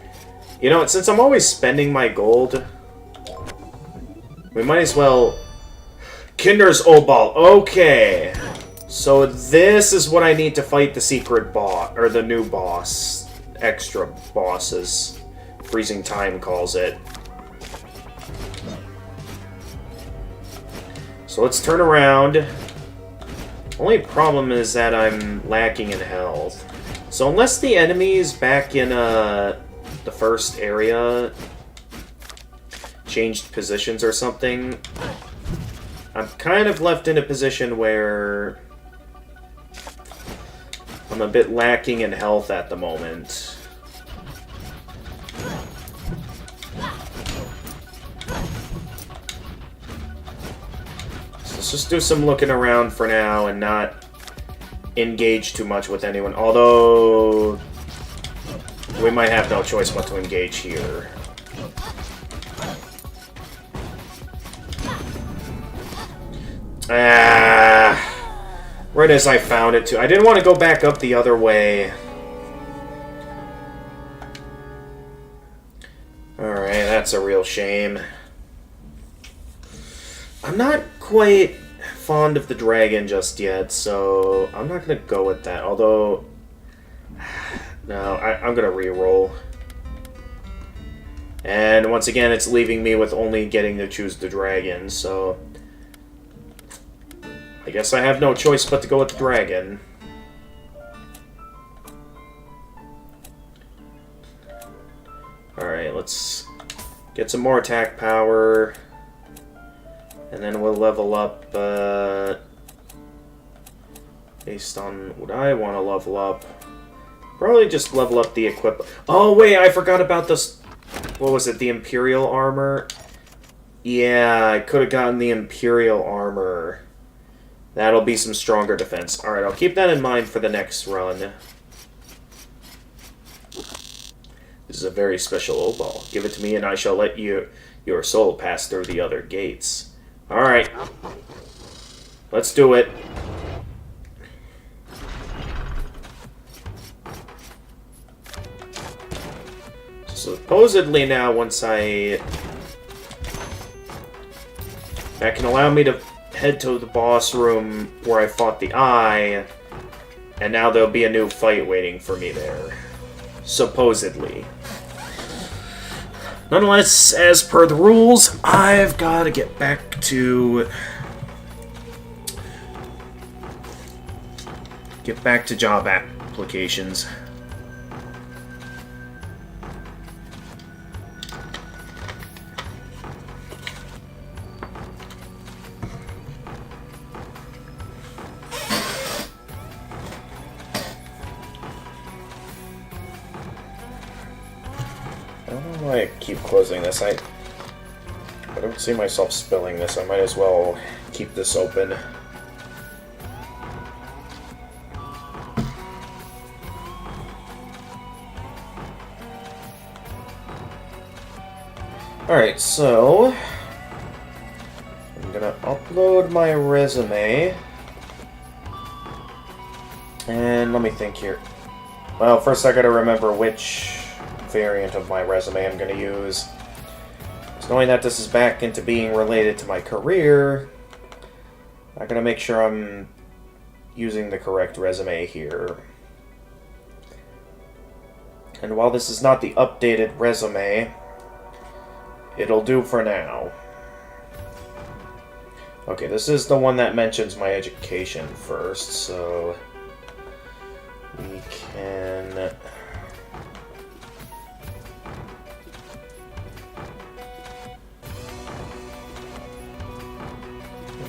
You know what, since I'm always spending my gold, we might as well... Kinder's Opal. Okay. So this is what I need to fight the secret boss, or the new boss. Extra bosses. Freezing Time calls it. So let's turn around. Only problem is that I'm lacking in health. So unless the enemies back in the first area changed positions or something, I'm kind of left in a position where I'm a bit lacking in health at the moment. Let's just do some looking around for now and not engage too much with anyone. Although, we might have no choice but to engage here. Right as I found it too. I didn't want to go back up the other way. Alright, that's a real shame. I'm not quite fond of the dragon just yet, so I'm not going to go with that. Although, no, I'm going to re-roll. And once again, it's leaving me with only getting to choose the dragon, so I guess I have no choice but to go with the dragon. Alright, let's get some more attack power. And then we'll level up based on what I want to level up. Probably just level up the equip. Oh, wait, I forgot about this. What was it? The Imperial armor? Yeah, I could have gotten the Imperial armor That'll be some stronger defense. Alright, I'll keep that in mind for the next run. This is a very special opal. Give it to me and I shall let your soul pass through the other gates. Alright. Let's do it. Supposedly now, once that can allow me to head to the boss room where I fought the Eye, and now there'll be a new fight waiting for me there. Supposedly. Nonetheless, as per the rules, I've got to get back to job applications. I don't know why I keep closing this. I don't see myself spilling this. I might as well keep this open. Alright, so I'm gonna upload my resume. And let me think here. Well, first I gotta remember which variant of my resume I'm going to use. So knowing that this is back into being related to my career, I'm going to make sure I'm using the correct resume here. And while this is not the updated resume, it'll do for now. Okay, this is the one that mentions my education first, so we can...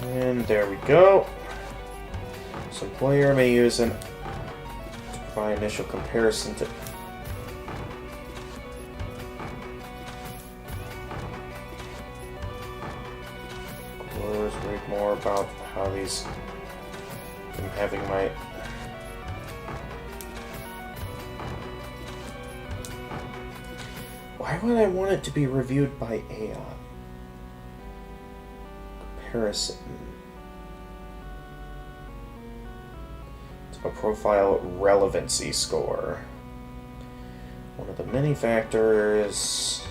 And there we go. This employer may use an to provide initial comparison to read more about how these I'm having my why would I want it to be reviewed by AI? Comparison. A profile relevancy score. One of the many factors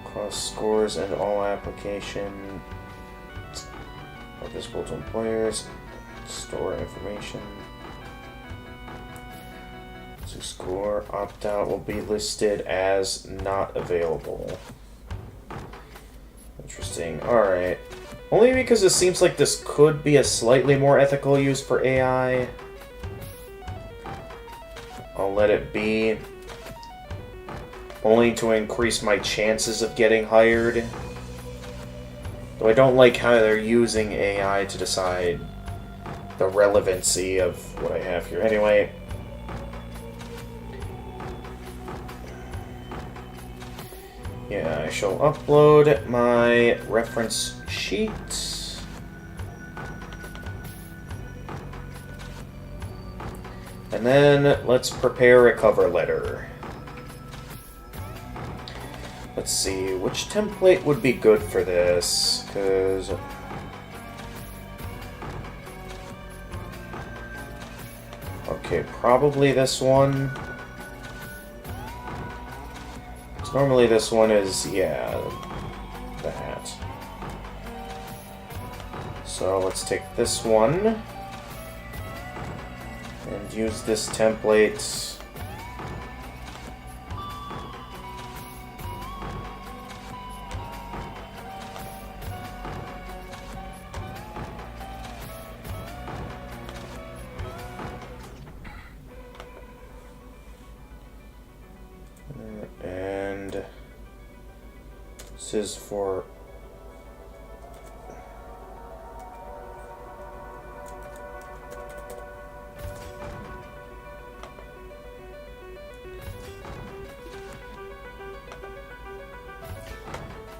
across scores and all application are visible to employers. Store information. So score opt-out will be listed as not available. Interesting. Alright. Only because it seems like this could be a slightly more ethical use for AI. I'll let it be. Only to increase my chances of getting hired. Though I don't like how they're using AI to decide the relevancy of what I have here. Anyway. Yeah, I shall upload my reference sheet. And then let's prepare a cover letter. Let's see, which template would be good for this? Because okay, probably this one. Normally this one is, yeah, that. So let's take this one and use this template. This is for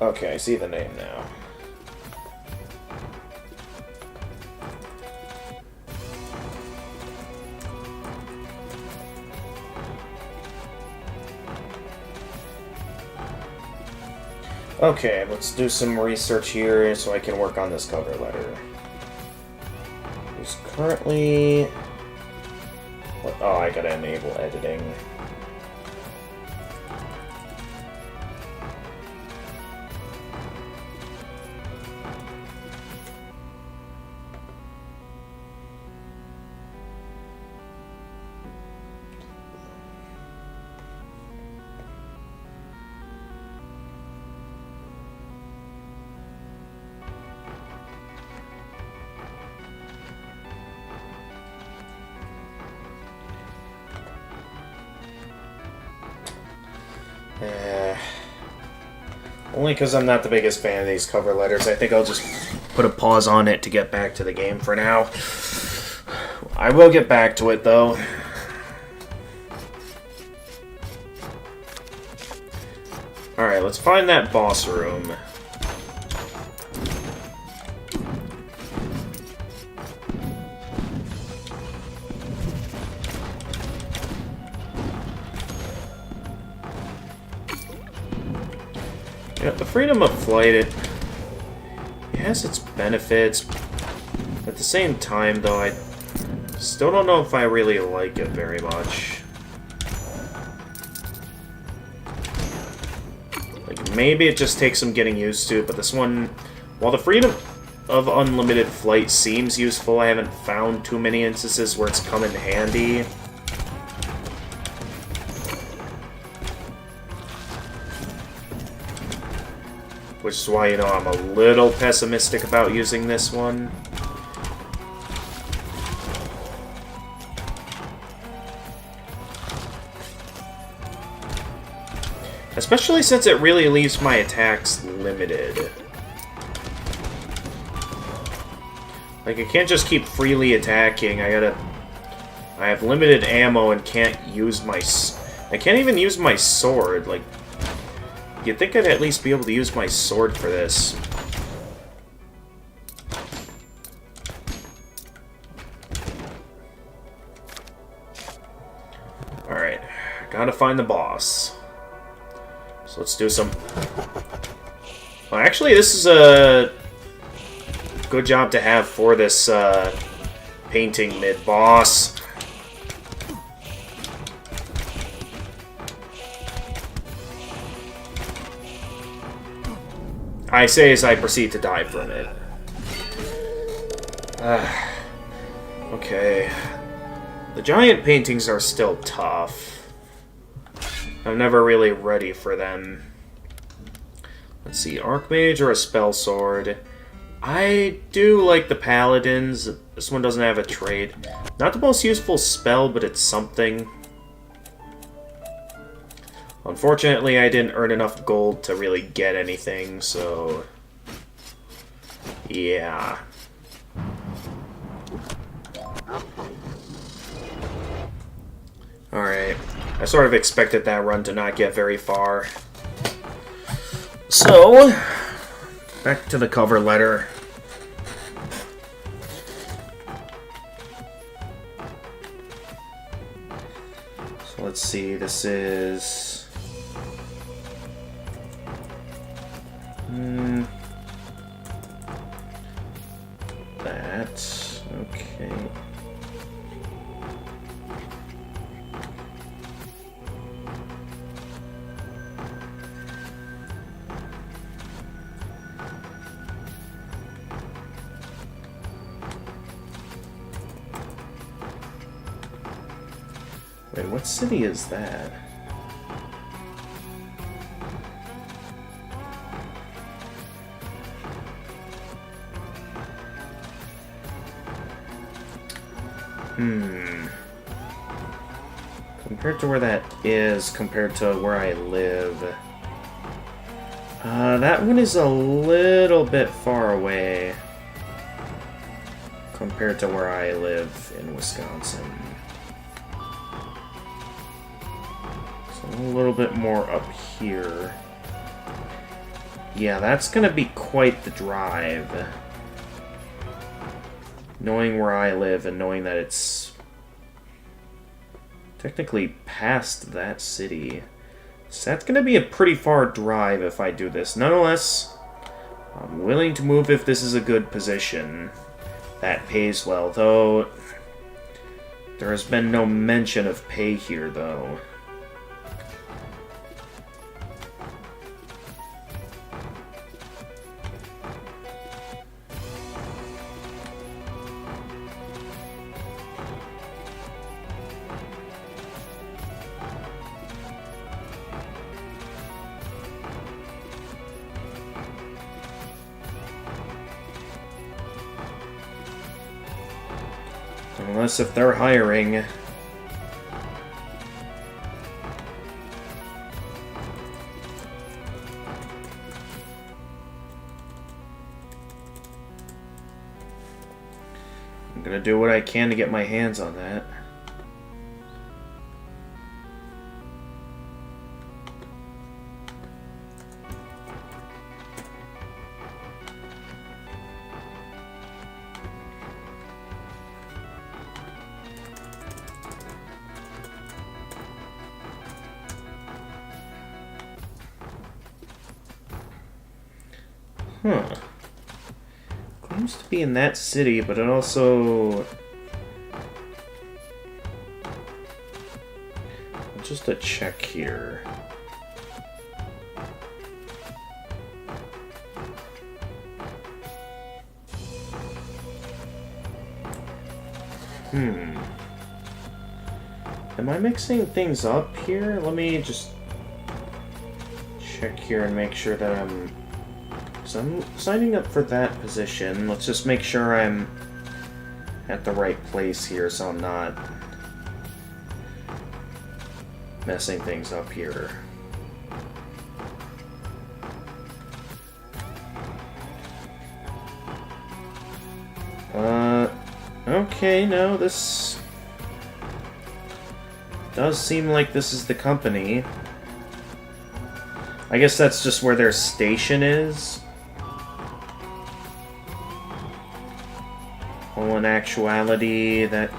okay, I see the name now. Okay, let's do some research here so I can work on this cover letter. There's currently... Oh, I gotta enable editing. Only because I'm not the biggest fan of these cover letters. I think I'll just put a pause on it to get back to the game for now. I will get back to it, though. Alright, let's find that boss room. Yeah, the freedom of flight, it has its benefits. At the same time, though, I still don't know if I really like it very much. Like, maybe it just takes some getting used to, but this one, while the freedom of unlimited flight seems useful, I haven't found too many instances where it's come in handy. Which is why, you know, I'm a little pessimistic about using this one. Especially since it really leaves my attacks limited. Like, I can't just keep freely attacking. I have limited ammo and can't use my... I can't even use my sword, like... You'd think I'd at least be able to use my sword for this. Alright, gotta find the boss. So let's do some... Well, actually, this is a good job to have for this painting mid-boss. I say as I proceed to die from it. Okay. The giant paintings are still tough. I'm never really ready for them. Let's see, Archmage or a Spell Sword? I do like the Paladins. This one doesn't have a trait. Not the most useful spell, but it's something. Unfortunately, I didn't earn enough gold to really get anything, so... Yeah. Alright. I sort of expected that run to not get very far. So, back to the cover letter. So let's see, this is... That. Okay. Wait, what city is that? Compared to where that is, compared to where I live... that one is a little bit far away compared to where I live in Wisconsin. So a little bit more up here. Yeah, that's gonna be quite the drive. Knowing where I live and knowing that it's technically past that city. So that's going to be a pretty far drive if I do this. Nonetheless, I'm willing to move if this is a good position. That pays well, though. There has been no mention of pay here, though. Unless if they're hiring. I'm gonna do what I can to get my hands on that. Huh. Claims to be in that city, but it also... Just a check here. Am I mixing things up here? Let me just check here and make sure that I'm... So I'm signing up for that position. Let's just make sure I'm at the right place here so I'm not messing things up here. Okay, no, this does seem like this is the company. I guess that's just where their station is. Well, in actuality, that...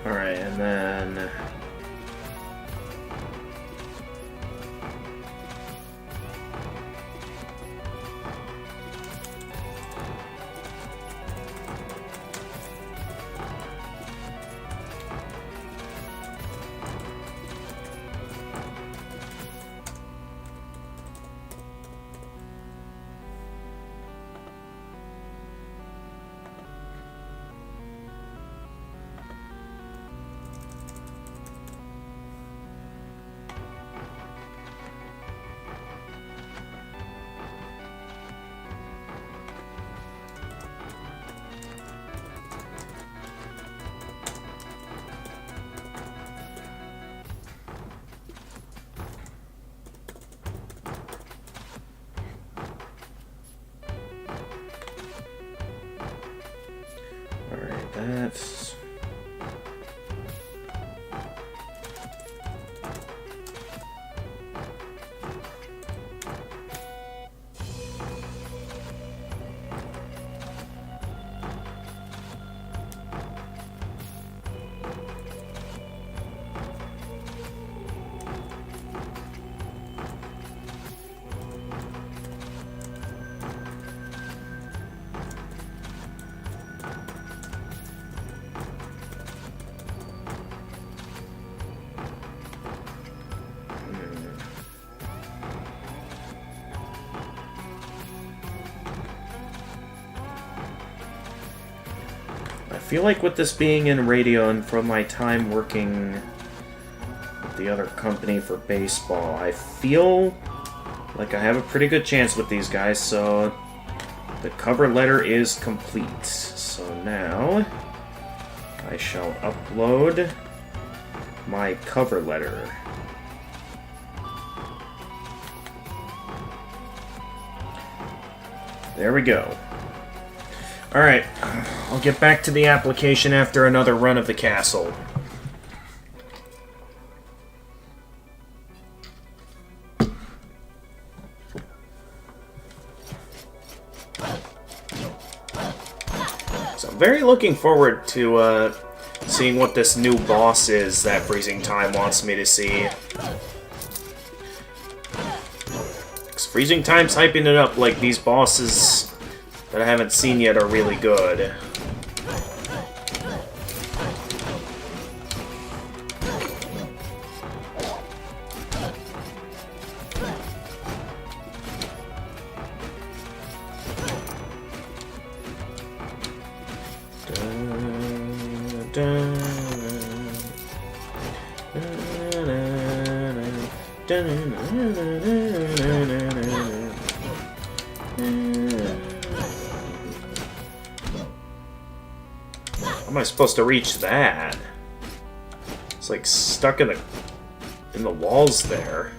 Alright, and then... Alright, that's... feel like with this being in radio and from my time working with the other company for baseball, I feel like I have a pretty good chance with these guys, so the cover letter is complete. So now I shall upload my cover letter. There we go. Alright, I'll get back to the application after another run of the castle. So I'm very looking forward to seeing what this new boss is that Freezing Time wants me to see. Freezing Time's hyping it up like these bosses that I haven't seen yet are really good. How am I supposed to reach that? It's like stuck in the walls there.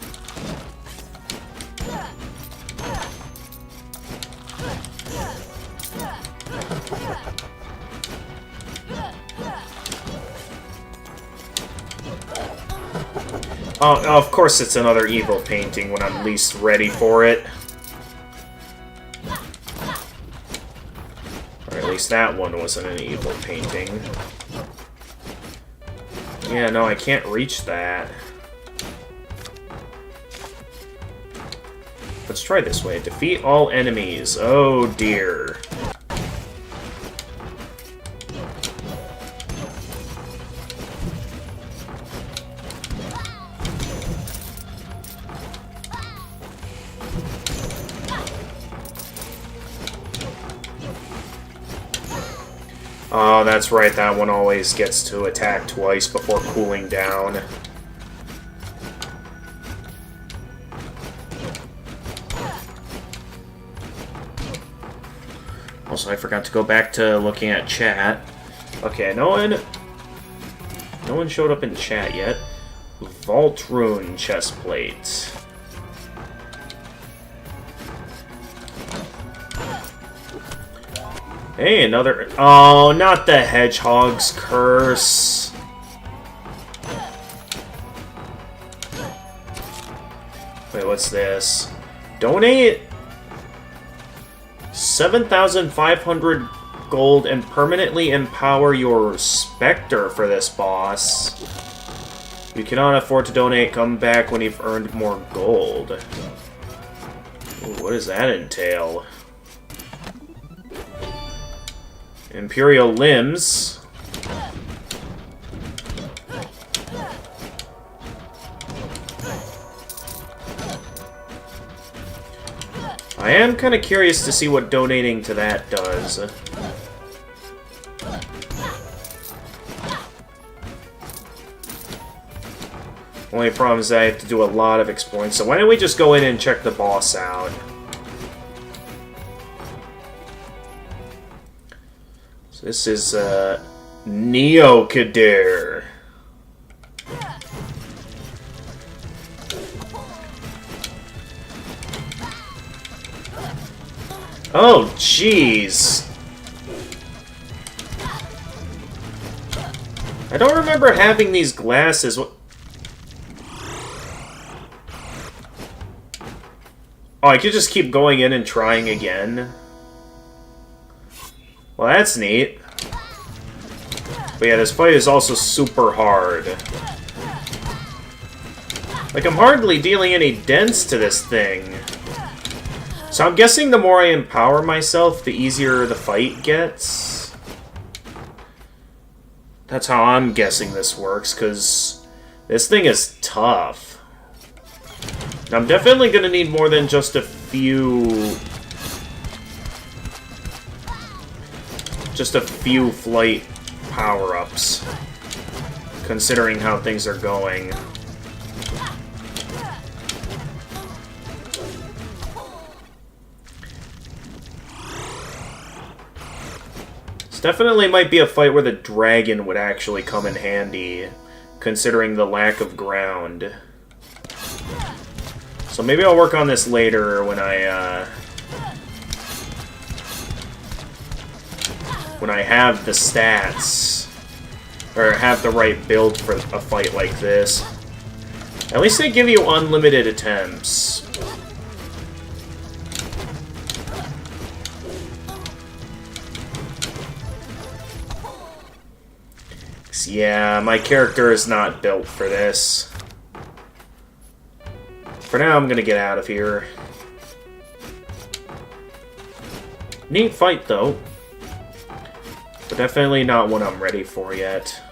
Oh, of course it's another evil painting when I'm least ready for it. Or at least that one wasn't an evil painting. Yeah, no, I can't reach that. Let's try this way. Defeat all enemies. Oh dear. Oh, that's right, that one always gets to attack twice before cooling down. Also, I forgot to go back to looking at chat. Okay, no one showed up in chat yet. Vault Rune chestplate. Hey, another... Oh, not the Hedgehog's Curse. Wait, what's this? Donate 7,500 gold and permanently empower your Spectre for this boss. You cannot afford to donate. Come back when you've earned more gold. Ooh, what does that entail? Imperial Limbs. I am kind of curious to see what donating to that does. Only problem is I have to do a lot of exploring, so why don't we just go in and check the boss out? This is, Neokadir. Oh, jeez. I don't remember having these glasses. Oh, I could just keep going in and trying again. Well, that's neat. But yeah, this fight is also super hard. Like, I'm hardly dealing any dents to this thing. So I'm guessing the more I empower myself, the easier the fight gets. That's how I'm guessing this works, because this thing is tough. I'm definitely going to need more than just a few... Just a few flight power-ups, considering how things are going. This definitely might be a fight where the dragon would actually come in handy, considering the lack of ground. So maybe I'll work on this later when I have the stats, or have the right build for a fight like this. At least they give you unlimited attempts. Yeah, my character is not built for this. For now, I'm gonna get out of here. Neat fight, though. But definitely not one I'm ready for yet.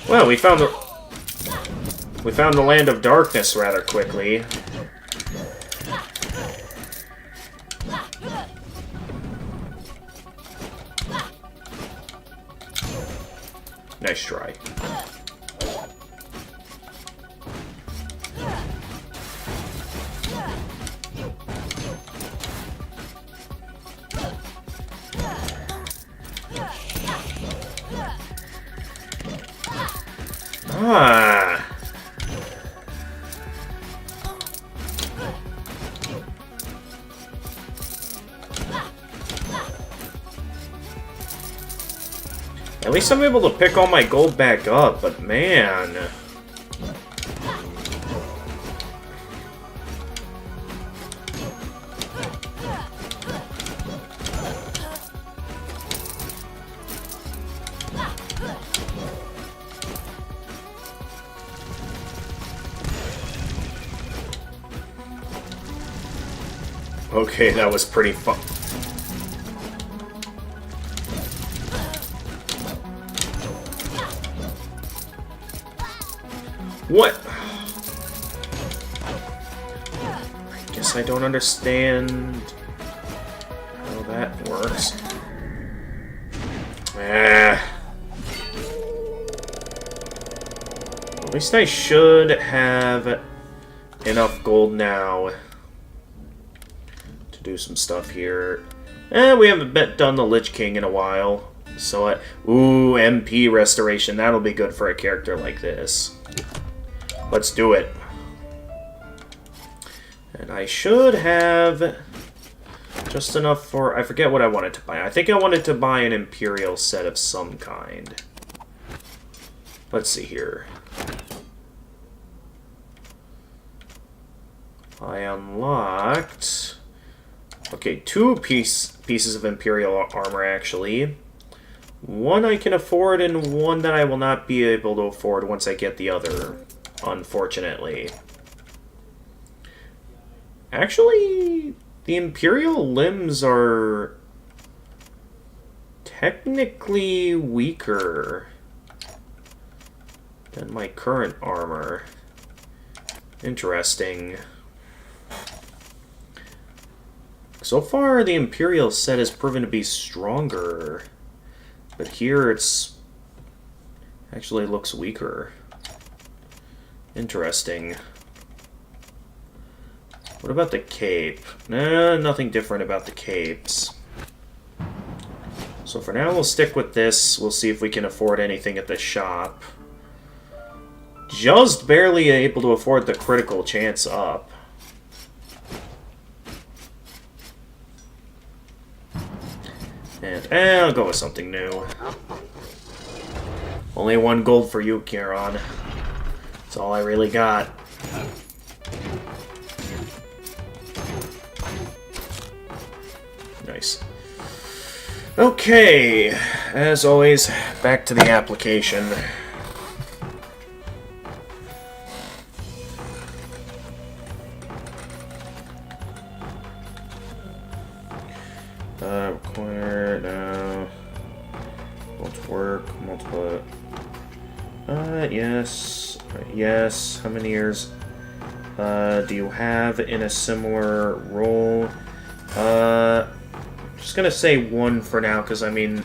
Well, we found the Land of Darkness rather quickly. Nice try. Ah. At least I'm able to pick all my gold back up, but man. Okay, that was pretty fun. What? I guess I don't understand how that works. At least I should have enough gold now to do some stuff here. We haven't done the Lich King in a while. So, ooh, MP restoration. That'll be good for a character like this. Let's do it. And I should have just enough for... I forget what I wanted to buy. I think I wanted to buy an Imperial set of some kind. Let's see here. I unlocked... Okay, two pieces of Imperial armor, actually. One I can afford, and one that I will not be able to afford once I get the other, unfortunately. Actually, the Imperial limbs are technically weaker than my current armor. Interesting. So far, the Imperial set has proven to be stronger, but here it's actually looks weaker. Interesting. What about the cape? Nah, nothing different about the capes. So for now, we'll stick with this. We'll see if we can afford anything at the shop. Just barely able to afford the critical chance up. And I'll go with something new. Only 1 gold for you, Kieran. That's all I really got. Nice. Okay, as always, back to the application. Require now. Work, multiple. Yes. Yes. How many years do you have in a similar role? Just just gonna say 1 for now, because I mean,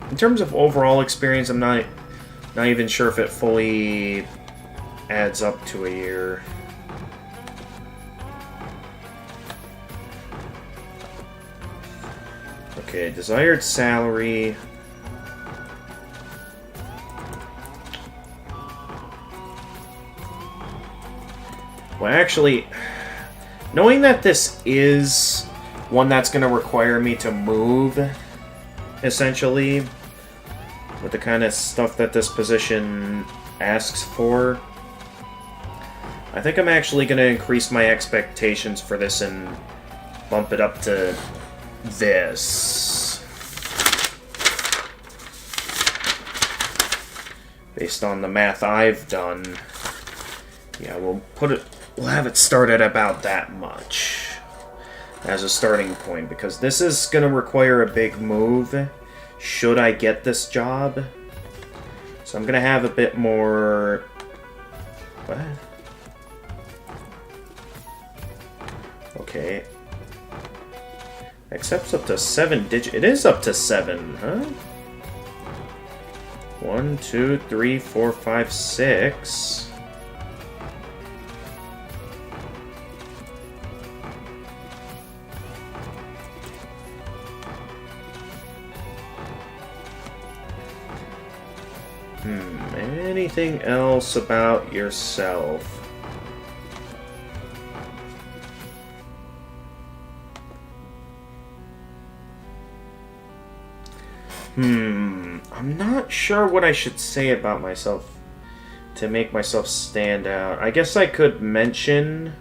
in terms of overall experience, I'm not even sure if it fully adds up to a year. Okay, desired salary. Well, actually, knowing that this is one that's going to require me to move, essentially, with the kind of stuff that this position asks for, I think I'm actually going to increase my expectations for this and bump it up to this. Based on the math I've done, yeah, we'll have it start at about that much as a starting point, because this is going to require a big move should I get this job. So I'm going to have a bit more... What? Okay. Accepts up to 7 digits. It is up to 7, huh? 1, 2, 3, 4, 5, 6. Anything else about yourself? I'm not sure what I should say about myself to make myself stand out. I guess I could mention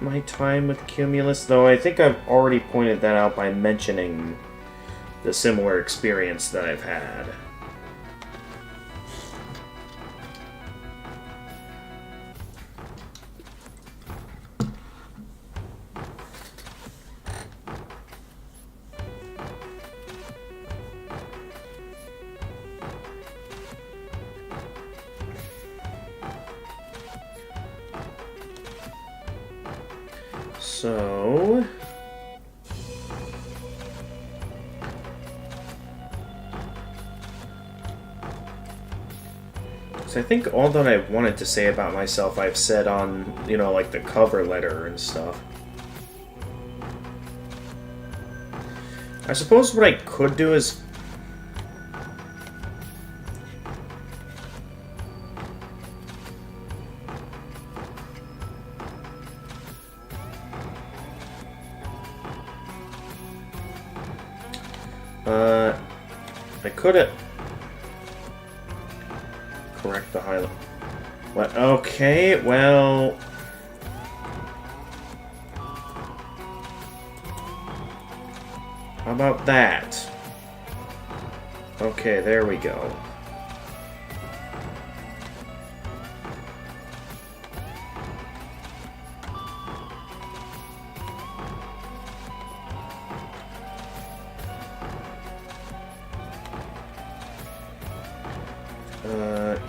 my time with Cumulus, though I think I've already pointed that out by mentioning the similar experience that I've had. So... I think all that I wanted to say about myself I've said on, like the cover letter and stuff. I suppose what I could do is... I could have... Correct the highlight. What? Okay, well... How about that? Okay, there we go.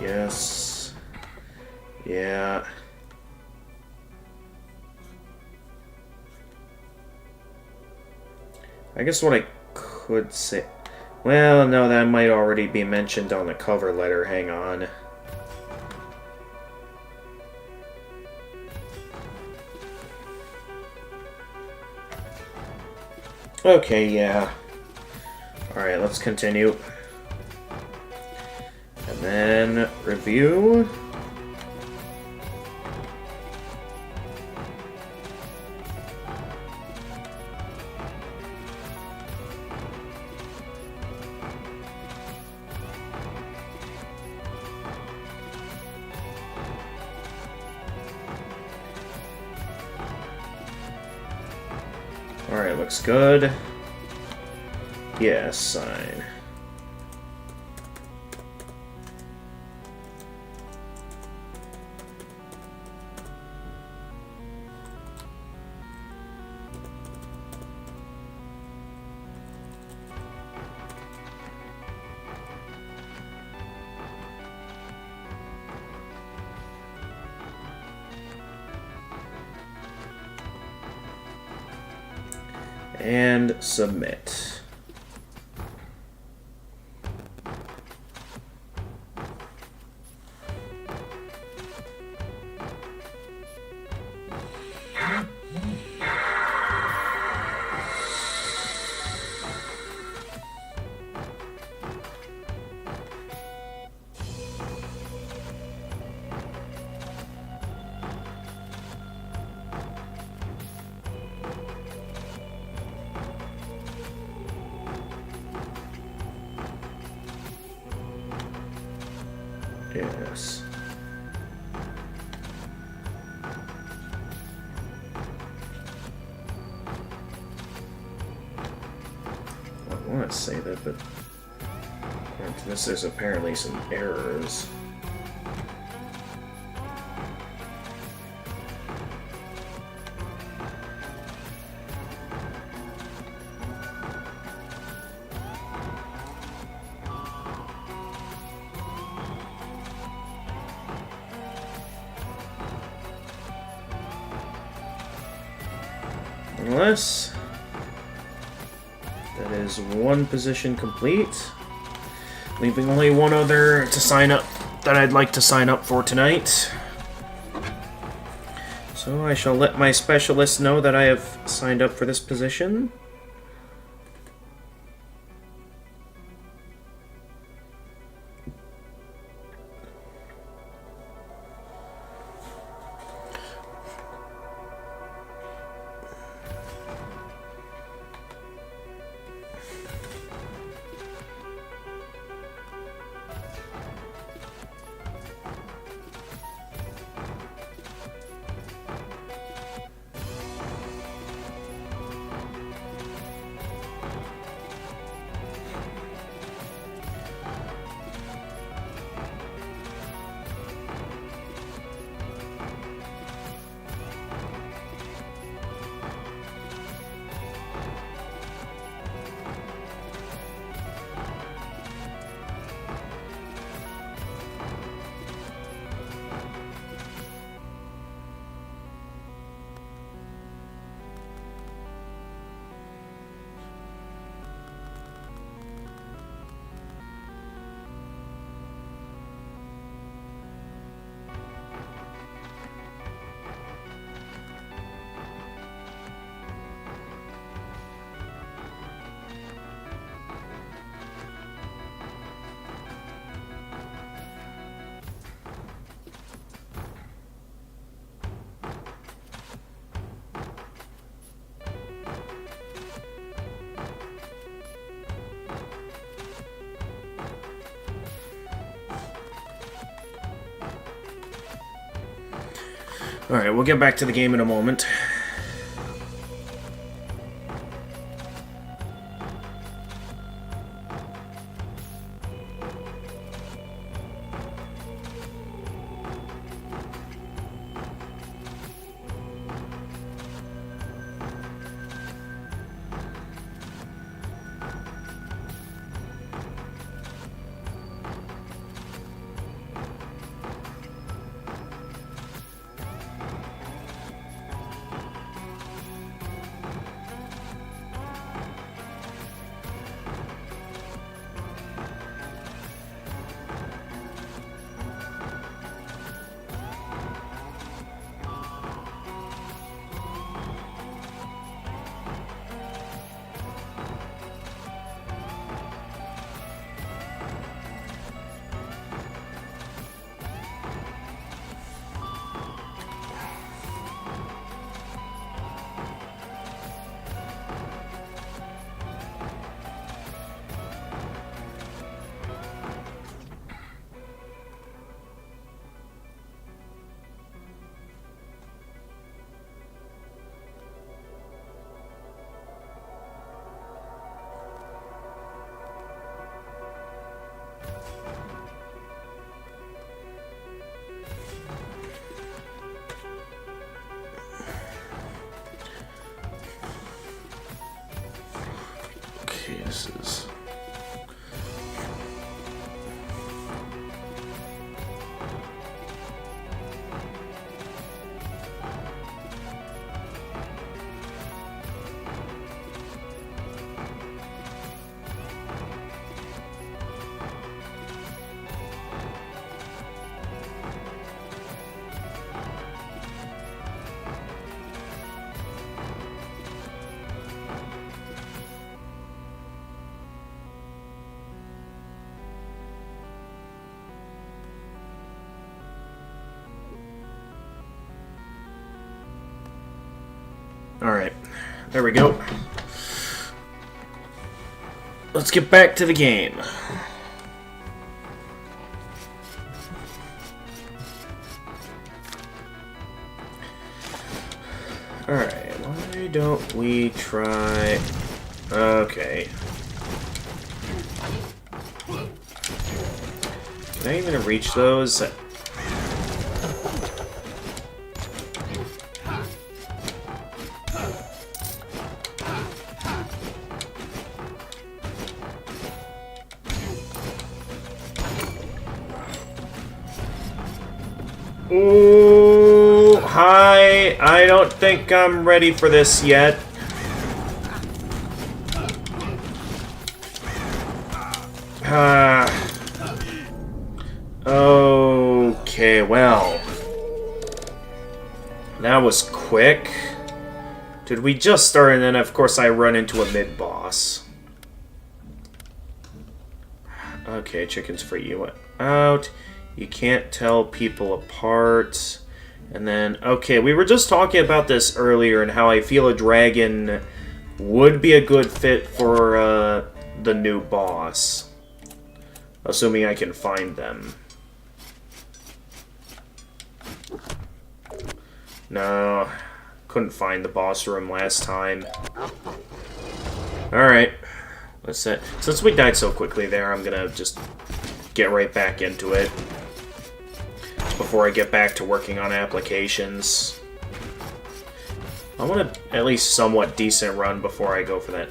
Yes. Yeah. I guess what I could say... Well, no, that might already be mentioned on the cover letter. Hang on. Okay, yeah. Alright, let's continue. And then review. Alright, looks good. Yes, sign. And submit. Yes. Well, I want to say that, but according to this, there's apparently some errors. Unless that is one position complete, leaving only one other to sign up that I'd like to sign up for tonight. So I shall let my specialist know that I have signed up for this position. Alright, we'll get back to the game in a moment. Cases. Alright. There we go. Let's get back to the game. Alright, why don't we try... Okay. Can I even reach those? Ooh, hi. I don't think I'm ready for this yet. Okay, well. That was quick. Did we just start and then of course I run into a mid-boss. Okay, chickens for you out. You can't tell people apart. And then, okay, we were just talking about this earlier and how I feel a dragon would be a good fit for the new boss. Assuming I can find them. No, couldn't find the boss room last time. Alright, let's set. Since we died so quickly there, I'm gonna just get right back into it. Before I get back to working on applications. I want a at least somewhat decent run before I go for that.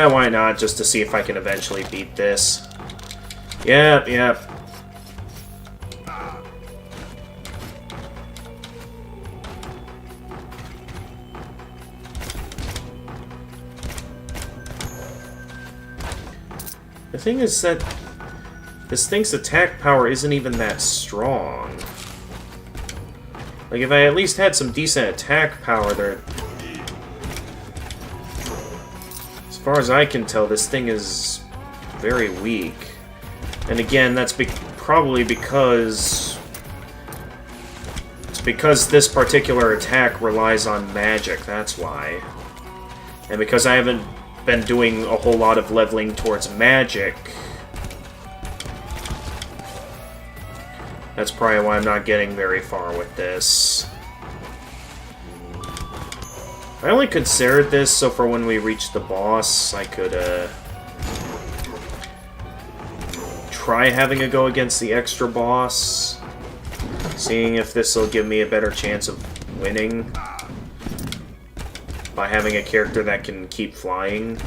Why not? Just to see if I can eventually beat this. Yep. The thing is that this thing's attack power isn't even that strong. Like, if I at least had some decent attack power there... As far as I can tell, this thing is very weak. And again, that's probably because... It's because this particular attack relies on magic, that's why. And because I haven't been doing a whole lot of leveling towards magic. That's probably why I'm not getting very far with this. I only considered this so for when we reach the boss, I could try having a go against the extra boss. Seeing if this will give me a better chance of winning. By having a character that can keep flying.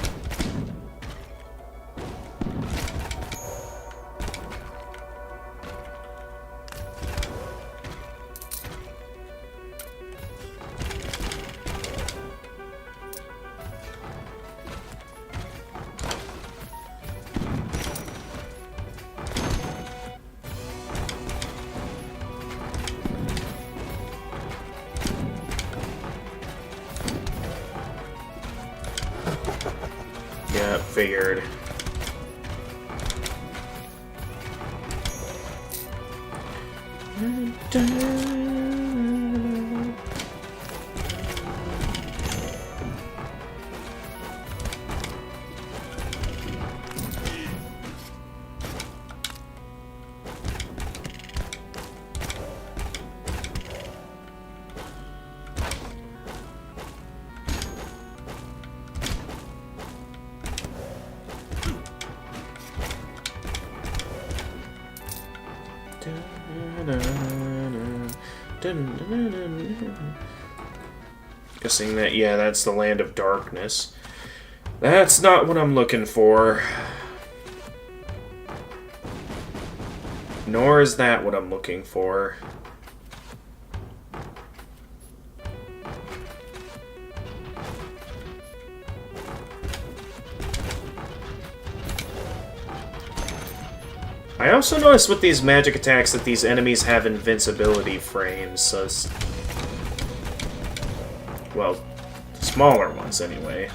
Yeah, figured. Guessing that, yeah, that's the Land of Darkness. That's not what I'm looking for. Nor is that what I'm looking for. I also noticed with these magic attacks that these enemies have invincibility frames, so well, smaller ones anyway.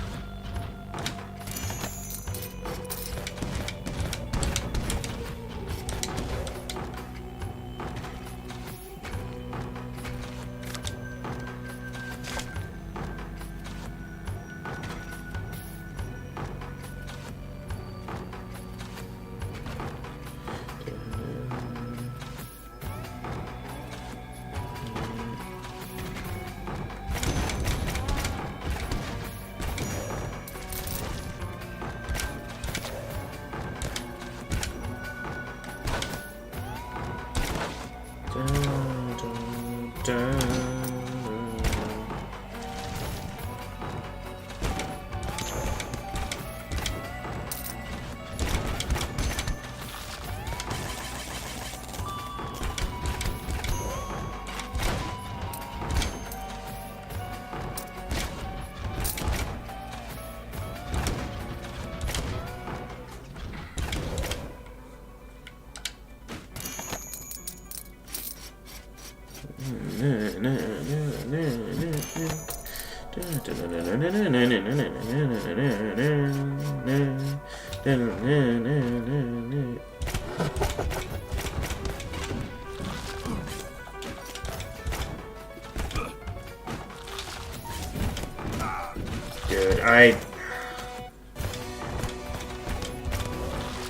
Dude,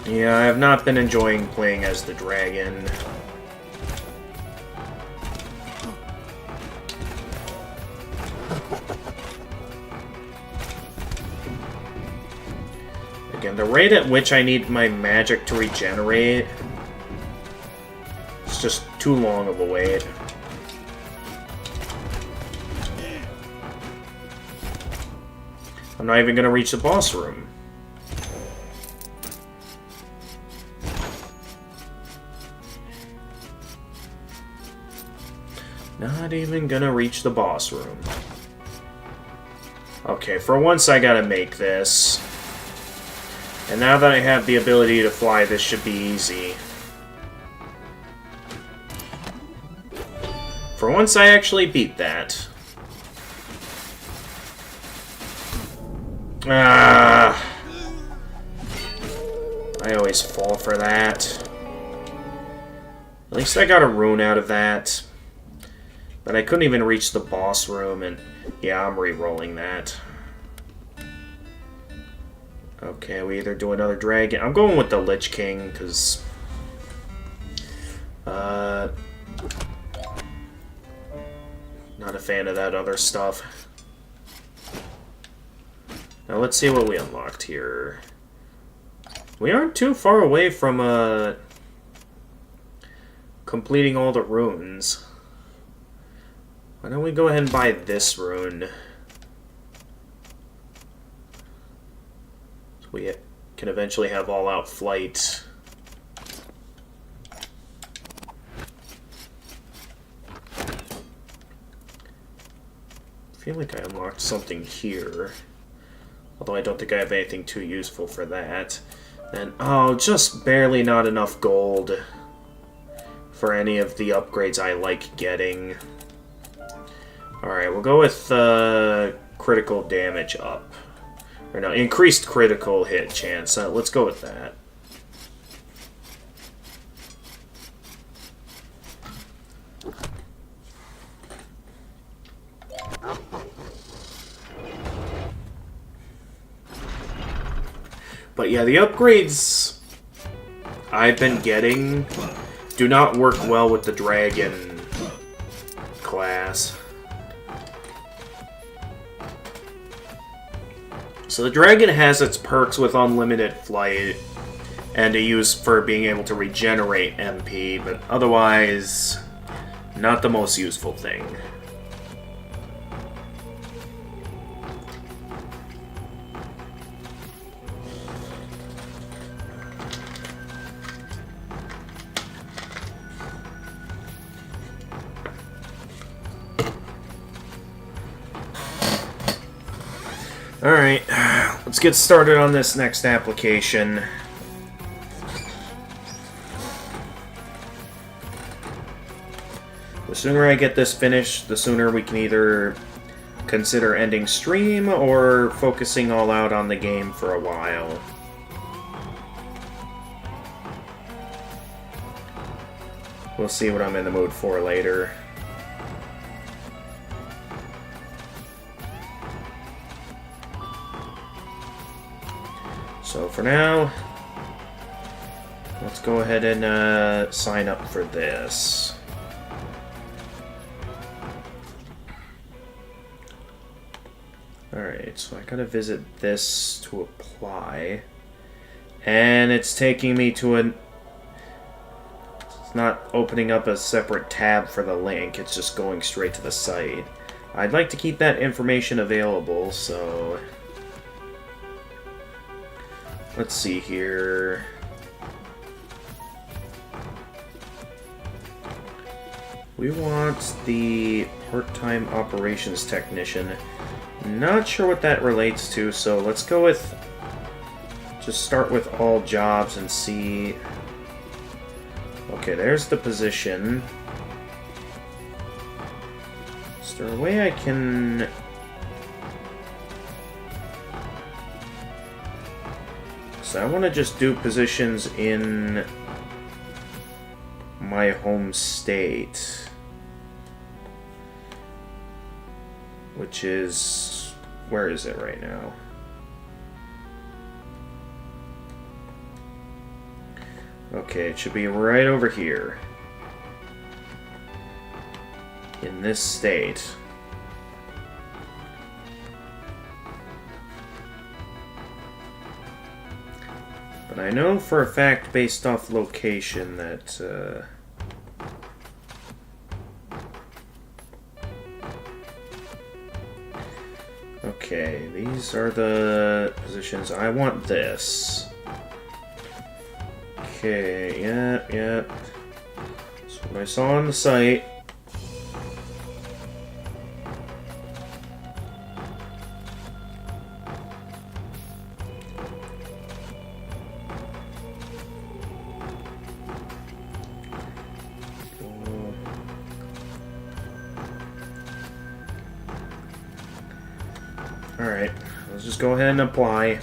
yeah, I have not been enjoying playing as the dragon. Again, the rate at which I need my magic to regenerate is just too long of a wait. I'm not even gonna reach the boss room. Not even gonna reach the boss room. Okay, for once I gotta make this. And now that I have the ability to fly, this should be easy. For once I actually beat that. Ah! I always fall for that. At least I got a rune out of that. But I couldn't even reach the boss room, and yeah, I'm re-rolling that. Okay, we either do another dragon. I'm going with the Lich King, because... not a fan of that other stuff. Now let's see what we unlocked here. We aren't too far away from, completing all the runes. Why don't we go ahead and buy this rune? So we can eventually have all-out flight. I feel like I unlocked something here. Although I don't think I have anything too useful for that. And, oh, just barely not enough gold for any of the upgrades I like getting. Alright, we'll go with critical damage up. Or no, increased critical hit chance. Let's go with that. But yeah, the upgrades I've been getting do not work well with the dragon class. So the dragon has its perks with unlimited flight and a use for being able to regenerate MP, but otherwise, not the most useful thing. Alright, let's get started on this next application. The sooner I get this finished, the sooner we can either consider ending stream or focusing all out on the game for a while. We'll see what I'm in the mood for later. So for now, let's go ahead and sign up for this. Alright, so I gotta visit this to apply. And it's taking me to an... It's not opening up a separate tab for the link, it's just going straight to the site. I'd like to keep that information available, so... Let's see here. We want the part-time operations technician. Not sure what that relates to, so let's go with... Just start with all jobs and see... Okay, there's the position. Let's Is there a way I can... So I want to just do positions in my home state, which is... Where is it right now? Okay, it should be right over here. In this state. But I know for a fact, based off location, that... Okay, these are the positions. I want this. Okay, yep. That's what I saw on the site. Alright, let's just go ahead and apply.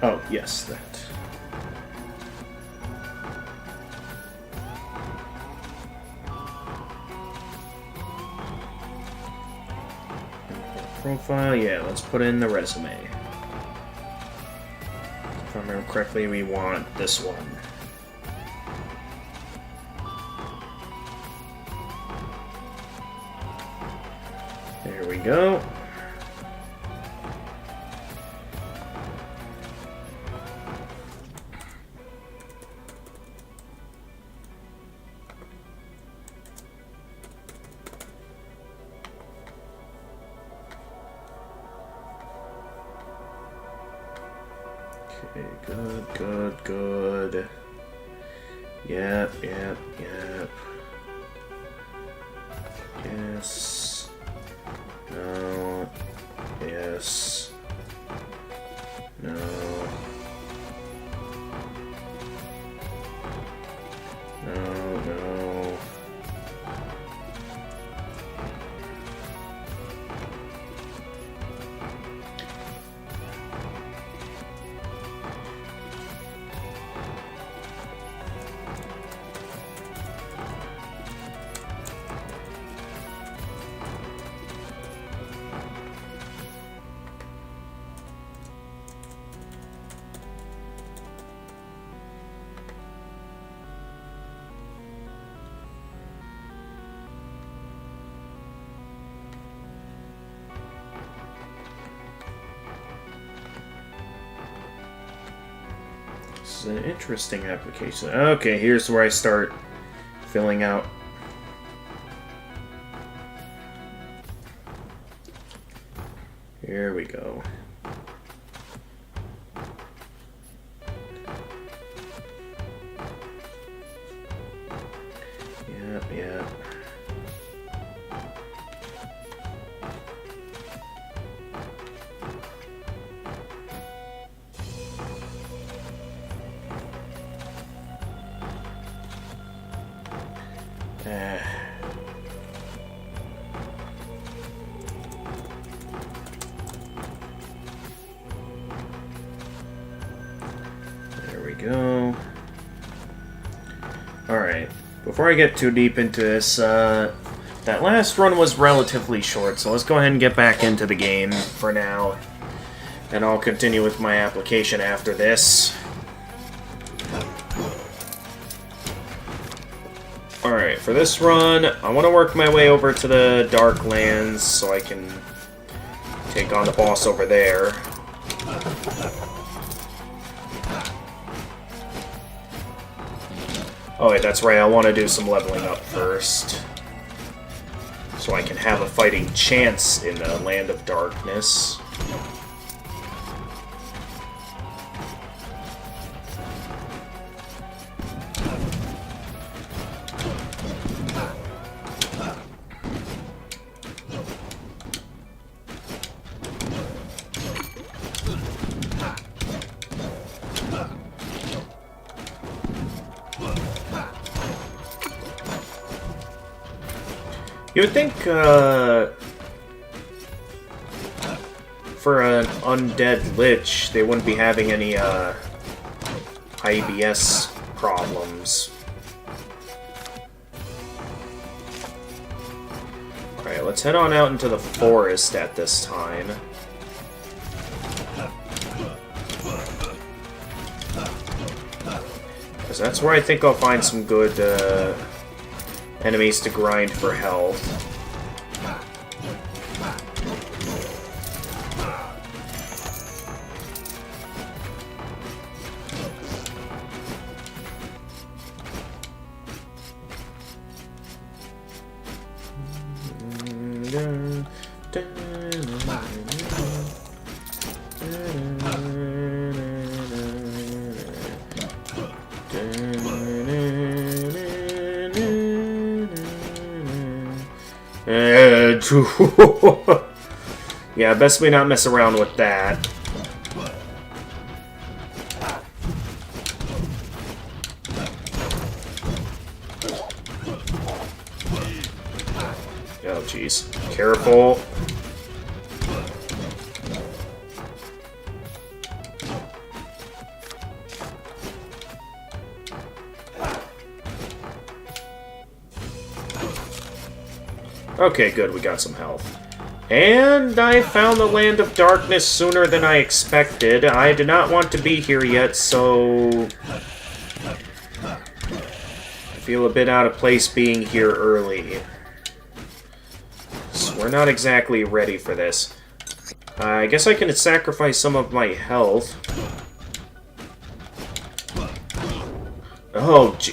Oh, yes, that. Profile, yeah, let's put in the resume. If I remember correctly, we want this one. There we go. Okay, good. Yep. Yes. No. Yes. No. No. This is an interesting application. Okay, here's where I start filling out. Here we go. Yep. There we go. Alright, before I get too deep into this, that last run was relatively short, so let's go ahead and get back into the game for now. And I'll continue with my application after this. Alright, for this run, I want to work my way over to the Darklands so I can take on the boss over there. Oh wait, that's right, I want to do some leveling up first. So I can have a fighting chance in the Land of Darkness. You would think, for an undead Lich, they wouldn't be having any, IBS problems. Alright, let's head on out into the forest at this time. Because that's where I think I'll find some good, enemies to grind for health. Yeah, best we not mess around with that. Oh, jeez. Careful. Okay, good, we got some health. And I found the Land of Darkness sooner than I expected. I did not want to be here yet, so I feel a bit out of place being here early. So we're not exactly ready for this. I guess I can sacrifice some of my health. Oh, gee.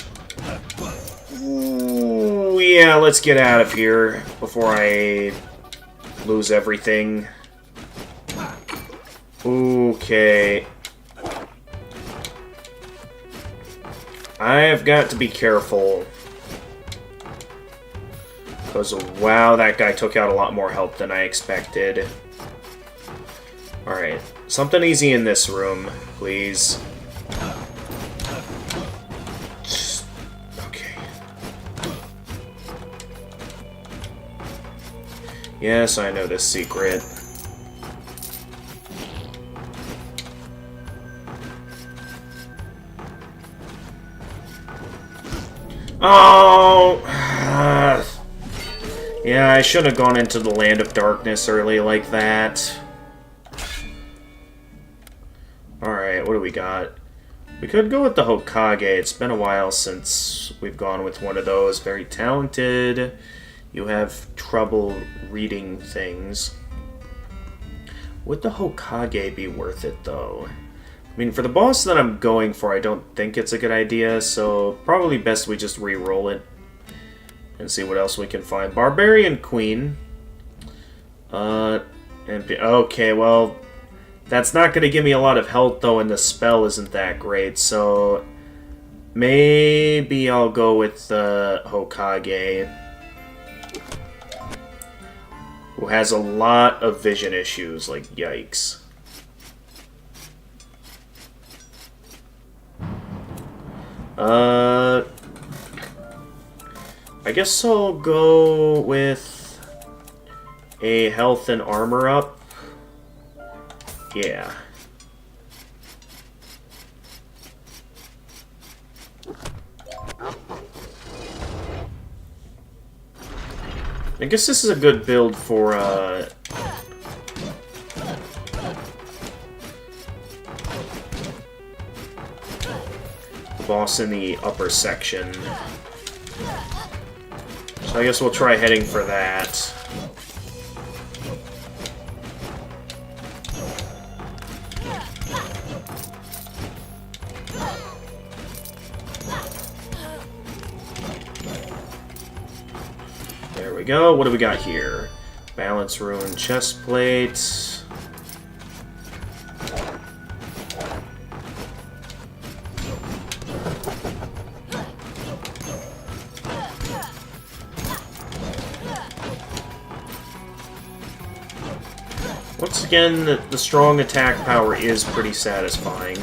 Ooh, yeah, let's get out of here before I lose everything. Okay. I've got to be careful. Because, wow, that guy took out a lot more health than I expected. Alright. Something easy in this room, please. Okay. Yes, I know this secret. Oh! Yeah, I should have gone into the Land of Darkness early like that. Alright, what do we got? We could go with the Hokage. It's been a while since we've gone with one of those. Very talented. You have trouble reading things. Would the Hokage be worth it, though? I mean, for the boss that I'm going for, I don't think it's a good idea, so probably best we just re-roll it and see what else we can find. Barbarian Queen. Okay, well, that's not going to give me a lot of health, though, and the spell isn't that great, so maybe I'll go with the Hokage, who has a lot of vision issues, like, yikes. I guess I'll go with a health and armor up. Yeah. I guess this is a good build for, the boss in the upper section. So I guess we'll try heading for that. There we go. What do we got here? Balance Rune chest plate. Once again, the strong attack power is pretty satisfying.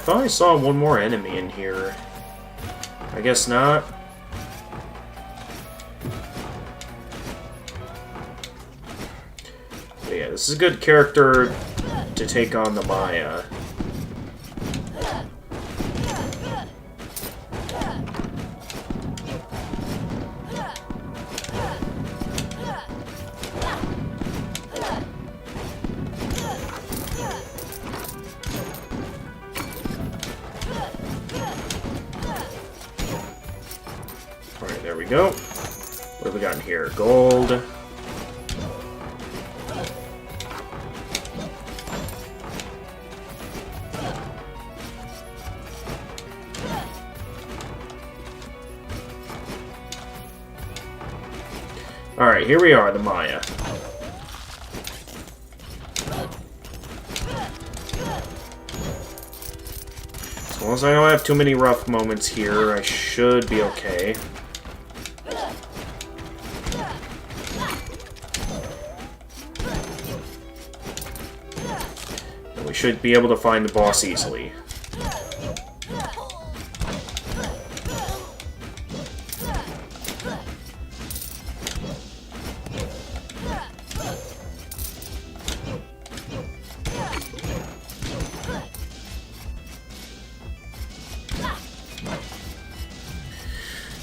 thought I saw one more enemy in here. I guess not. But yeah, this is a good character to take on the Maya. Alright, there we go. What have we got in here? Gold. Alright, here we are, the Maya. As long as I don't have too many rough moments here, I should be okay. And we should be able to find the boss easily.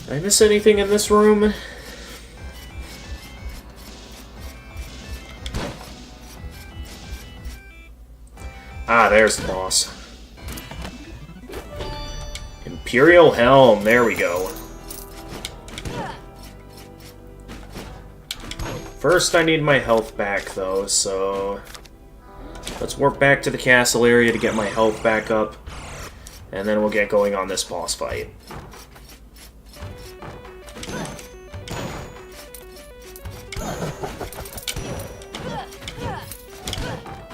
Did I miss anything in this room? Ah, there's the boss. Imperial Helm, there we go. First, I need my health back, though, so... let's warp back to the castle area to get my health back up, and then we'll get going on this boss fight.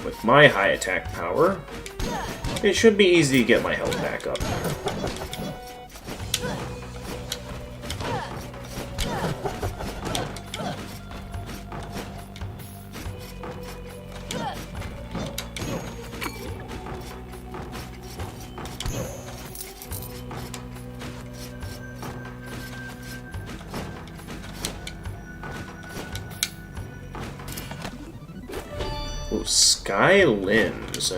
With my high attack power, it should be easy to get my health back up. Ooh, Sky Limbs.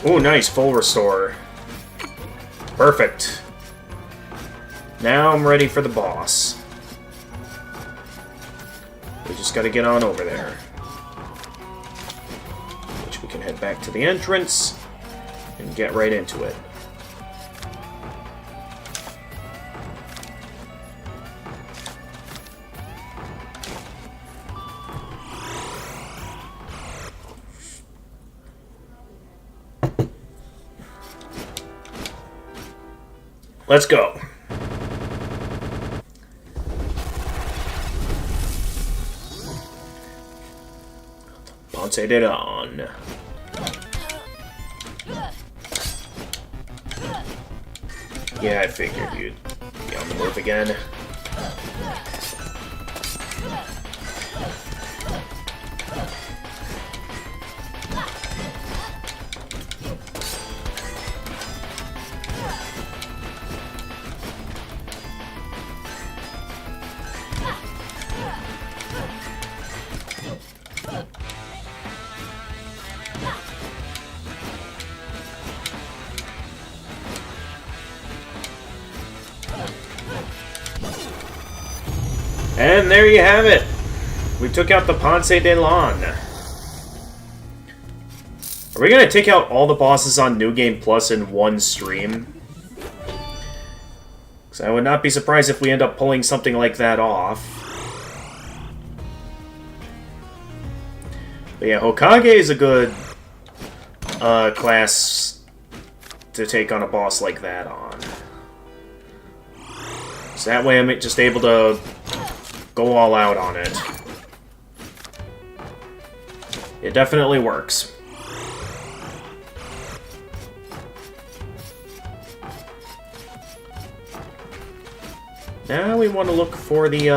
Ooh, nice, full restore. Perfect. Now I'm ready for the boss. We just gotta get on over there. Which we can head back to the entrance and get right into it. Let's go. Ponce de Leon. Yeah, I figured you'd be on the move again. And there you have it. We took out the Ponce de Leon. Are we going to take out all the bosses on New Game Plus in one stream? Because I would not be surprised if we end up pulling something like that off. But yeah, Hokage is a good class to take on a boss like that on. So that way I'm just able to go all out on it. It definitely works. Now we want to look for the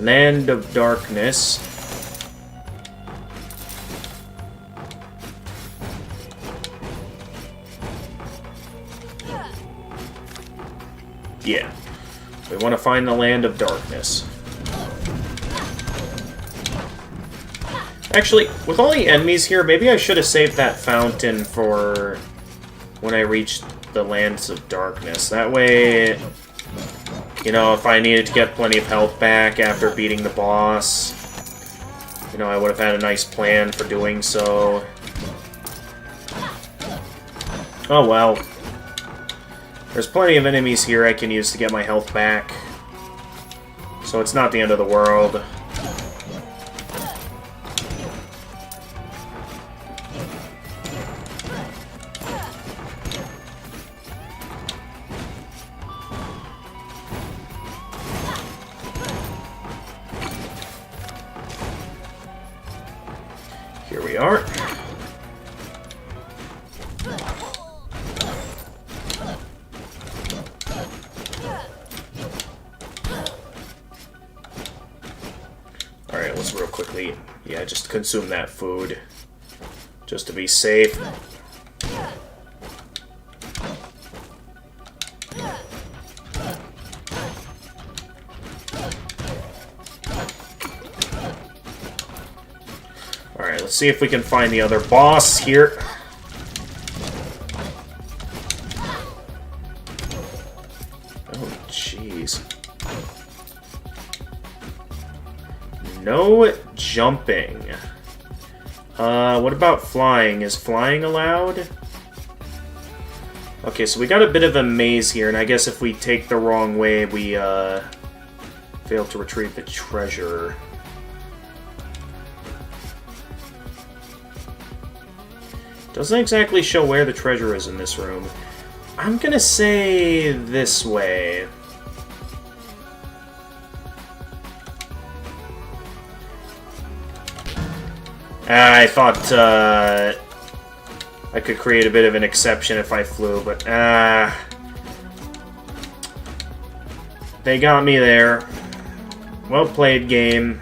Land of Darkness. Yeah. We want to find the Land of Darkness. Actually, with all the enemies here, maybe I should have saved that fountain for when I reached the Lands of Darkness. That way, you know, if I needed to get plenty of health back after beating the boss, you know, I would have had a nice plan for doing so. Oh well. There's plenty of enemies here I can use to get my health back. So it's not the end of the world. Here we are. Alright, let's real quickly, yeah, just consume that food. Just to be safe. Alright, let's see if we can find the other boss here. Oh, jeez. No jumping. What about flying? Is flying allowed? Okay, so we got a bit of a maze here, and I guess if we take the wrong way, we, fail to retrieve the treasure. Doesn't exactly show where the treasure is in this room. I'm gonna say this way. I thought I could create a bit of an exception if I flew, but they got me there. Well played, game.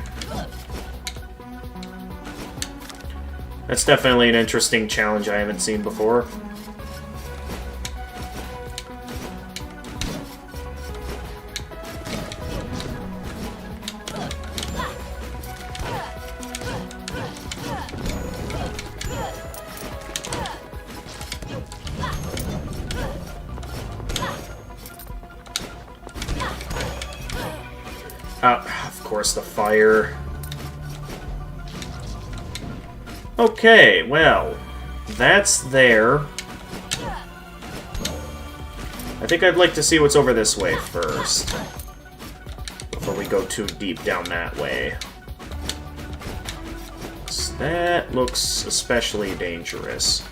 That's definitely an interesting challenge I haven't seen before. Of course, the fire. Okay, well, that's there. I think I'd like to see what's over this way first, before we go too deep down that way. So that looks especially dangerous.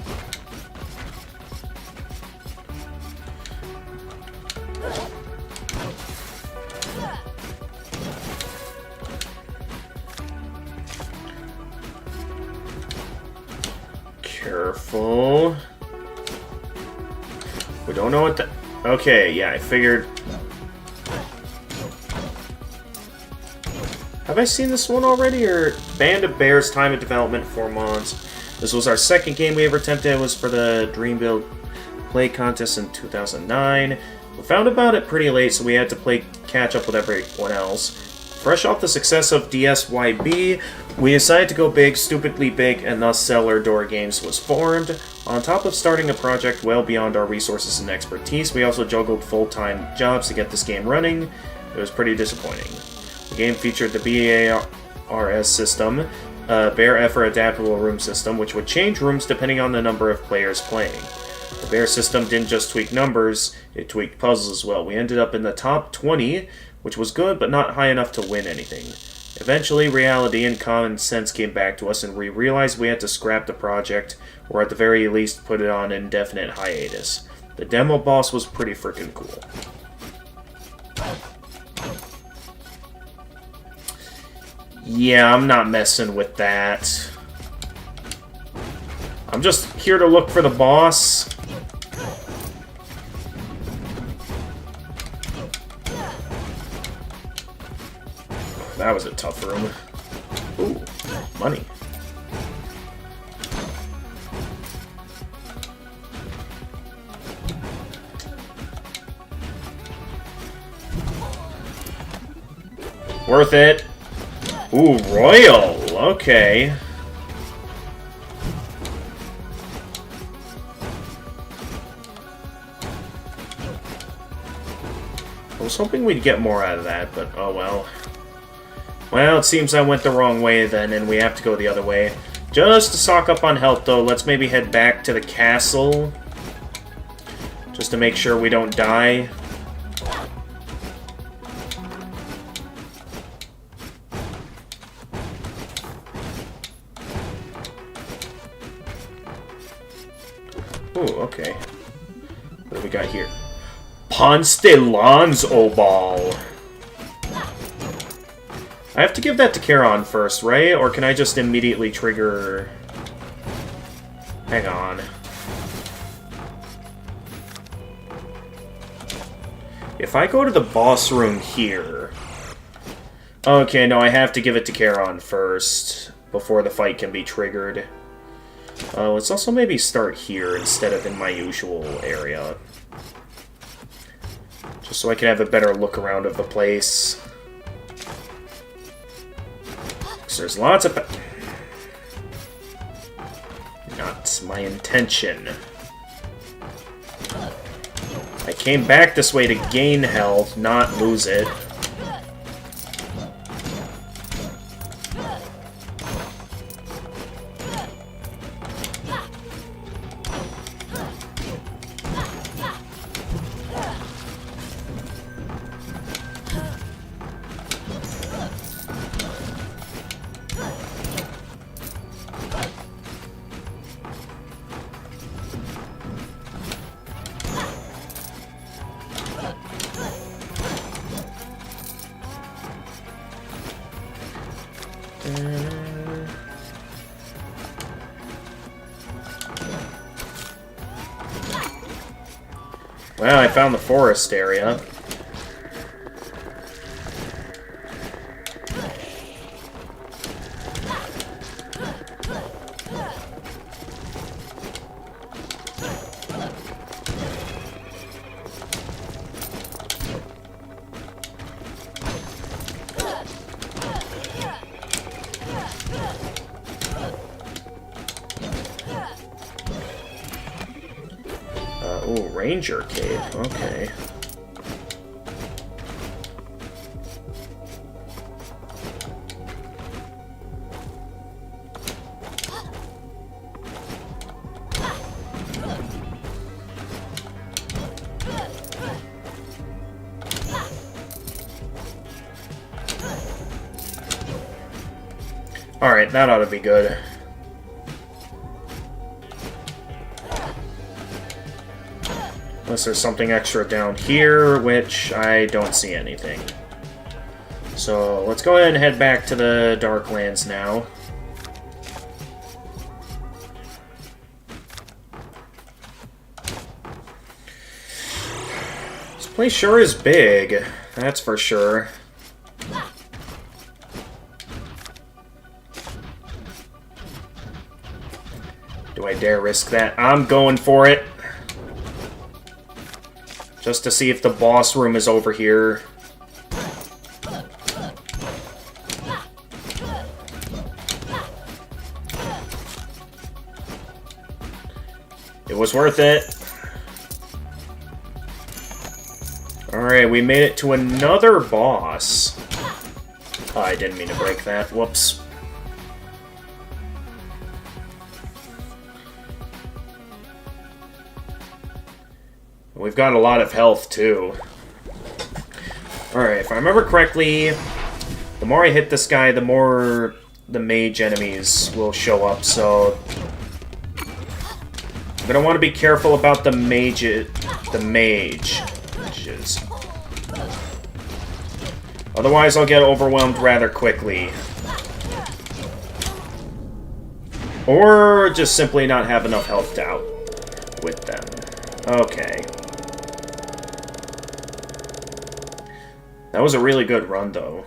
Careful. We don't know what the... Okay, yeah, I figured... Have I seen this one already, or... Band of Bears, time of development, 4 months. This was our second game we ever attempted. It was for the Dream Build Play Contest in 2009. We found about it pretty late, so we had to catch up with everyone else. Fresh off the success of DSYB, we decided to go big, stupidly big, and thus Cellar Door Games was formed. On top of starting a project well beyond our resources and expertise, we also juggled full-time jobs to get this game running. It was pretty disappointing. The game featured the BARS system, a Bear Effort adaptable room system, which would change rooms depending on the number of players playing. The Bear system didn't just tweak numbers, it tweaked puzzles as well. We ended up in the top 20, which was good, but not high enough to win anything. Eventually, reality and common sense came back to us, and we realized we had to scrap the project, or at the very least put it on indefinite hiatus. The demo boss was pretty freaking cool. Yeah, I'm not messing with that. I'm just here to look for the boss. that was a tough room. Ooh, money. Worth it. Ooh, Royal. Okay. I was hoping we'd get more out of that, but oh well. Well, it seems I went the wrong way then, and we have to go the other way. Just to stock up on health, though, let's maybe head back to the castle. Just to make sure we don't die. Ooh, okay. What do we got here? Ponce de Lons Obal. I have to give that to Charon first, right? Or can I just immediately trigger... Hang on. If I go to the boss room here... Okay, no, I have to give it to Charon first, before the fight can be triggered. Let's also maybe start here instead of in my usual area. Just so I can have a better look around of the place. Because there's lots of... Not my intention. I came back this way to gain health, not lose it. Well, I found the forest area. Ooh, Ranger Cape, okay. Alright, that ought to be good. Unless there's something extra down here, which I don't see anything. So let's go ahead and head back to the Darklands now. This place sure is big, that's for sure. Do I dare risk that? I'm going for it. Just to see if the boss room is over here. It was worth it. Alright, we made it to another boss. Oh, I didn't mean to break that. Whoops. We've got a lot of health, too. Alright, if I remember correctly, the more I hit this guy, the more the mage enemies will show up, so... I'm gonna want to be careful about the mages. Otherwise, I'll get overwhelmed rather quickly. Or just simply not have enough health out with them. Okay. That was a really good run, though.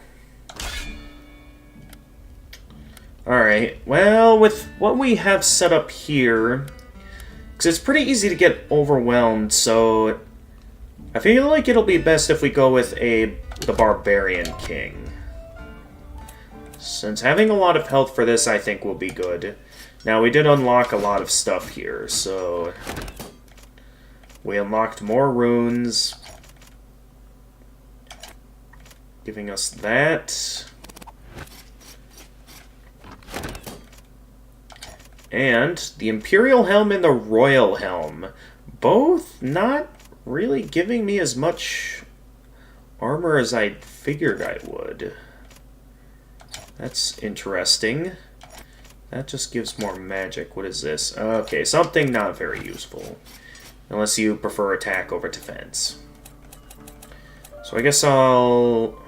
Alright, well, with what we have set up here, because it's pretty easy to get overwhelmed, so I feel like it'll be best if we go with the Barbarian King. Since having a lot of health for this, I think, will be good. Now, we did unlock a lot of stuff here, so we unlocked more runes, giving us that. And the Imperial Helm and the Royal Helm. Both not really giving me as much armor as I figured I would. That's interesting. That just gives more magic. What is this? Okay, something not very useful. Unless you prefer attack over defense. So I guess I'll...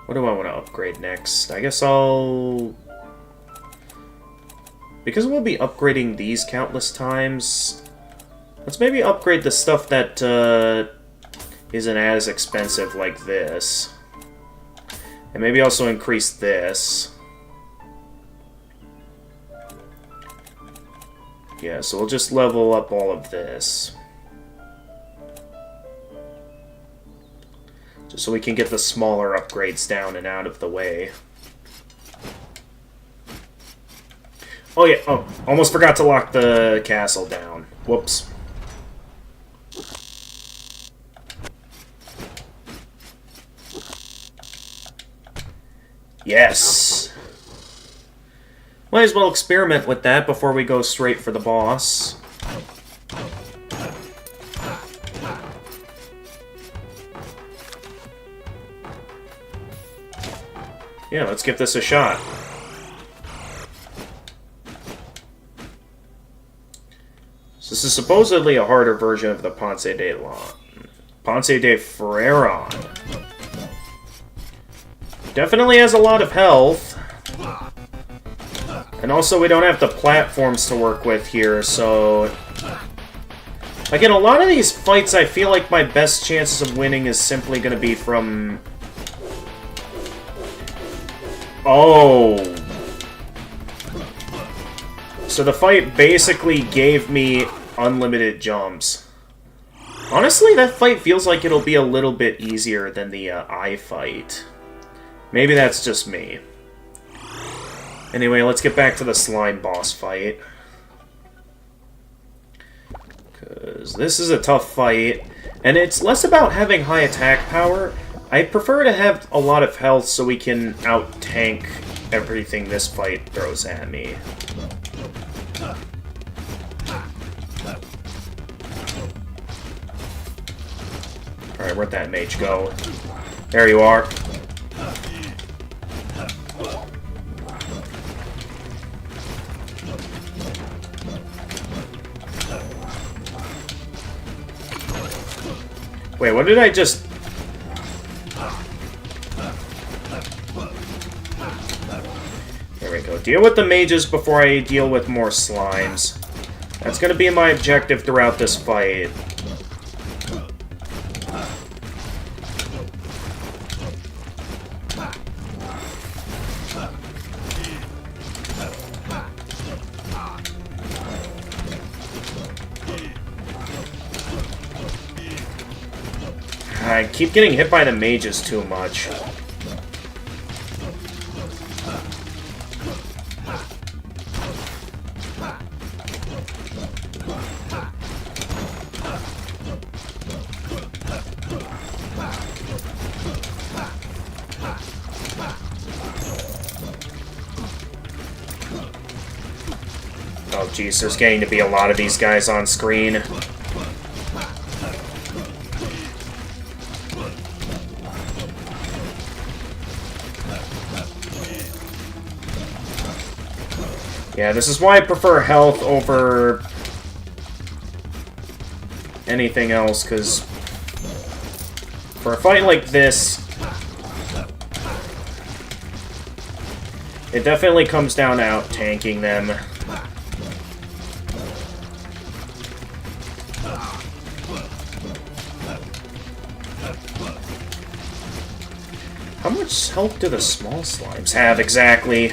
What do I want to upgrade next? I guess I'll... Because we'll be upgrading these countless times, let's maybe upgrade the stuff that isn't as expensive like this. And maybe also increase this. Yeah, so we'll just level up all of this. Just so we can get the smaller upgrades down and out of the way. Oh yeah, oh, almost forgot to lock the castle down. Whoops. Yes! Might as well experiment with that before we go straight for the boss. Yeah, let's give this a shot. So this is supposedly a harder version of the Ponce de Ferreron. Definitely has a lot of health. And also we don't have the platforms to work with here, so... Like in a lot of these fights, I feel like my best chances of winning is simply going to be from... Oh... So the fight basically gave me unlimited jumps. Honestly, that fight feels like it'll be a little bit easier than the eye fight. Maybe that's just me. Anyway, let's get back to the slime boss fight. Because this is a tough fight, and it's less about having high attack power. I prefer to have a lot of health so we can out-tank everything this fight throws at me. Alright, where'd that mage go? There you are. Wait, what did I just... There we go. Deal with the mages before I deal with more slimes. That's gonna be my objective throughout this fight. I keep getting hit by the mages too much. Oh jeez, there's getting to be a lot of these guys on screen. Yeah, this is why I prefer health over anything else, because for a fight like this, it definitely comes down to out-tanking them. How much health do the small slimes have exactly?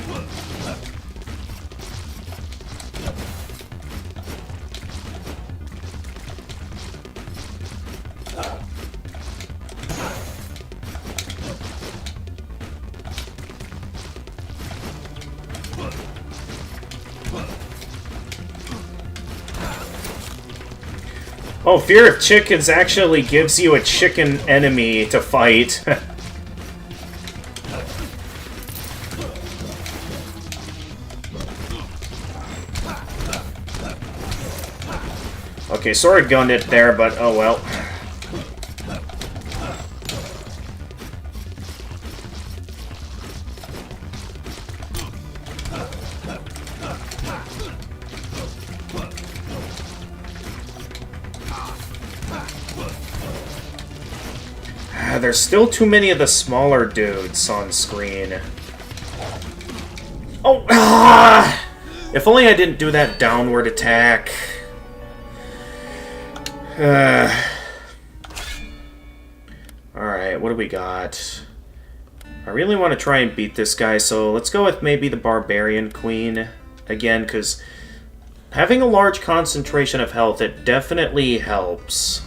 Oh, Fear of Chickens actually gives you a chicken enemy to fight. Okay, sword gunned it there, but oh well. There's still too many of the smaller dudes on screen. Oh, ah! If only I didn't do that downward attack. Alright, what do we got? I really want to try and beat this guy, so let's go with maybe the Barbarian Queen again, because having a large concentration of health, it definitely helps.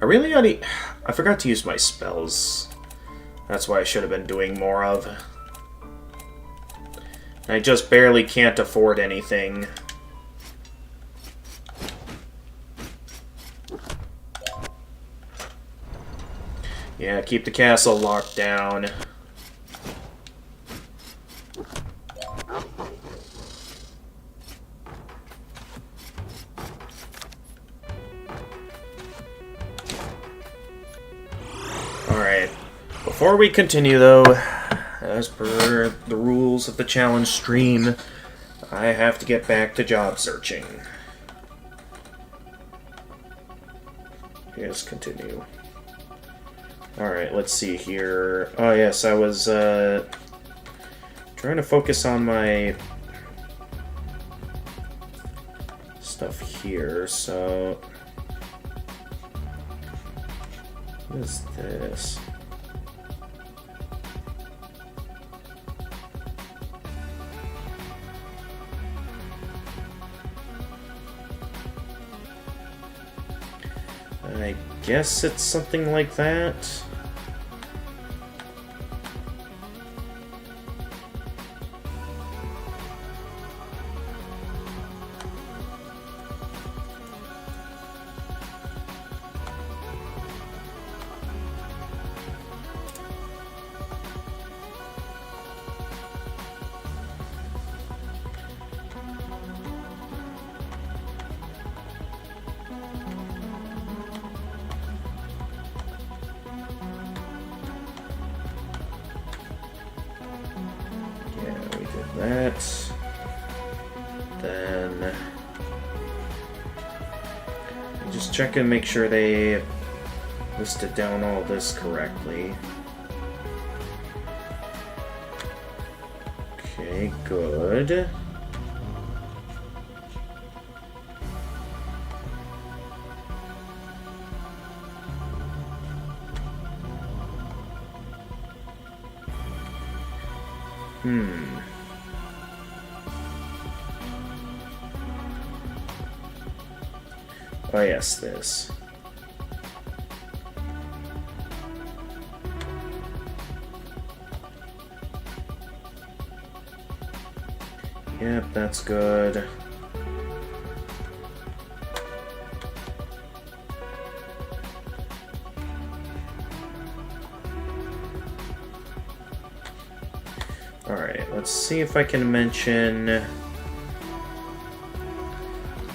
I forgot to use my spells. That's why I should have been doing more of. I just barely can't afford anything. Yeah, keep the castle locked down. Alright, before we continue though, as per the rules of the challenge stream, I have to get back to job searching. Yes, continue. Alright, let's see here. Oh yes, I was trying to focus on my stuff here, so... What is this? I guess it's something like that. That. Then just check and make sure they listed down all this correctly. Okay, good. Oh yes, this. Yep, that's good. Alright, let's see if I can mention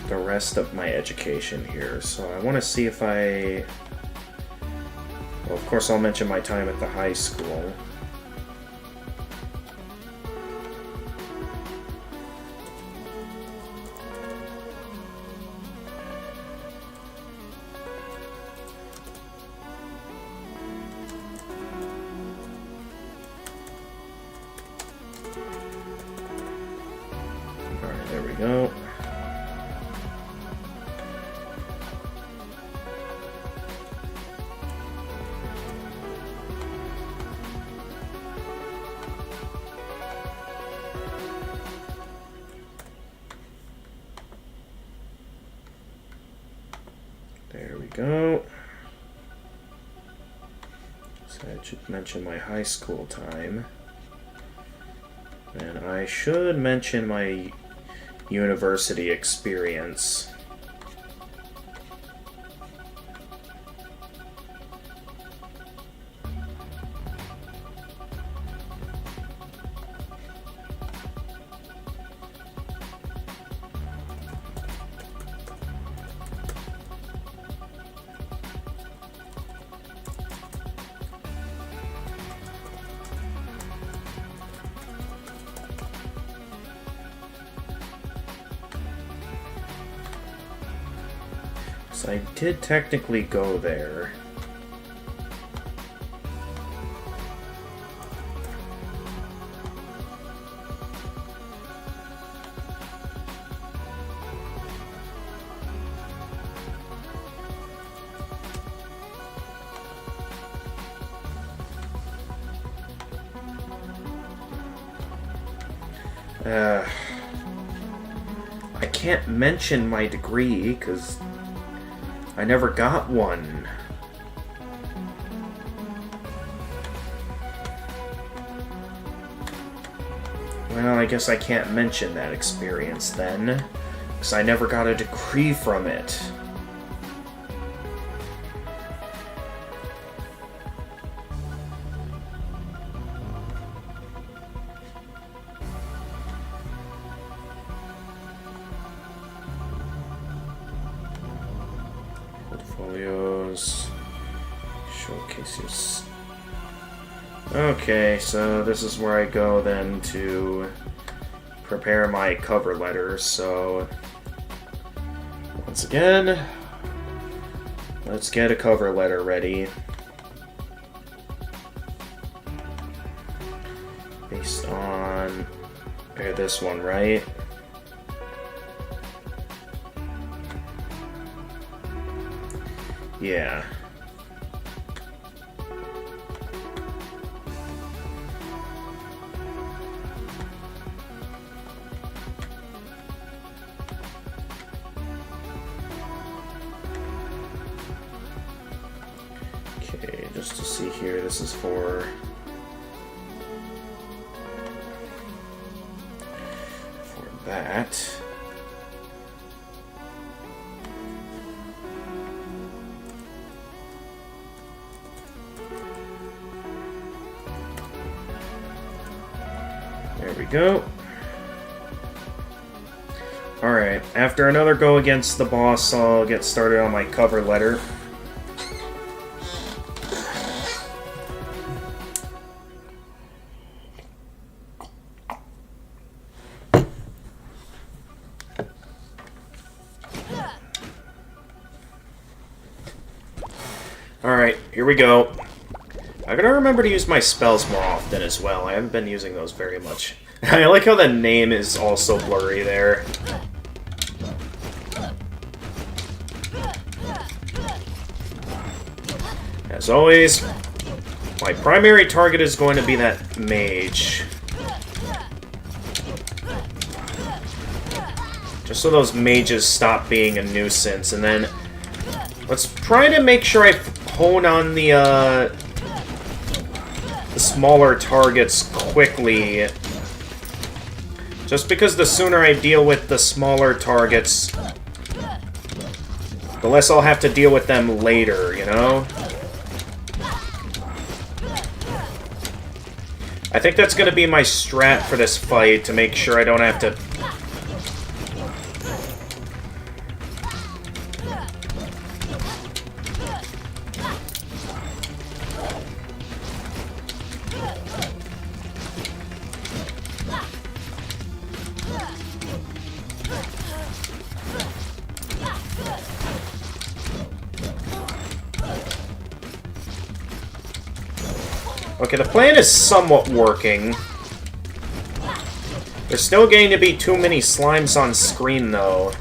the rest of my education here. So I want to see if I... Well, of course I'll mention my time at the high school. Alright, there we go. should mention my high school time. And I should mention my university experience. So I did technically go there. I can't mention my degree because I never got one. Well, I guess I can't mention that experience then, because I never got a degree from it. Portfolios. Showcases. Okay, so this is where I go then to prepare my cover letter. So, once again, let's get a cover letter ready. Based on this one, right? Yeah. Okay, just to see here, this is for that. There we go. Alright, after another go against the boss, I'll get started on my cover letter. Alright, here we go. I gotta remember to use my spells more often as well. I haven't been using those very much. I like how the name is also blurry there. As always, my primary target is going to be that mage. Just so those mages stop being a nuisance, and then let's try to make sure I hone on the smaller targets quickly. Just because the sooner I deal with the smaller targets, the less I'll have to deal with them later, you know? I think that's going to be my strat for this fight, to make sure I don't have to... Okay, the plan is somewhat working. There's still getting to be too many slimes on screen, though.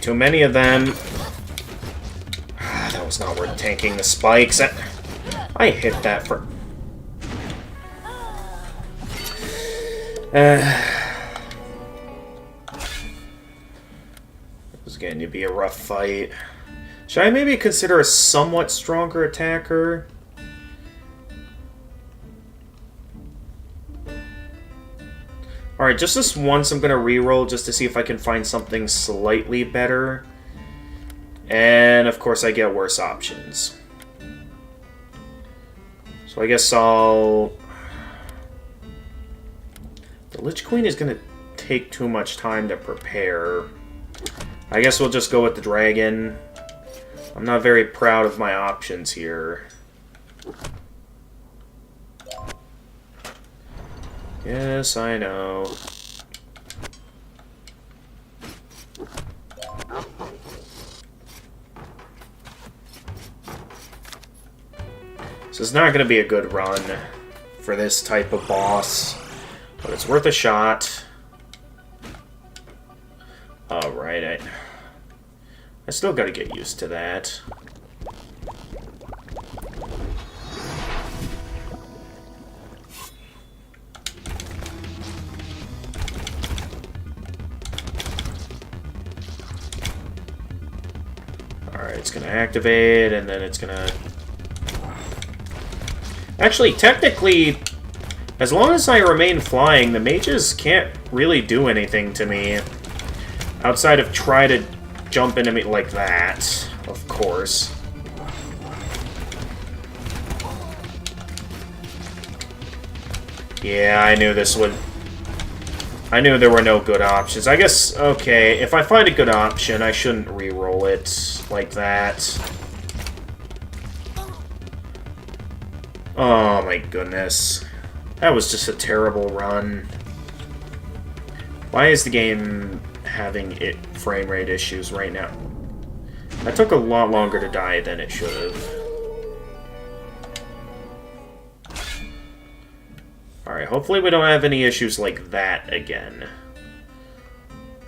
too many of them. That was not worth tanking the spikes. I hit that for... It was going to be a rough fight. Should I maybe consider a somewhat stronger attacker? Alright, just this once I'm going to reroll just to see if I can find something slightly better. And, of course, I get worse options. So I guess I'll... The Lich Queen is going to take too much time to prepare. I guess we'll just go with the Dragon. I'm not very proud of my options here. Yes, I know. This is not going to be a good run for this type of boss, but it's worth a shot. Alright, I still got to get used to that. Alright, it's going to activate, and then it's going to... Actually, technically, as long as I remain flying, the mages can't really do anything to me. Outside of try to jump into me like that, of course. Yeah, I knew this would... I knew there were no good options. I guess, okay, if I find a good option, I shouldn't re-roll it like that. Oh my goodness. That was just a terrible run. Why is the game having frame rate issues right now? That took a lot longer to die than it should have. Alright, hopefully we don't have any issues like that again.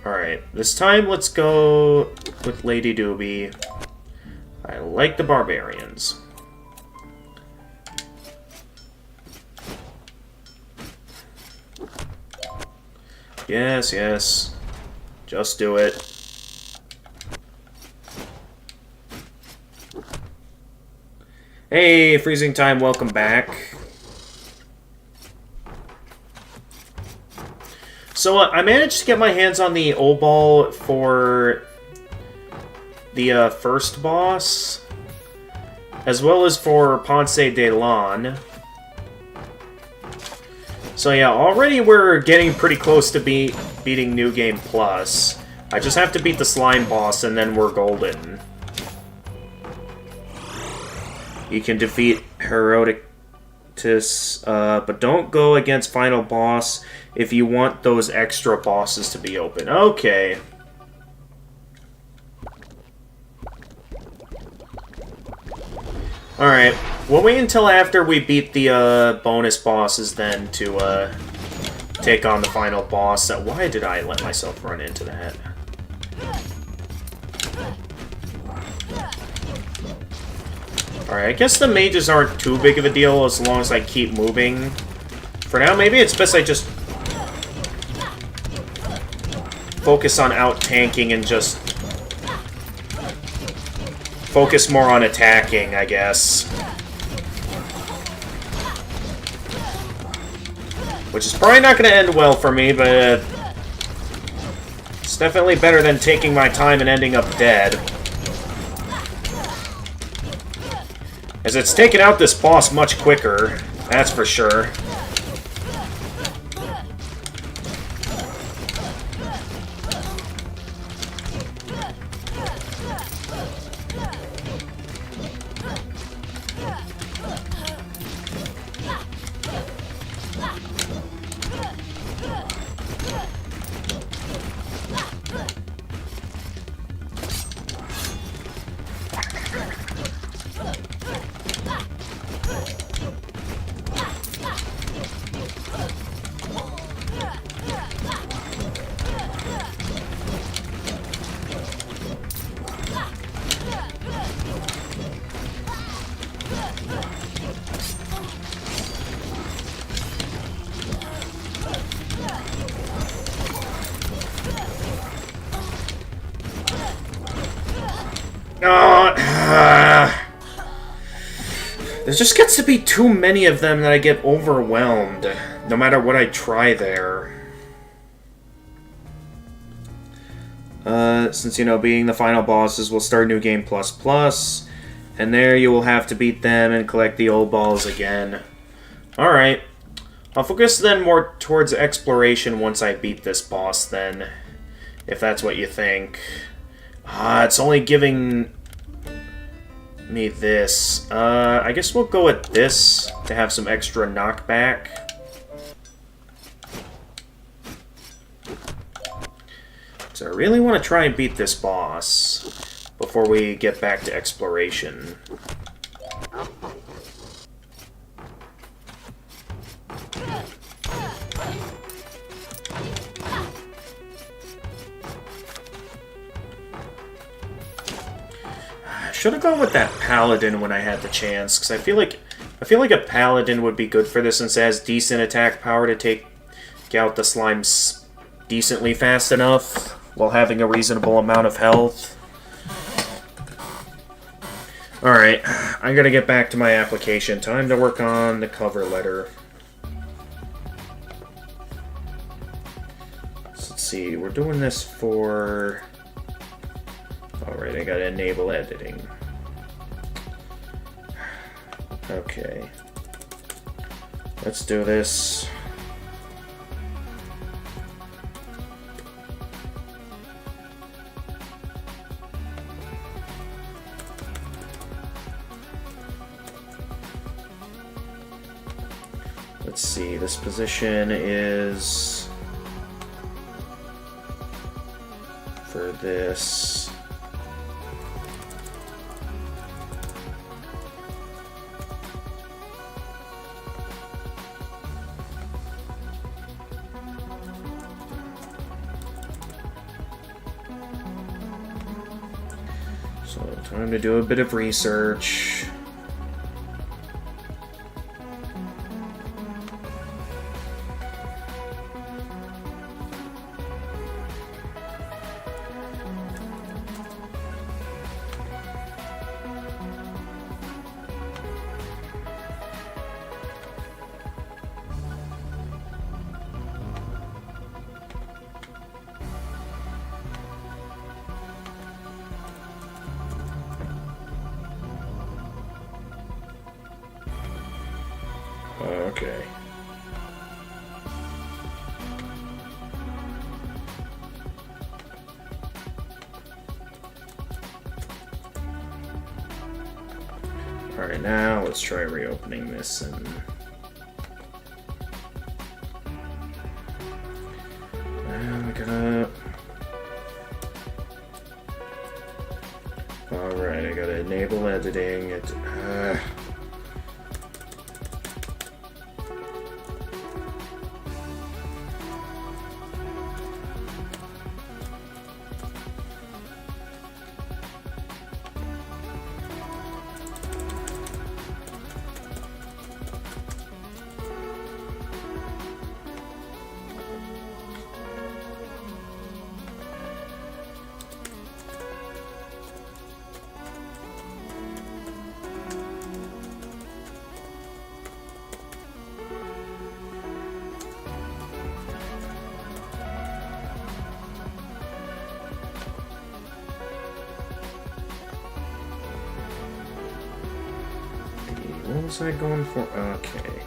Alright, this time let's go with Lady Doobie. I like the barbarians. Yes, yes. Just do it. Hey, Freezing Time, welcome back. So, I managed to get my hands on the Obol for the first boss, as well as for Ponce de Lan. So yeah, already we're getting pretty close to beating New Game Plus. I just have to beat the slime boss and then we're golden. You can defeat Herodotus, but don't go against final boss if you want those extra bosses to be open. Okay. Alright, we'll wait until after we beat the bonus bosses then to take on the final boss. Why did I let myself run into that? Alright, I guess the mages aren't too big of a deal as long as I keep moving. For now, maybe it's best I just focus on out-tanking and just focus more on attacking, I guess. Which is probably not going to end well for me, but it's definitely better than taking my time and ending up dead. As it's taken out this boss much quicker, that's for sure. There just gets to be too many of them that I get overwhelmed, no matter what I try there. Since, you know, being the final bosses, we'll start New Game Plus Plus, and there you will have to beat them and collect the old balls again. Alright. I'll focus then more towards exploration once I beat this boss then, if that's what you think. It's only giving me this. I guess we'll go with this to have some extra knockback. So I really want to try and beat this boss before we get back to exploration. Should have gone with that paladin when I had the chance, because I feel like a paladin would be good for this since it has decent attack power to take out the slimes decently fast enough while having a reasonable amount of health. Alright, I gotta get back to my application. Time to work on the cover letter. So let's see, we're doing this for... Alright, I gotta enable editing. Okay. Let's do this. Let's see, this position is for this. So, time to do a bit of research. Okay. Alright, now let's try reopening this and... Now we gotta... Alright, I gotta enable editing. What was I going for? Okay.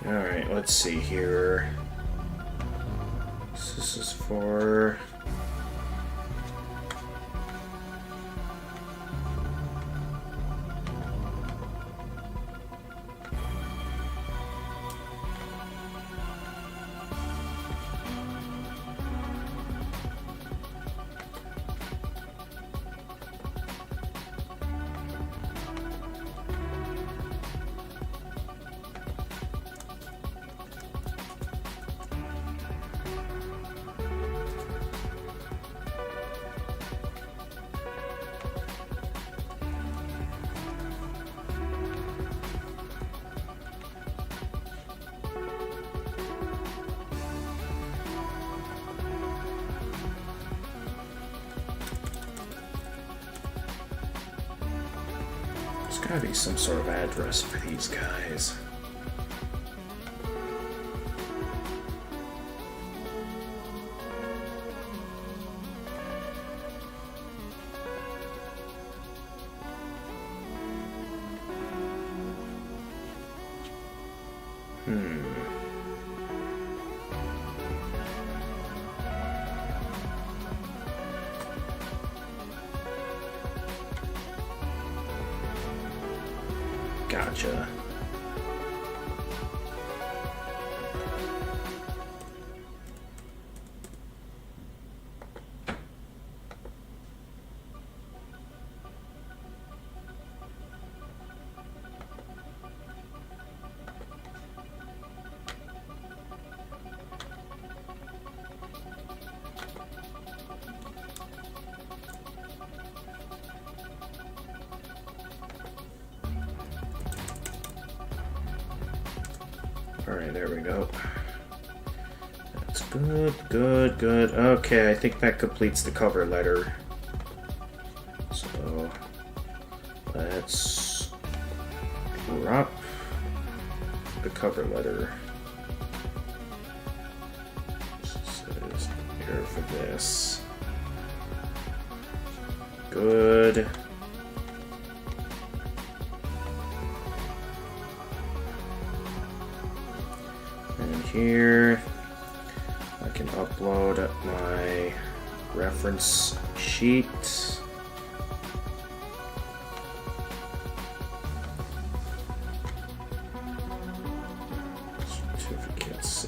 Alright, let's see here. This is for... There's gotta be some sort of address for these guys. Gotcha. Alright, there we go. That's good, good, good. Okay, I think that completes the cover letter. So, let's drop the cover letter. This is here for this. Good. Here, I can upload my reference sheet. Certificates.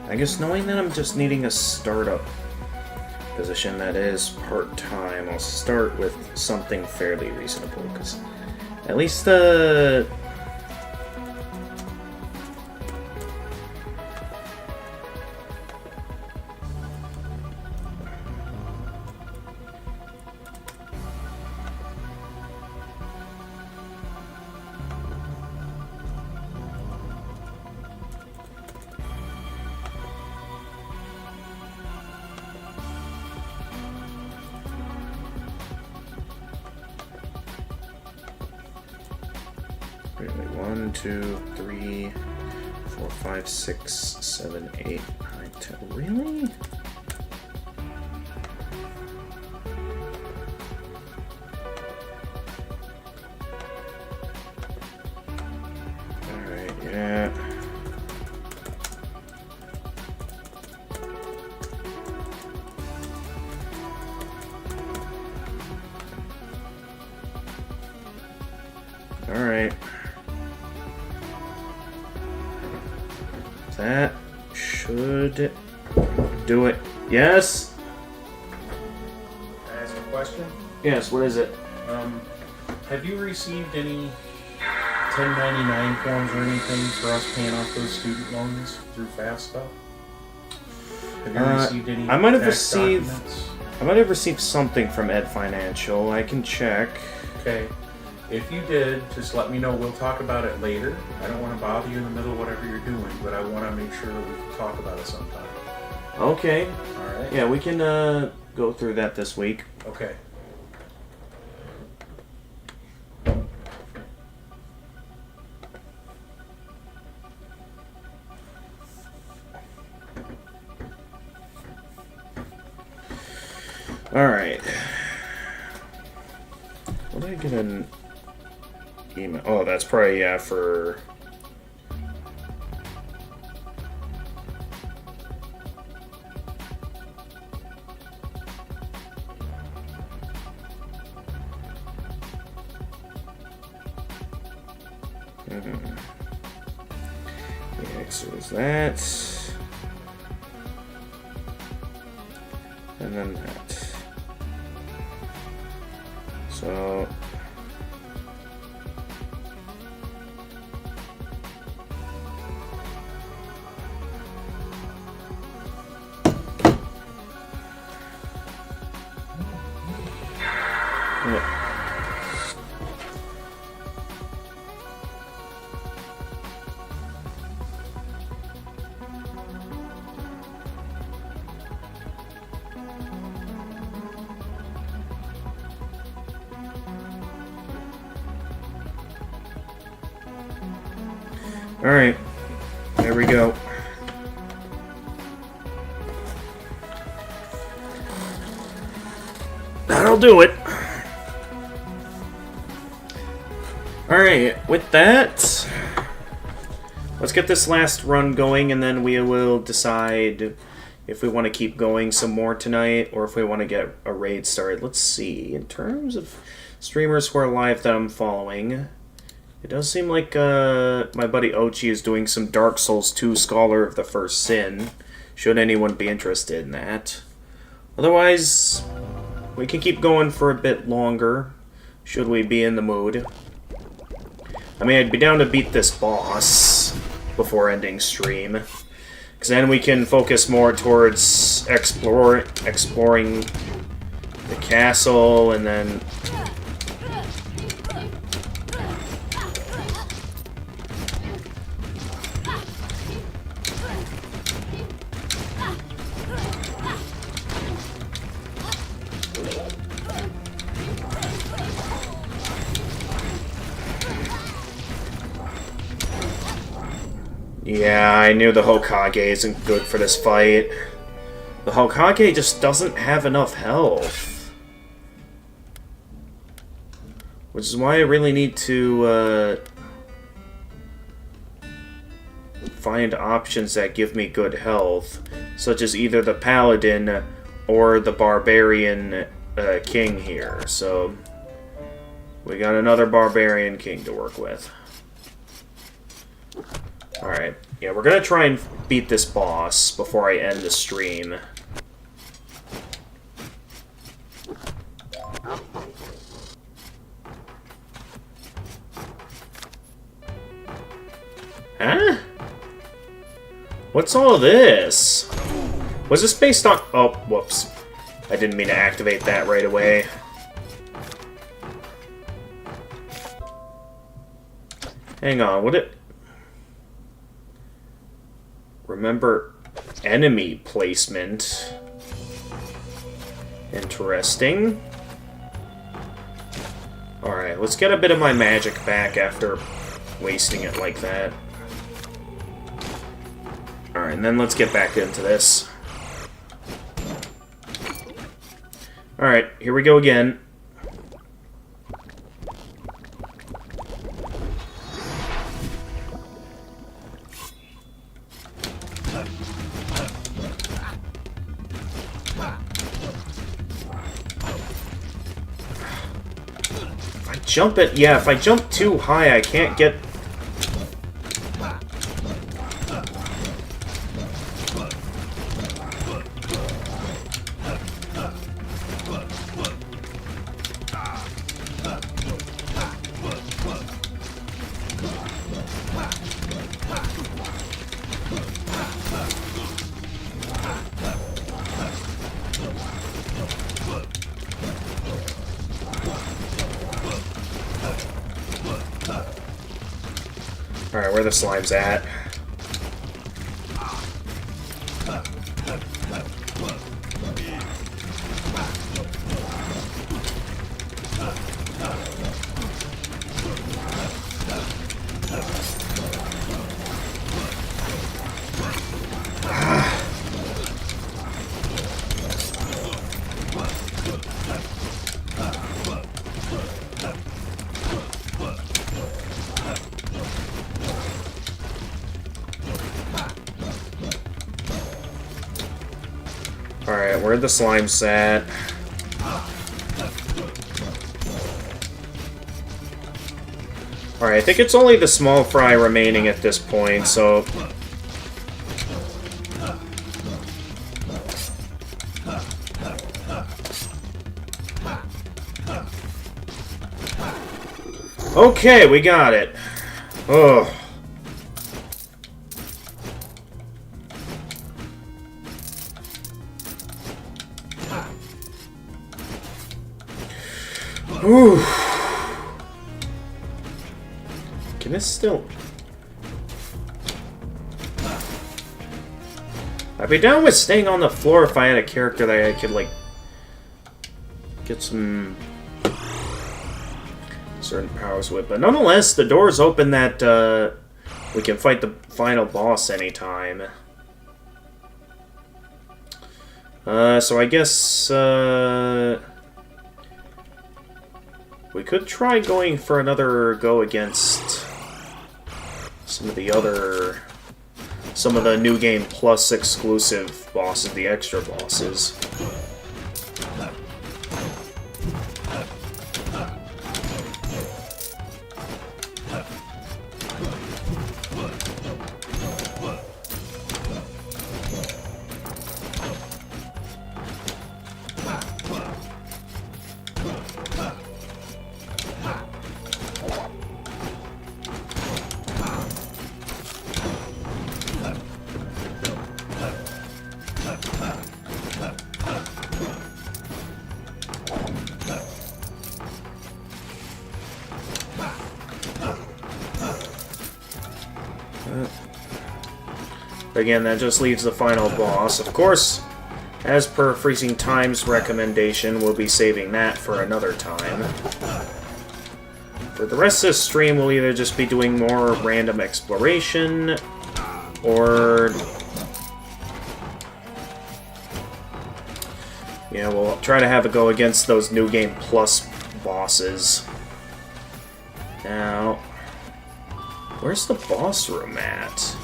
I guess knowing that I'm just needing a startup position that is part-time, I'll start with something fairly reasonable, because at least really 1, 2, 3, 4, 5, 6, 7, 8, 9, 10. Really? Alright, yeah. Alright. That should do it. Yes? Can I ask a question? Yes, what is it? Have you received any 1099 forms or anything for us paying off those student loans through FAFSA? Have you received any I might have tax received documents? I might have received something from Ed Financial. I can check. Okay. If you did, just let me know. We'll talk about it later. I don't want to bother you in the middle of whatever you're doing, but I want to make sure that we can talk about it sometime. Okay. All right? Yeah, we can go through that this week. Okay. All right. I get an email? Oh, that's probably, yeah, for... Yeah, so there's that. And then that. So... Alright, there we go. That'll do it. Alright, with that, let's get this last run going, and then we will decide if we want to keep going some more tonight, or if we want to get a raid started. Let's see, in terms of streamers who are live that I'm following... It does seem like my buddy Ochi is doing some Dark Souls 2 Scholar of the First Sin, should anyone be interested in that. Otherwise, we can keep going for a bit longer, should we be in the mood. I mean, I'd be down to beat this boss before ending stream, because then we can focus more towards exploring the castle, and then... Yeah, I knew the Hokage isn't good for this fight. The Hokage just doesn't have enough health. Which is why I really need to find options that give me good health, such as either the Paladin or the Barbarian King here. So, we got another Barbarian King to work with. Alright, yeah, we're gonna try and beat this boss before I end the stream. Huh? What's all this? Was this based on... Oh, whoops. I didn't mean to activate that right away. Hang on, what it... Remember enemy placement. Interesting. Alright, let's get a bit of my magic back after wasting it like that. Alright, and then let's get back into this. Alright, here we go again. Jump it. Yeah, if I jump too high, I can't get... Alright, where the slime's at? Where the slime's at? Alright, I think it's only the small fry remaining at this point, so... Okay, we got it. Oh. Whew. Can this still... I'd be down with staying on the floor if I had a character that I could, like, get some certain powers with. But nonetheless, the door's open that we can fight the final boss anytime. So I guess we could try going for another go against some of the New Game Plus exclusive bosses, the extra bosses. Again, that just leaves the final boss. Of course, as per Freezing Time's recommendation, we'll be saving that for another time. For the rest of this stream, we'll either just be doing more random exploration, or... yeah, we'll try to have a go against those New Game Plus bosses. Now... where's the boss room at?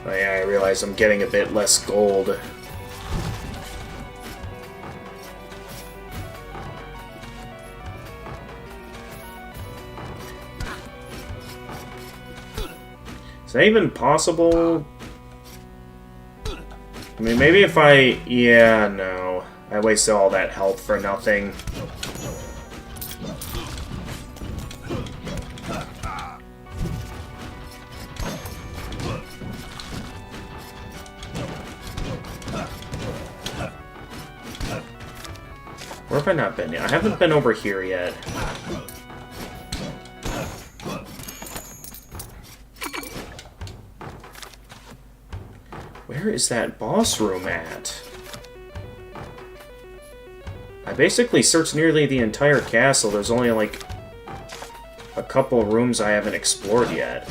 Oh yeah, I realize I'm getting a bit less gold. Is that even possible? I mean, maybe if I... yeah, no. I wasted all that health for nothing. Where have I not been yet? I haven't been over here yet. Where is that boss room at? I basically searched nearly the entire castle. There's only like a couple rooms I haven't explored yet.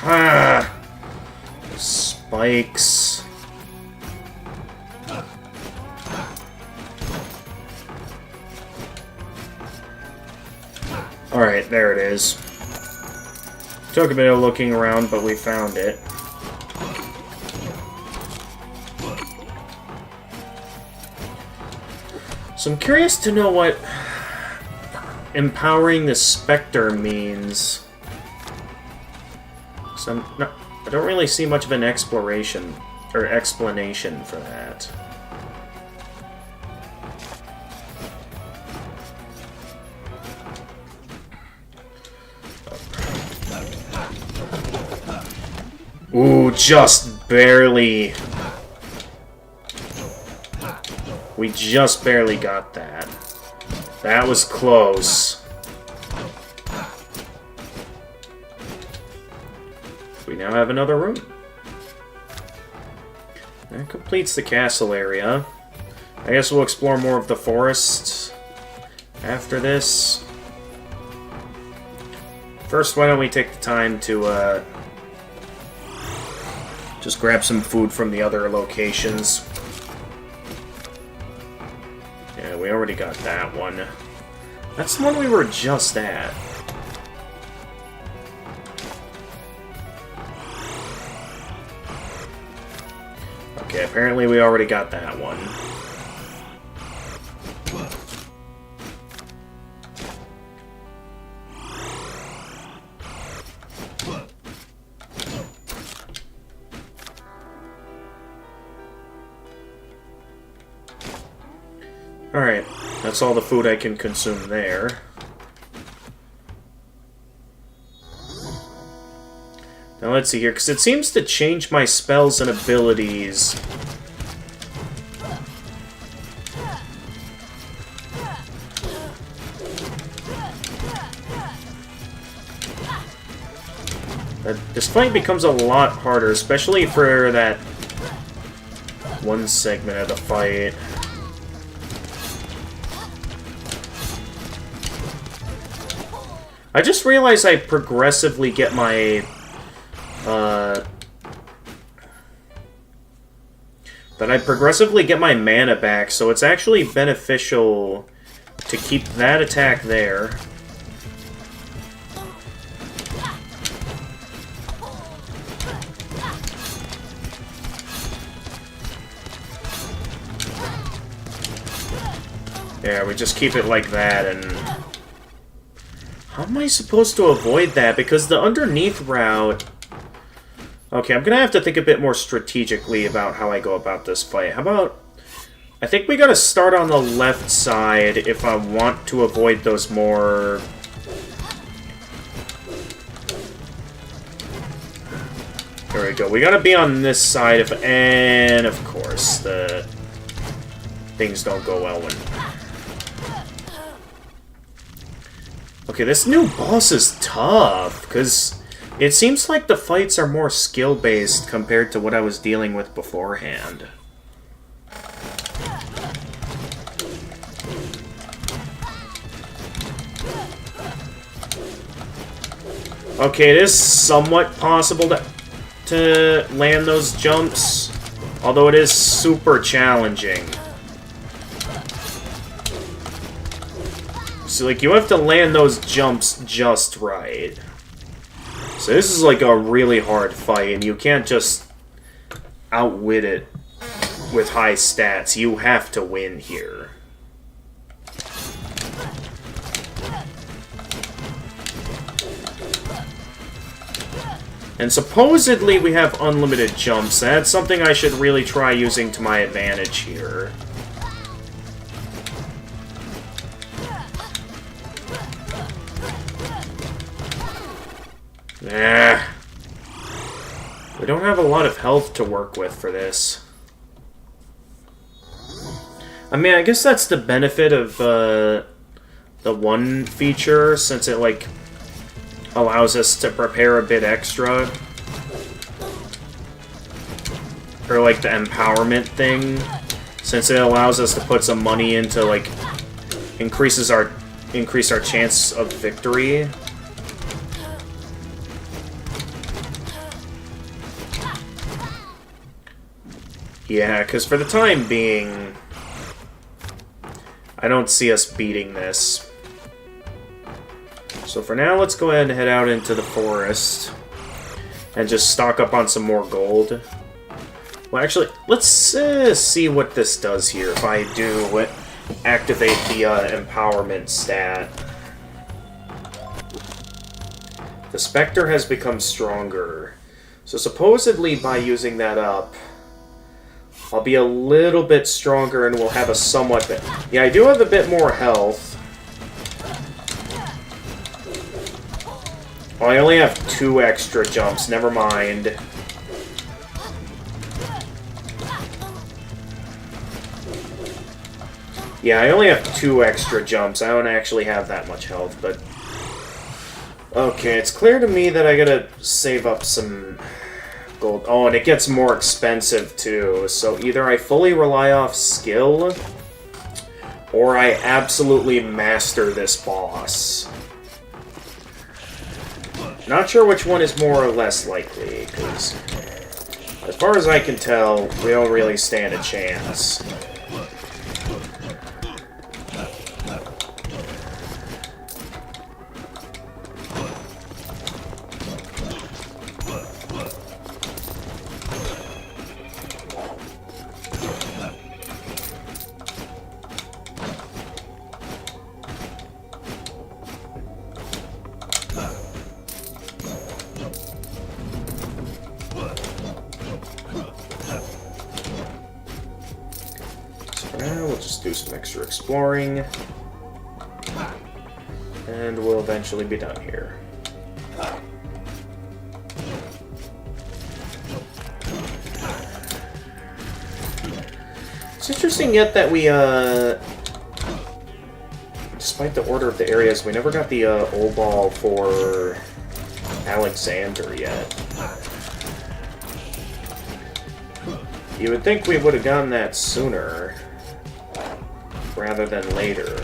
Ah! Spikes. Alright, there it is. Took a bit of looking around, but we found it. So I'm curious to know what empowering the Spectre means. So I don't really see much of an exploration or explanation for that. Ooh, just barely. We just barely got that. That was close. We now have another room. That completes the castle area. I guess we'll explore more of the forest after this. First, why don't we take the time to just grab some food from the other locations. Yeah, we already got that one. That's the one we were just at. Okay, apparently we already got that one. Alright, that's all the food I can consume there. Now let's see here, because it seems to change my spells and abilities. This fight becomes a lot harder, especially for that one segment of the fight. I just realized I progressively get my, that I progressively get my mana back, so it's actually beneficial to keep that attack there. Yeah, we just keep it like that, and... How am I supposed to avoid that? Because the underneath route... Okay, I'm gonna have to think a bit more strategically about how I go about this fight. How about... I think we gotta start on the left side if I want to avoid those more... There we go. We gotta be on this side if... And, of course, the... things don't go well when... Okay, this new boss is tough, because it seems like the fights are more skill-based compared to what I was dealing with beforehand. Okay, it is somewhat possible to land those jumps, although it is super challenging. So, like, you have to land those jumps just right. So this is, like, a really hard fight, and you can't just outwit it with high stats. You have to win here. And supposedly we have unlimited jumps. That's something I should really try using to my advantage here. Nah. We don't have a lot of health to work with for this. I mean, I guess that's the benefit of the one feature, since it, like, allows us to prepare a bit extra. Or, like, the empowerment thing. Since it allows us to put some money into, like, increase our chance of victory. Yeah, because for the time being, I don't see us beating this. So So for now, let's go ahead and head out into the forest and just stock up on some more gold. Well, actually, let's see what this does here if I do activate the empowerment stat. The Spectre has become stronger. So supposedly by using that up, I'll be a little bit stronger and we'll have a somewhat bit... Yeah, I do have a bit more health. Oh, I only have 2 extra jumps, never mind. Yeah, I only have 2 extra jumps. I don't actually have that much health, but... Okay, it's clear to me that I gotta save up some gold. Oh, and it gets more expensive, too. So either I fully rely off skill, or I absolutely master this boss. Not sure which one is more or less likely, because as far as I can tell, we don't really stand a chance. Do some extra exploring, and we'll eventually be done here. It's interesting yet that we, despite the order of the areas, we never got the Obol for Alexander yet. You would think we would have gotten that sooner rather than later.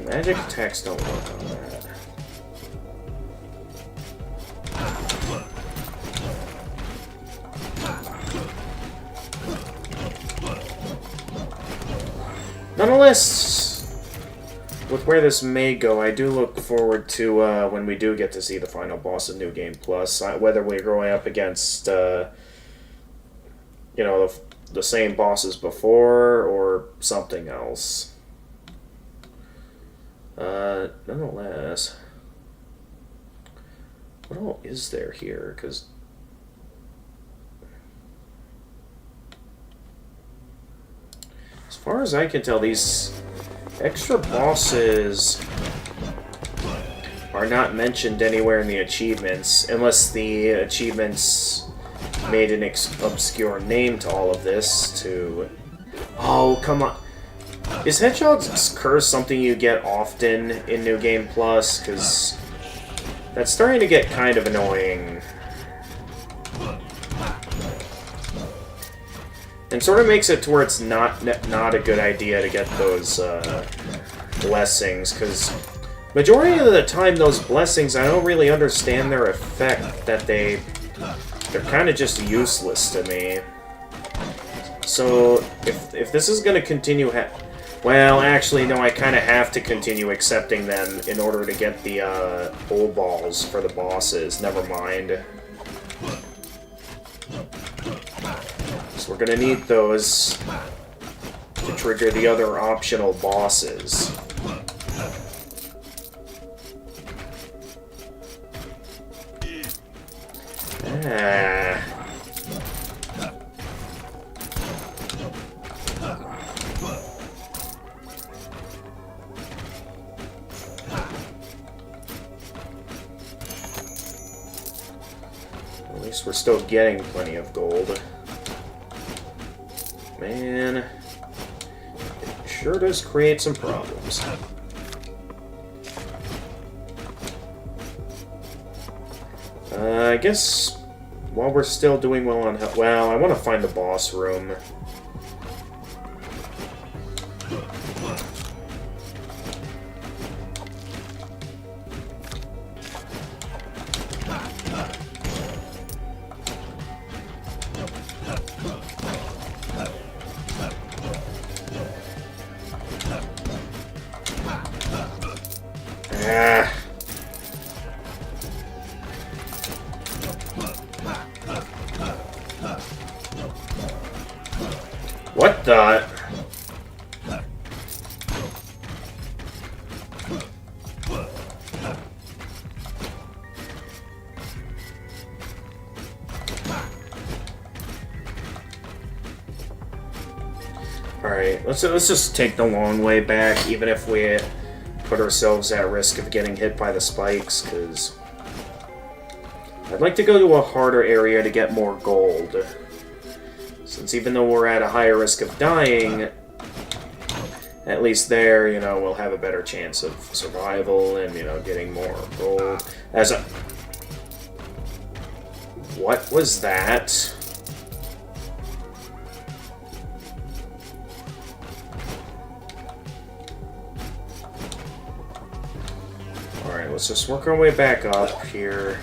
Magic attacks don't work on that. Nonetheless, with where this may go, I do look forward to when we do get to see the final boss of New Game Plus, whether we're going up against, you know, the same bosses before or something else. Nonetheless, what all is there here? Because as far as I can tell, these extra bosses are not mentioned anywhere in the achievements, unless the achievements made an obscure name to all of this to... Oh, come on. Is Hedgehog's Curse something you get often in New Game Plus? Because that's starting to get kind of annoying. And sort of makes it to where it's not a good idea to get those blessings, because majority of the time those blessings, I don't really understand their effect, that they're kind of just useless to me. So if this is going to continue... Well, actually, no, I kind of have to continue accepting them in order to get the old balls for the bosses. Never mind. So we're going to need those to trigger the other optional bosses. Ah... At least we're still getting plenty of gold. Man, it sure does create some problems. I guess while we're still doing well on health... Well, I want to find the boss room. Ah. What the? Alright, let's just take the long way back, even if we put ourselves at risk of getting hit by the spikes, because I'd like to go to a harder area to get more gold. Since even though we're at a higher risk of dying, at least there, you know, we'll have a better chance of survival and, you know, getting more gold. As a... What was that? Alright, let's just work our way back up here.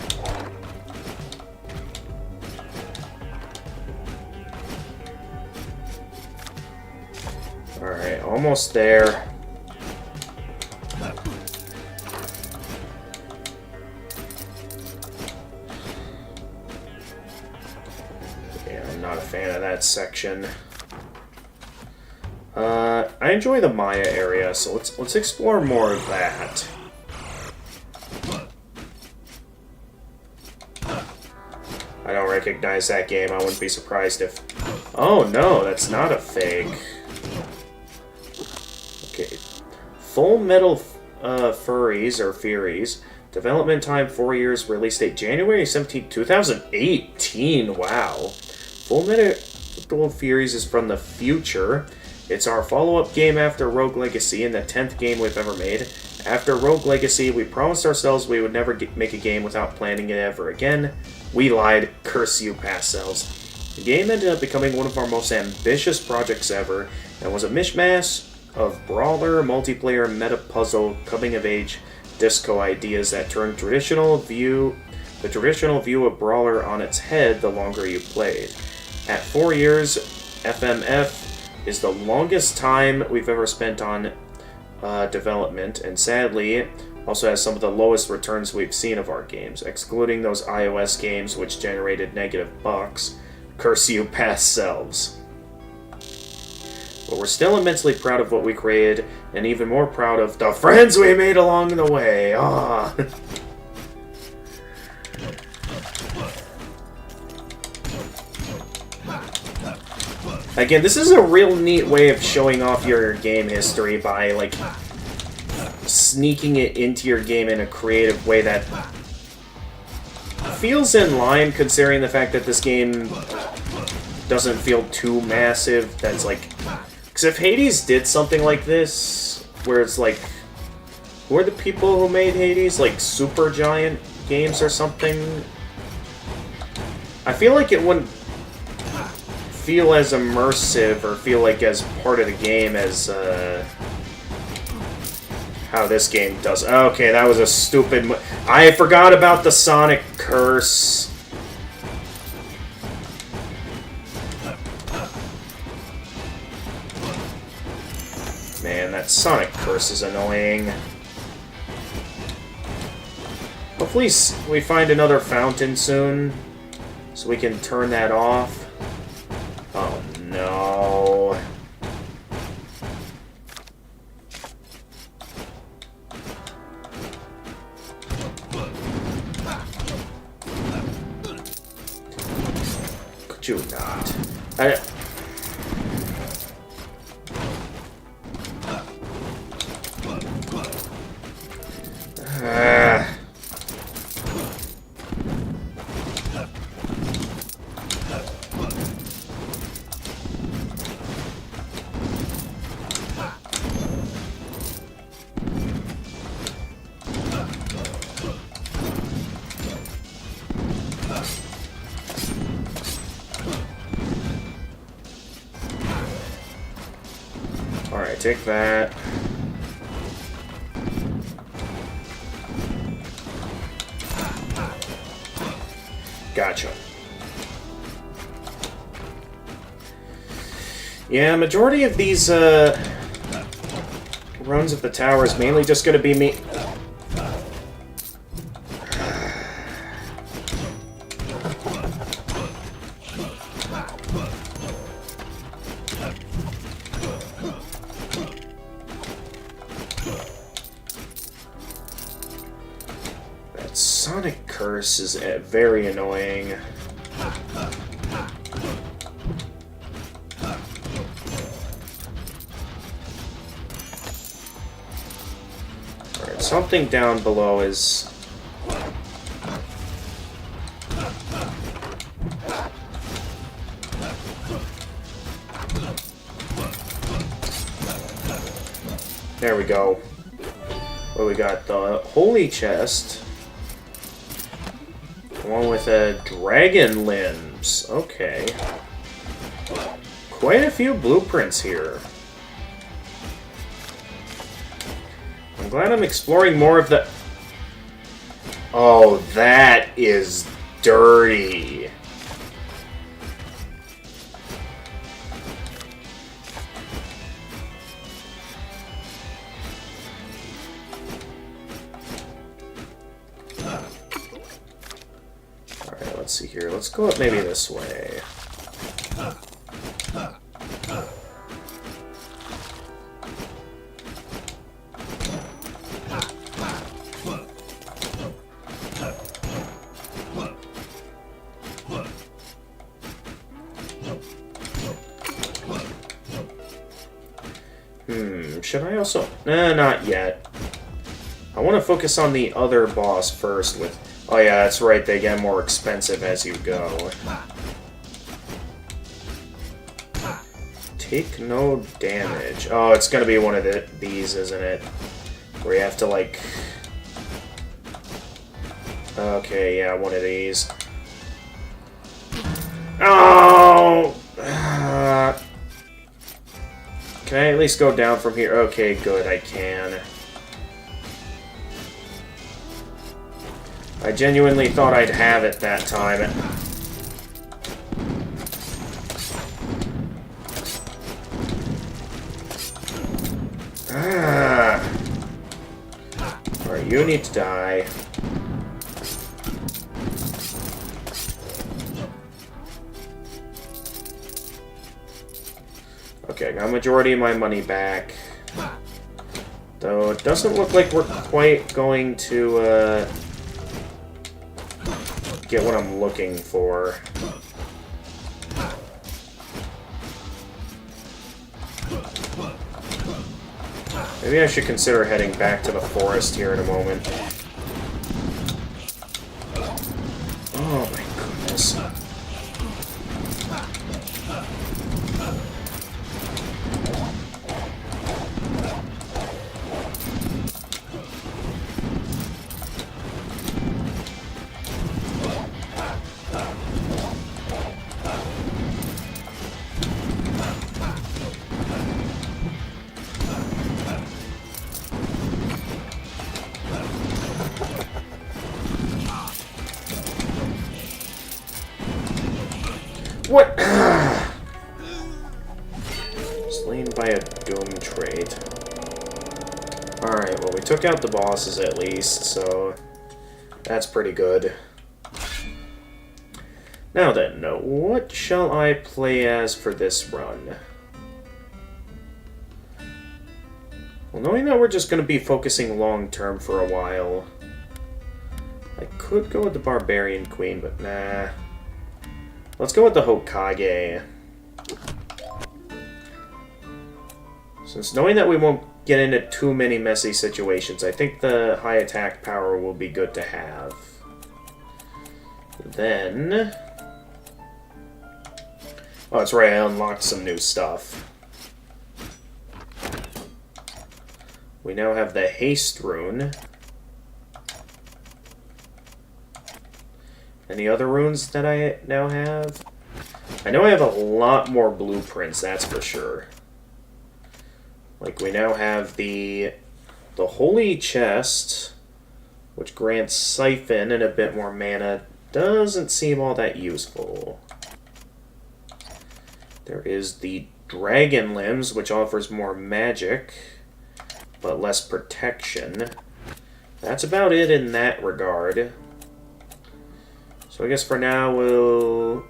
Alright, almost there. Yeah, I'm not a fan of that section. I enjoy the Maya area, so let's explore more of that. I don't recognize that game. I wouldn't be surprised if... Oh no, that's not a fake. Okay. Full Metal Furries, or Furies. Development time 4 years. Release date January 17, 2018. Wow. Full Metal Furies is from the future. It's our follow-up game after Rogue Legacy and the 10th game we've ever made. After Rogue Legacy, we promised ourselves we would never make a game without planning it ever again. We lied. Curse you, past selves. The game ended up becoming one of our most ambitious projects ever, and was a mishmash of brawler, multiplayer, meta-puzzle, coming-of-age disco ideas that turned the traditional view of brawler on its head the longer you played. At 4 years, FMF is the longest time we've ever spent on development, and sadly, also has some of the lowest returns we've seen of our games, excluding those iOS games which generated negative bucks. Curse you, past selves. But we're still immensely proud of what we created, and even more proud of the friends we made along the way. Ah. Again, this is a real neat way of showing off your game history by, like, sneaking it into your game in a creative way that feels in line, considering the fact that this game doesn't feel too massive. That's like... Because if Hades did something like this, where it's like... Who are the people who made Hades? Like, Supergiant Games or something? I feel like it wouldn't feel as immersive or feel like as part of the game as how this game does. Okay, that was a stupid... I forgot about the Sonic curse. Man, that Sonic curse is annoying. Hopefully we find another fountain soon, so we can turn that off. Oh no. Could you not? take that. Gotcha. Yeah, majority of these runs of the tower is mainly just going to be me. That Sonic Curse is very annoying. Alright, something down below is... There we go. What we got? The Holy Chest. Along with dragon limbs. Okay. Quite a few blueprints here. I'm glad I'm exploring more of the... Oh, that is dirty. Alright, let's see here. Let's go up maybe this way. Should I also... Nah, not yet. I want to focus on the other boss first with... Oh yeah, that's right, they get more expensive as you go. Take no damage. Oh, it's gonna be one of these, isn't it? Where you have to, like... Okay, yeah, one of these. Oh! Can I at least go down from here? Okay, good, I can. I genuinely thought I'd have it that time. Alright, you need to die. Okay, I got a majority of my money back. Though it doesn't look like we're quite going to get what I'm looking for. Maybe I should consider heading back to the forest here in a moment. Oh my goodness. What? Slain by a doom trait. Alright, well we took out the bosses at least, so that's pretty good. Now then, what shall I play as for this run? Well, knowing that we're just going to be focusing long-term for a while, I could go with the Barbarian Queen, but nah. Let's go with the Hokage. Since knowing that we won't get into too many messy situations, I think the high attack power will be good to have. Then... Oh, that's right, I unlocked some new stuff. We now have the Haste Rune. Any other runes that I now have? I know I have a lot more blueprints, that's for sure. Like, we now have the Holy Chest, which grants Siphon and a bit more mana. Doesn't seem all that useful. There is the Dragon Limbs, which offers more magic, but less protection. That's about it in that regard. So I guess for now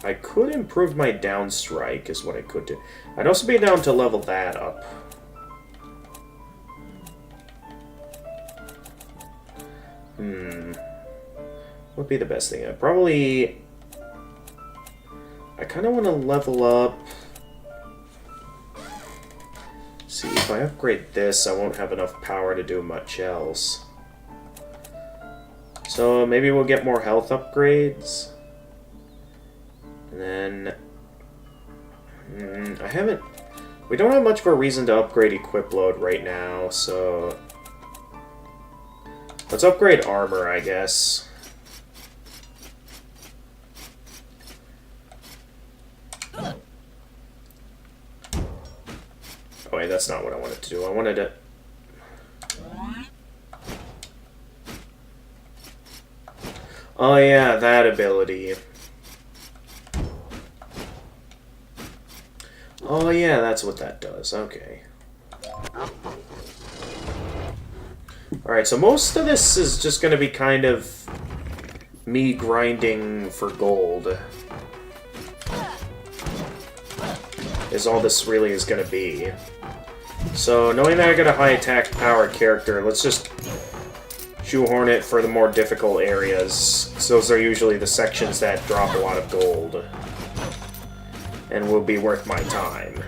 I could improve my down strike, is what I could do. I'd also be down to level that up. What would be the best thing? I kind of want to level up. See, if I upgrade this, I won't have enough power to do much else. So maybe we'll get more health upgrades. And then... we don't have much of a reason to upgrade equip load right now, so... let's upgrade armor, I guess. Oh wait, that's not what I wanted to do. I wanted to... oh yeah, that ability. Oh yeah, that's what that does. Okay. Alright, so most of this is just going to be kind of me grinding for gold. Is all this really is going to be. So, knowing that I got a high attack power character, let's just shoehorn it for the more difficult areas. So those are usually the sections that drop a lot of gold. And will be worth my time.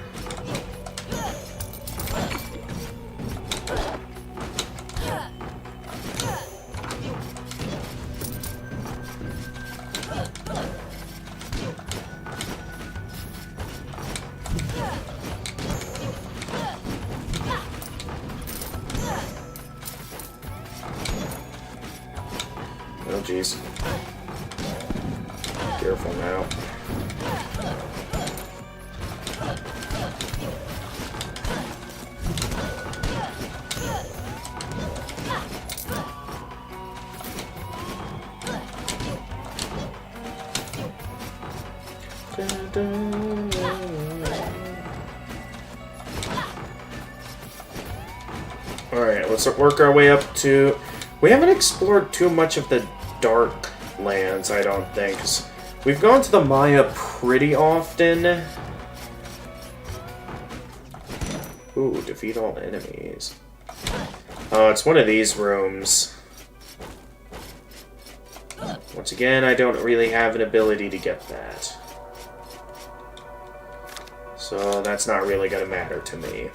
Oh, jeez. Careful now. Alright, let's work our way up to... we haven't explored too much of the Dark Lands, I don't think. We've gone to the Maya pretty often. Ooh, defeat all enemies. Oh, it's one of these rooms. Once again, I don't really have an ability to get that. So that's not really going to matter to me.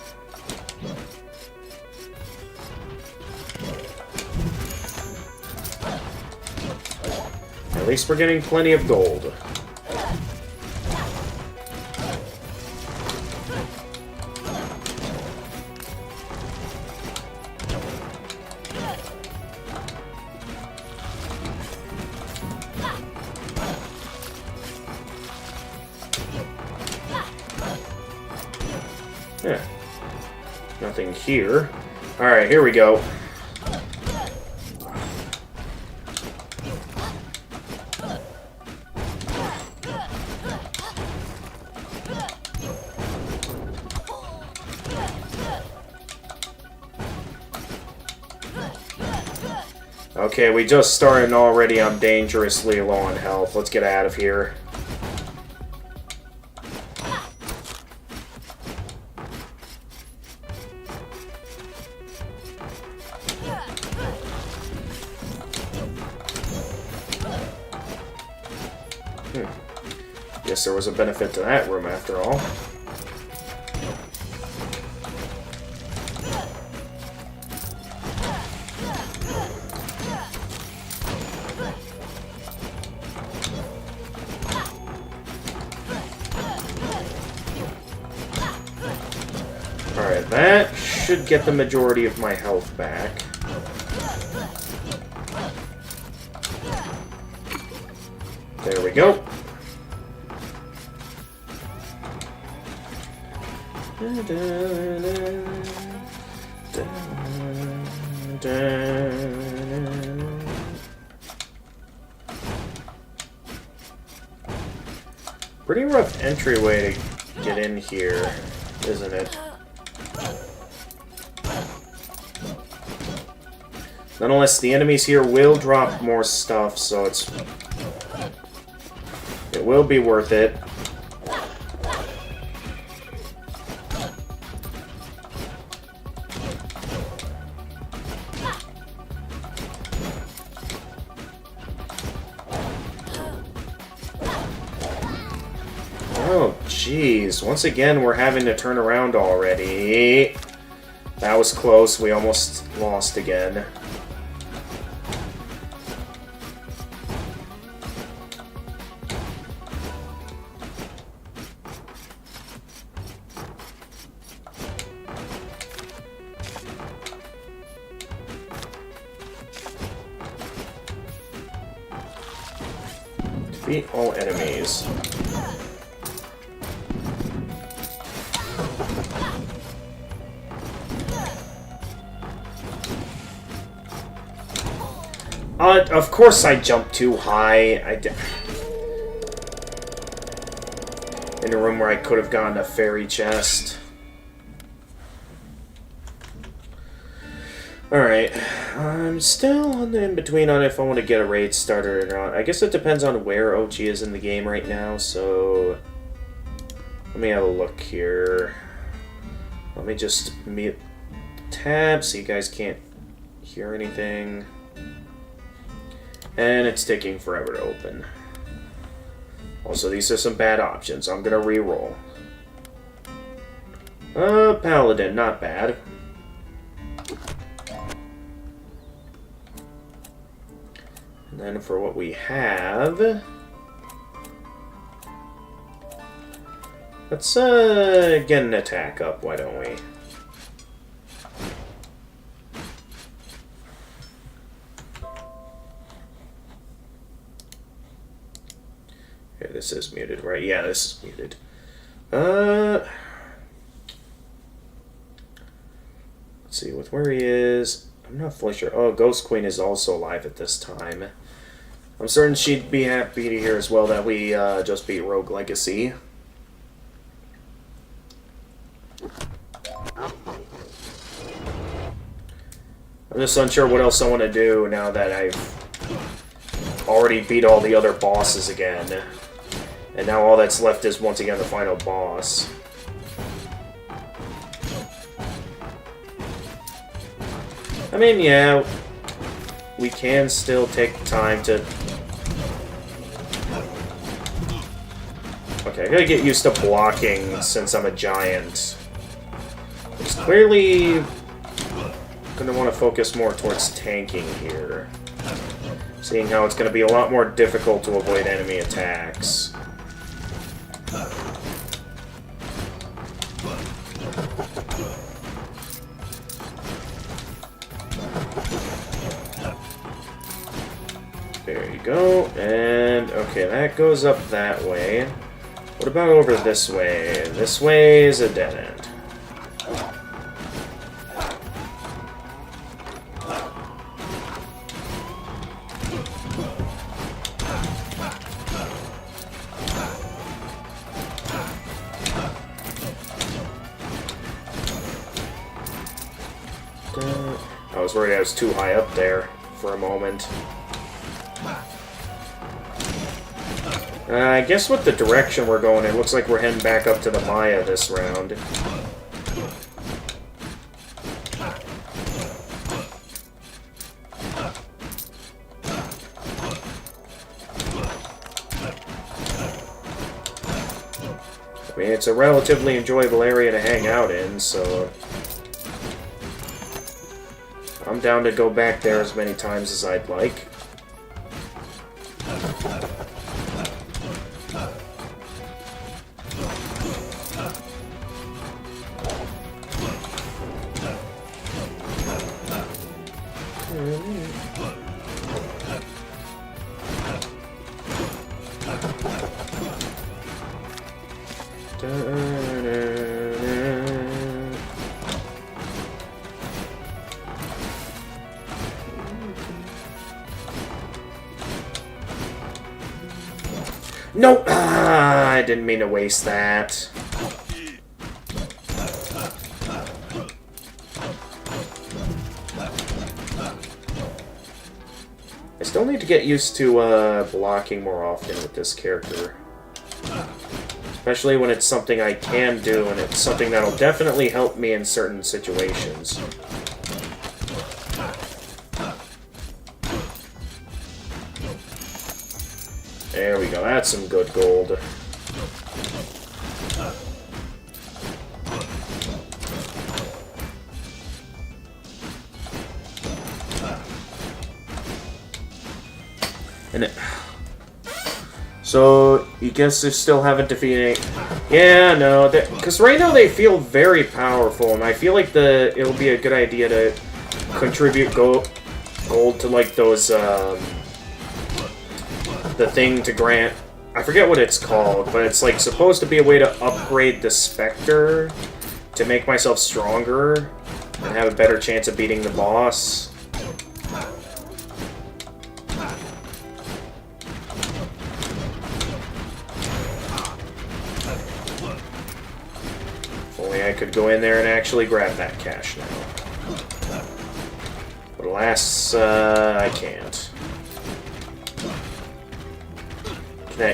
At least we're getting plenty of gold. Yeah. Nothing here. Alright, here we go. Okay, we just started and already I'm dangerously low on health. Let's get out of here. Guess there was a benefit to that room after all. Alright, that should get the majority of my health back. There we go. Pretty rough entryway to get in here, isn't it? Nonetheless, the enemies here will drop more stuff, so it will be worth it. Oh, jeez. Once again, we're having to turn around already. That was close. We almost lost again. Defeat all enemies. Of course I jumped too high. In a room where I could have gotten a fairy chest. Alright. I'm still in between on if I want to get a raid started or not. I guess it depends on where Ochi is in the game right now, so... Let me have a look here. Let me just mute tab so you guys can't hear anything. And it's taking forever to open. Also, these are some bad options. I'm gonna re-roll. Paladin, not bad. And then for what we have... Let's, get an attack up, why don't we? Okay, this is muted, right? Yeah, this is muted. Let's see, with where he is... I'm not fully sure. Oh, Ghost Queen is also alive at this time. I'm certain she'd be happy to hear as well that we just beat Rogue Legacy. I'm just unsure what else I want to do now that I've already beat all the other bosses again. And now all that's left is once again the final boss. I mean, yeah, we can still take time to... Okay, I gotta get used to blocking since I'm a giant. It's clearly gonna want to focus more towards tanking here. Seeing how it's gonna be a lot more difficult to avoid enemy attacks. There you go, and okay, that goes up that way. What about over this way? This way is a dead end. I was worried I was too high up there for a moment. I guess with the direction we're going, it looks like we're heading back up to the Maya this round. I mean, it's a relatively enjoyable area to hang out in, so... I'm down to go back there as many times as I'd like. No! Ah, I didn't mean to waste that. I still need to get used to blocking more often with this character. Especially when it's something I can do, and it's something that'll definitely help me in certain situations. There we go, that's some good gold. And so, you guess they still haven't defeated any... Yeah, no, because right now they feel very powerful, and I feel like it'll be a good idea to contribute gold to, like, those, the thing to grant... I forget what it's called, but it's, like, supposed to be a way to upgrade the Spectre to make myself stronger and have a better chance of beating the boss. I could go in there and actually grab that cash now. But alas, I can't.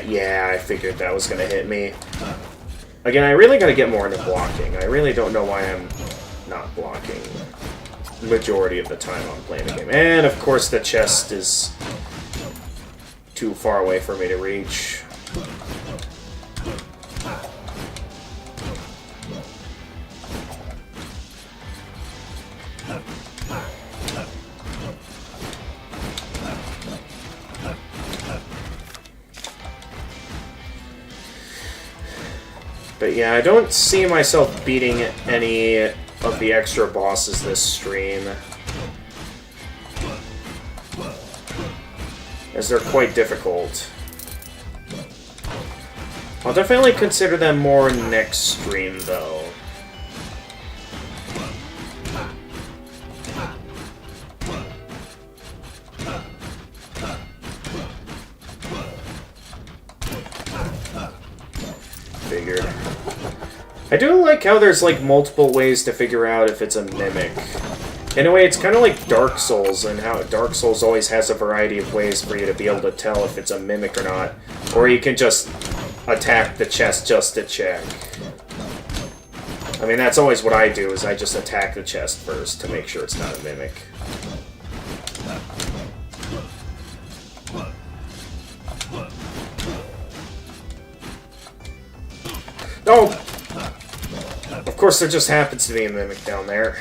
Yeah, I figured that was going to hit me. Again, I really got to get more into blocking. I really don't know why I'm not blocking the majority of the time I'm playing the game. And, of course, the chest is too far away for me to reach. But yeah, I don't see myself beating any of the extra bosses this stream, as they're quite difficult. I'll definitely consider them more next stream, though. Figured. I do like how there's, like, multiple ways to figure out if it's a mimic. In a way, it's kind of like Dark Souls, and how Dark Souls always has a variety of ways for you to be able to tell if it's a mimic or not. Or you can just attack the chest just to check. I mean, that's always what I do, is I just attack the chest first to make sure it's not a mimic. Oh! Of course, there just happens to be a mimic down there.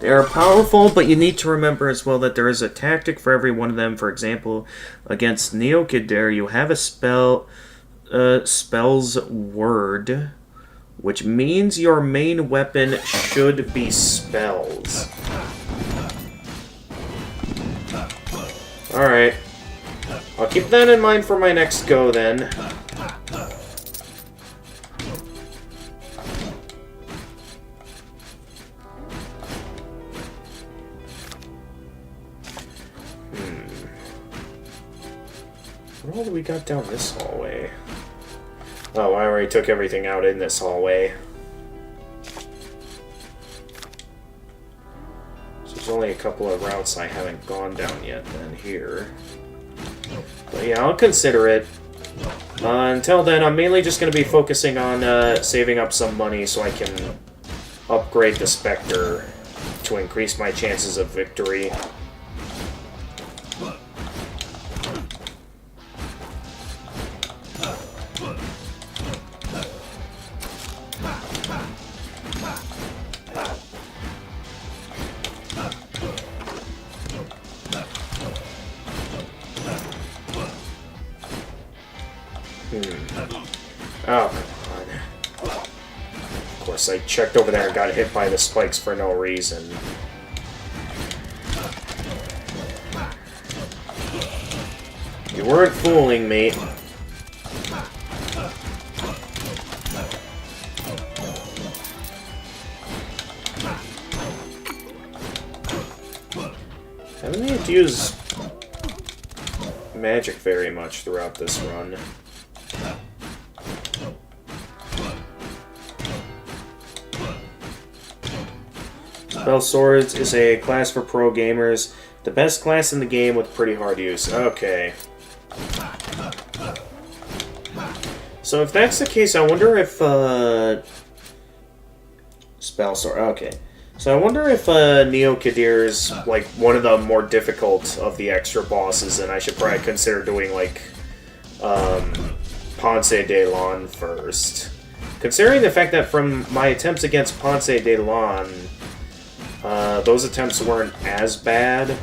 They are powerful, but you need to remember as well that there is a tactic for every one of them. For example, against Neokidare, you have a spell's word, which means your main weapon should be spells. Alright. I'll keep that in mind for my next go, then. What all do we got down this hallway? Oh, I already took everything out in this hallway. So there's only a couple of routes I haven't gone down yet then here. But yeah, I'll consider it. Until then, I'm mainly just going to be focusing on saving up some money so I can upgrade the Spectre to increase my chances of victory. Oh, come on. Of course, I checked over there and got hit by the spikes for no reason. You weren't fooling me. don't use magic very much throughout this run. Spell Swords is a class for pro gamers. The best class in the game with pretty hard use. Okay. So if that's the case, I wonder if, Spell Sword, okay. So I wonder if, Neo Kadir is, like, one of the more difficult of the extra bosses, and I should probably consider doing, like, Ponce de Leon first. Considering the fact that from my attempts against Ponce de Leon, those attempts weren't as bad.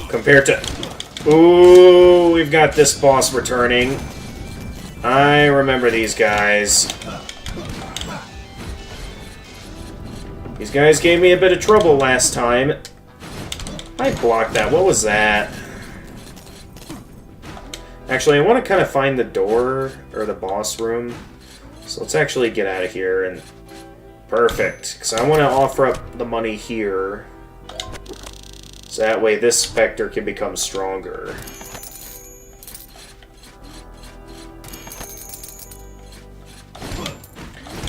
Compared to... Ooh, we've got this boss returning. I remember these guys. These guys gave me a bit of trouble last time. I blocked that. What was that? Actually, I want to kind of find the door, or the boss room. So let's actually get out of here and... Perfect. Because I want to offer up the money here. So that way this Spectre can become stronger.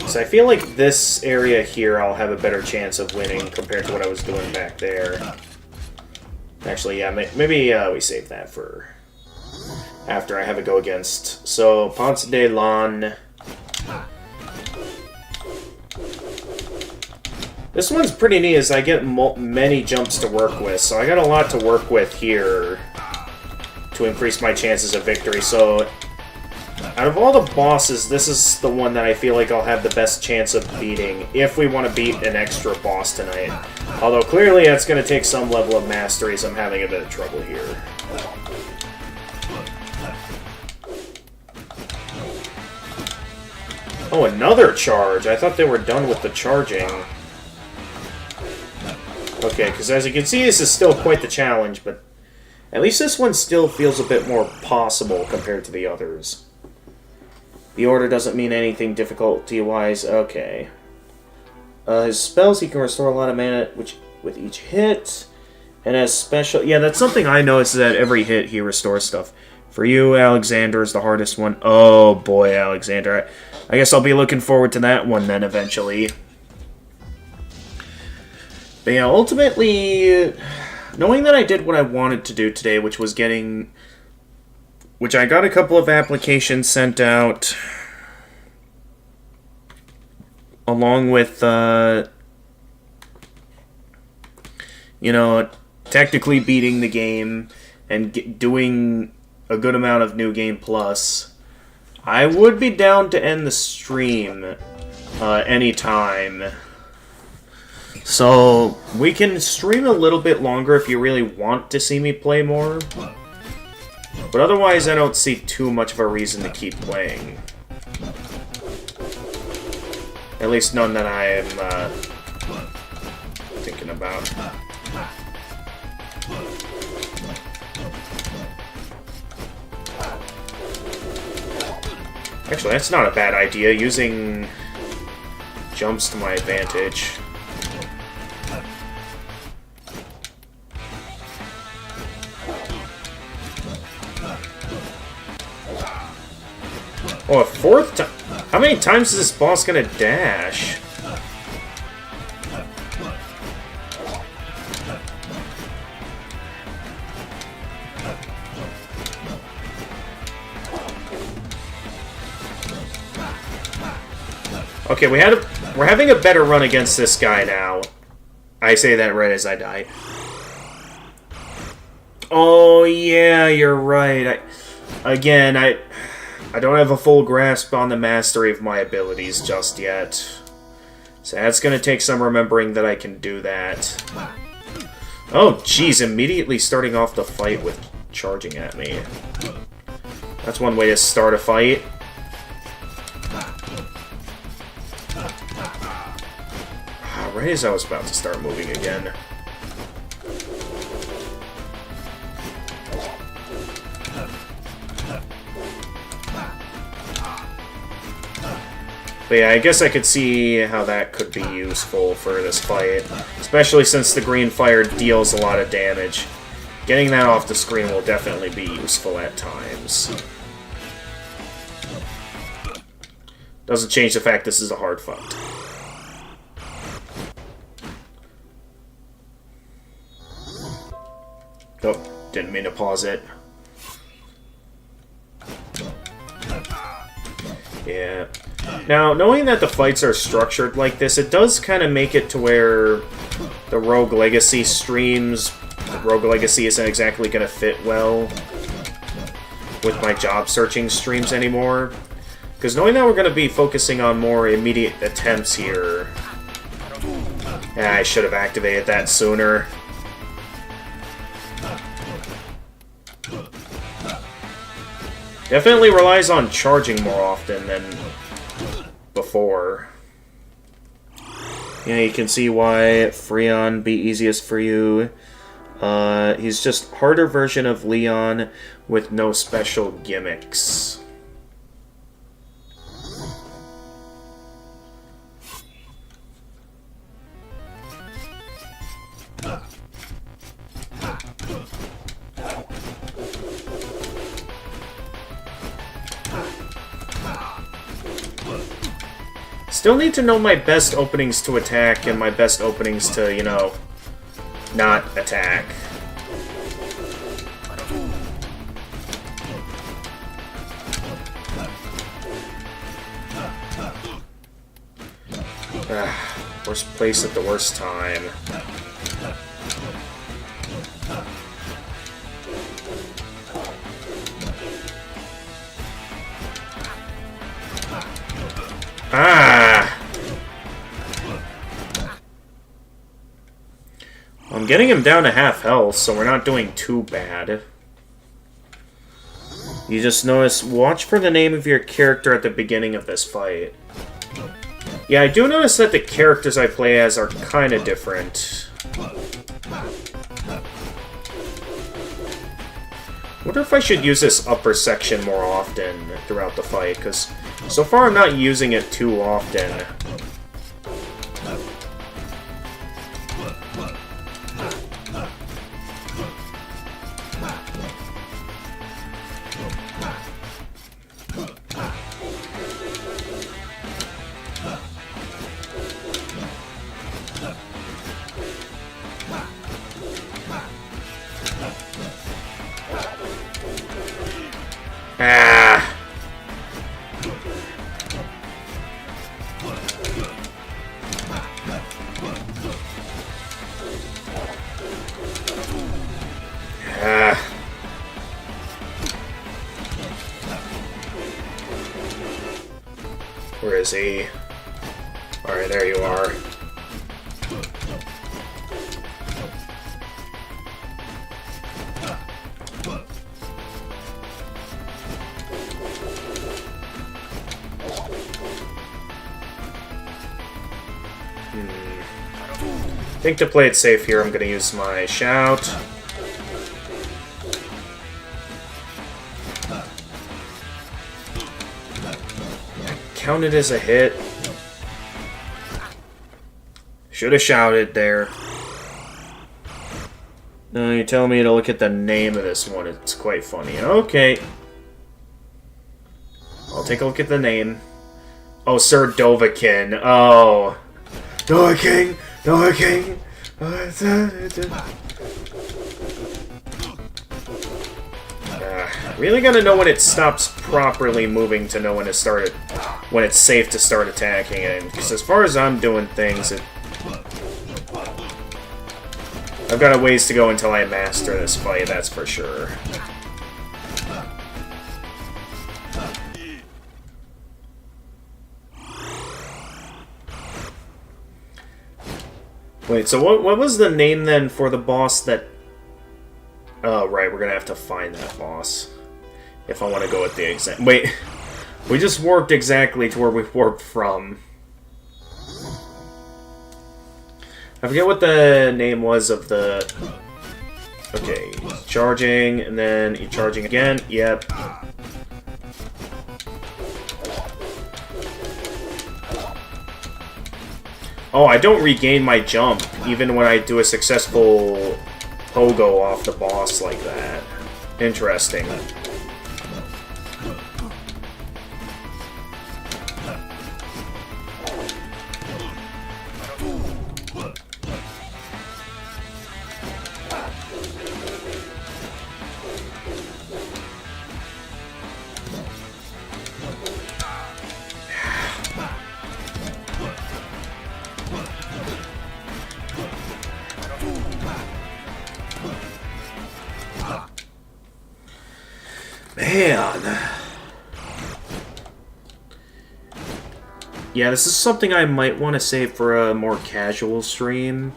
So I feel like this area here I'll have a better chance of winning compared to what I was doing back there. Actually, yeah, maybe we save that for after I have a go against. So, Ponce de Leon. This one's pretty neat as I get many jumps to work with, so I got a lot to work with here to increase my chances of victory. So, out of all the bosses, this is the one that I feel like I'll have the best chance of beating if we want to beat an extra boss tonight. Although clearly that's going to take some level of mastery, so I'm having a bit of trouble here. Oh, another charge! I thought they were done with the charging. Okay, because as you can see, this is still quite the challenge, but at least this one still feels a bit more possible compared to the others. The order doesn't mean anything difficulty-wise. Okay. His spells, he can restore a lot of mana with each hit. And as special... Yeah, that's something I noticed, is that every hit he restores stuff. For you, Alexander is the hardest one. Oh boy, Alexander. I guess I'll be looking forward to that one then eventually. But yeah, ultimately, knowing that I did what I wanted to do today, which was getting... Which I got a couple of applications sent out, along with, you know, technically beating the game and doing a good amount of New Game Plus. I would be down to end the stream anytime. So, we can stream a little bit longer if you really want to see me play more. But otherwise, I don't see too much of a reason to keep playing. At least none that I am thinking about. Actually, that's not a bad idea, using jumps to my advantage. Oh, a fourth time? How many times is this boss gonna dash? Okay, we're having a better run against this guy now. I say that right as I die. Oh yeah, you're right. I don't have a full grasp on the mastery of my abilities just yet. So that's going to take some remembering that I can do that. Oh, jeez, immediately starting off the fight with charging at me. That's one way to start a fight. Right as I was about to start moving again. But yeah, I guess I could see how that could be useful for this fight. Especially since the green fire deals a lot of damage. Getting that off the screen will definitely be useful at times. Doesn't change the fact this is a hard fight. Oh, didn't mean to pause it. Yeah. Now, knowing that the fights are structured like this, it does kind of make it to where the Rogue Legacy streams, Rogue Legacy isn't exactly going to fit well with my job searching streams anymore. Because knowing that we're going to be focusing on more immediate attempts here, I should have activated that sooner. Definitely relies on charging more often than before. Yeah, you can see why Freon be easiest for you. He's just harder version of Leon with no special gimmicks. Still need to know my best openings to attack and my best openings to, you know, not attack. Worst place at the worst time. Ah! I'm getting him down to half health, so we're not doing too bad. You just notice, watch for the name of your character at the beginning of this fight. Yeah, I do notice that the characters I play as are kind of different. I wonder if I should use this upper section more often throughout the fight, because so far I'm not using it too often. Ah! Ah. Where is he? Alright, there you are. I think to play it safe here, I'm going to use my shout. Counted as a hit. Should have shouted there. No, you're telling me to look at the name of this one. It's quite funny. Okay. I'll take a look at the name. Oh, Sir Dovahkiin. Oh. Dovahkiin! Dovahkiin! Really gotta know when it stops properly moving to know when it started, when it's safe to start attacking it. Because as far as I'm doing things, I've got a ways to go until I master this fight, that's for sure. Wait, so what was the name then for the boss that... Oh, right, we're gonna have to find that boss. If I want to go with the exact... Wait, we just warped exactly to where we warped from. I forget what the name was of the... Okay, charging, and then you're charging again. Yep. Oh, I don't regain my jump even when I do a successful pogo off the boss like that. Interesting. Man. Yeah, this is something I might want to save for a more casual stream.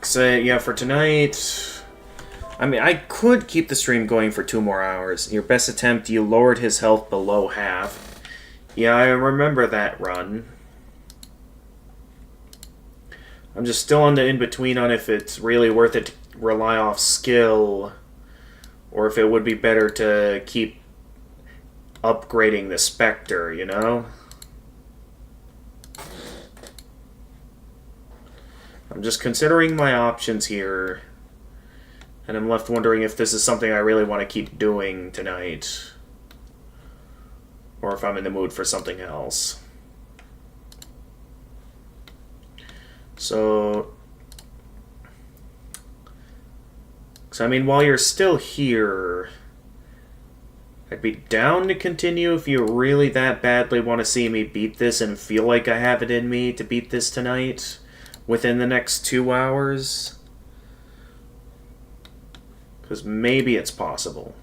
So, yeah, for tonight... I mean, I could keep the stream going for 2 more hours. Your best attempt, you lowered his health below half. Yeah, I remember that run. I'm just still on the in-between on if it's really worth it to rely off skill, or if it would be better to keep upgrading the Spectre, you know? I'm just considering my options here, and I'm left wondering if this is something I really want to keep doing tonight, or if I'm in the mood for something else. So, I mean, while you're still here, I'd be down to continue if you really that badly want to see me beat this and feel like I have it in me to beat this tonight within the next 2 hours. Because maybe it's possible.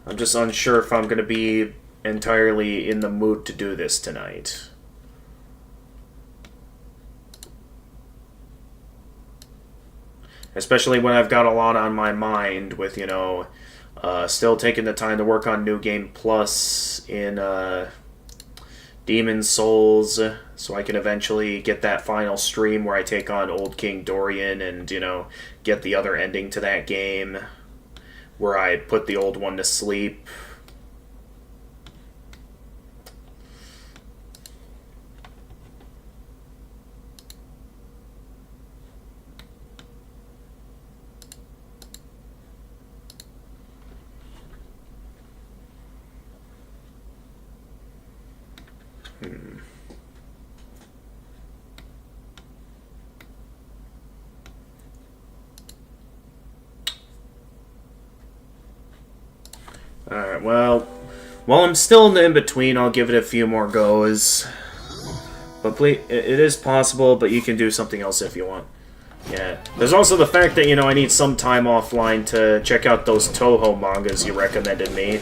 I'm just unsure if I'm going to be entirely in the mood to do this tonight. Especially when I've got a lot on my mind with, you know, still taking the time to work on New Game Plus in Demon's Souls, so I can eventually get that final stream where I take on Old King Dorian and, you know, get the other ending to that game, where I put the old one to sleep. Alright, well, while I'm still in the in-between, I'll give it a few more goes. But please, it is possible, but you can do something else if you want. Yeah. There's also the fact that, you know, I need some time offline to check out those Toho mangas you recommended me.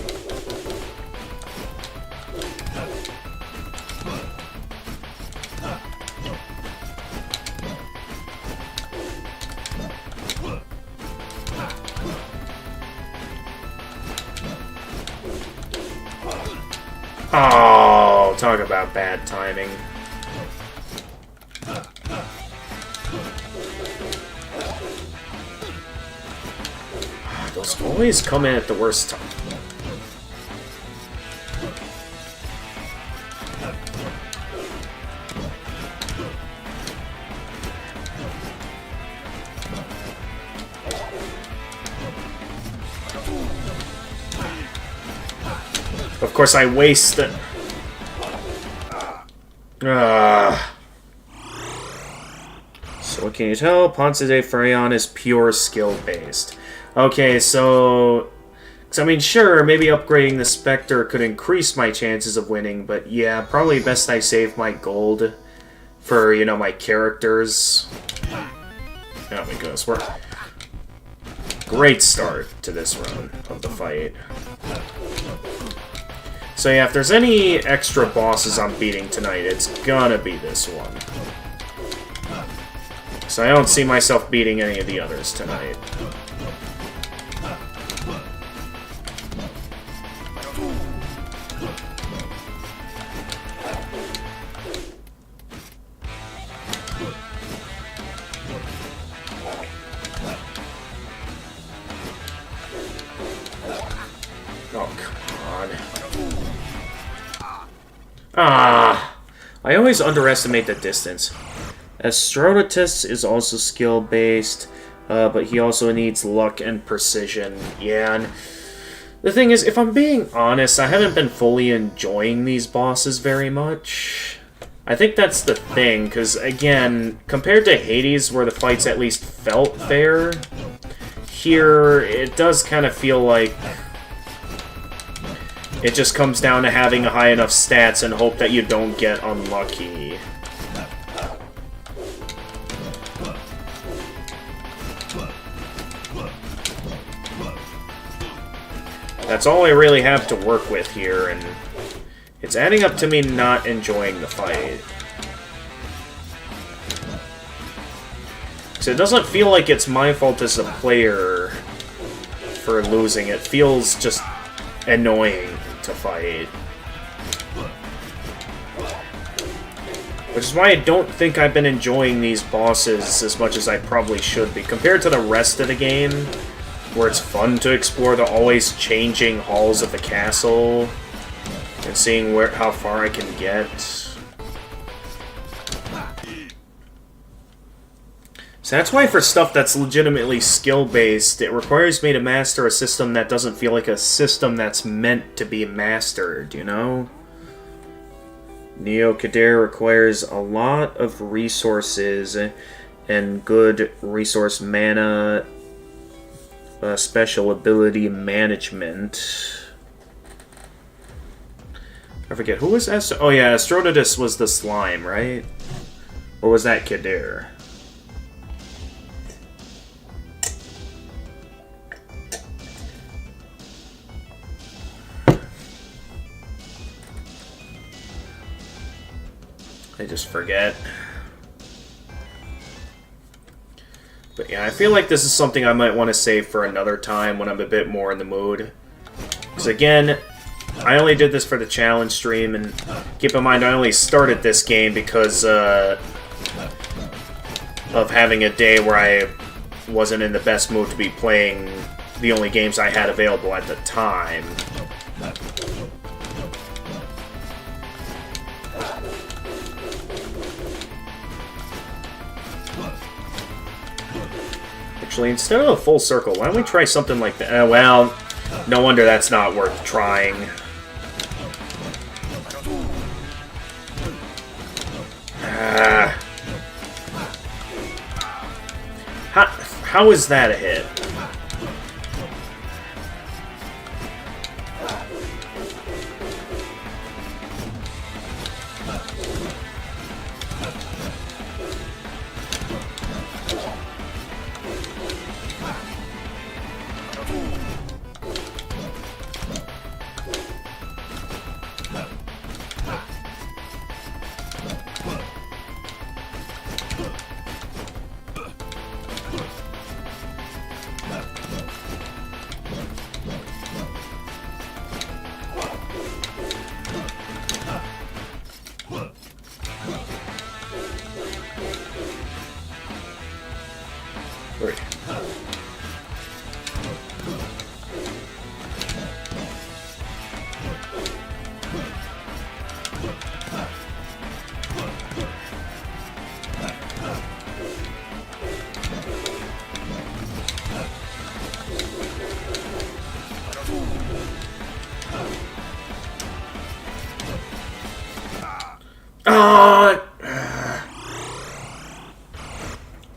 Oh, talk about bad timing. Those always come in at the worst time. Of course, I waste it. So what can you tell? Ponce de Ferion is pure skill-based. Okay, so... I mean, sure, maybe upgrading the Spectre could increase my chances of winning, but yeah, probably best I save my gold for, you know, my characters. Oh my goodness, we're... Great start to this run of the fight. So yeah, if there's any extra bosses I'm beating tonight, it's gonna be this one. So I don't see myself beating any of the others tonight. Oh, come on. Ah! I always underestimate the distance. Astrodotus is also skill-based, but he also needs luck and precision. Yeah, and the thing is, if I'm being honest, I haven't been fully enjoying these bosses very much. I think that's the thing, because, again, compared to Hades, where the fights at least felt fair, here, it does kind of feel like it just comes down to having high enough stats and hope that you don't get unlucky. That's all I really have to work with here, and it's adding up to me not enjoying the fight. So it doesn't feel like it's my fault as a player for losing. It feels just annoying to fight. Which is why I don't think I've been enjoying these bosses as much as I probably should be. Compared to the rest of the game, where it's fun to explore the always changing halls of the castle and seeing how far I can get. So that's why for stuff that's legitimately skill-based, it requires me to master a system that doesn't feel like a system that's meant to be mastered, you know? Neo Kadir requires a lot of resources and good resource mana, special ability management. I forget, who was Oh yeah, Astrodotus was the slime, right? Or was that Kadir? I just forget. But yeah, I feel like this is something I might want to save for another time when I'm a bit more in the mood. Because again, I only did this for the challenge stream, and keep in mind I only started this game because of having a day where I wasn't in the best mood to be playing the only games I had available at the time. Actually, instead of a full circle, why don't we try something like that? Well, no wonder that's not worth trying. How is that a hit?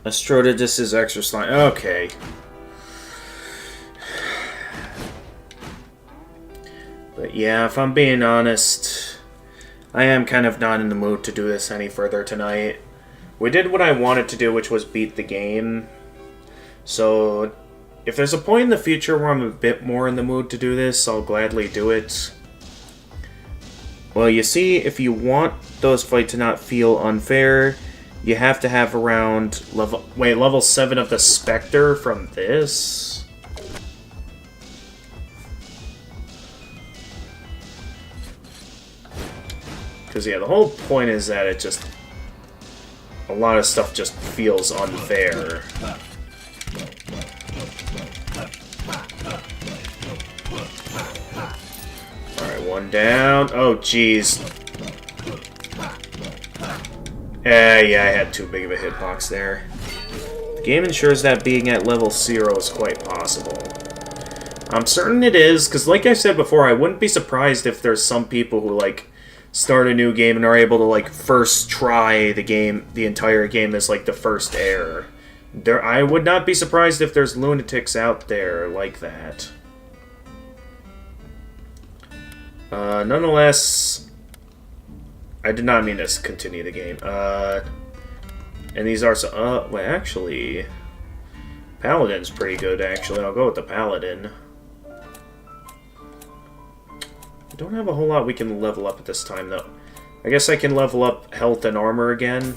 Astrodotus is extra slime. Okay. But yeah, if I'm being honest, I am kind of not in the mood to do this any further tonight. We did what I wanted to do, which was beat the game. So, if there's a point in the future where I'm a bit more in the mood to do this, I'll gladly do it. Well, you see, if you want those fights to not feel unfair, you have to have around level 7 of the Spectre from this. Because, yeah, the whole point is that it just... a lot of stuff just feels unfair. Alright, one down. Oh, jeez. Yeah, I had too big of a hitbox there. The game ensures that being at level 0 is quite possible. I'm certain it is, because like I said before, I wouldn't be surprised if there's some people who, like, start a new game and are able to, like, first try the entire game as, like, the first error. I would not be surprised if there's lunatics out there like that. Nonetheless, I did not mean to continue the game. And these are well, actually, Paladin's pretty good, actually. I'll go with the Paladin. I don't have a whole lot we can level up at this time, though. I guess I can level up health and armor again.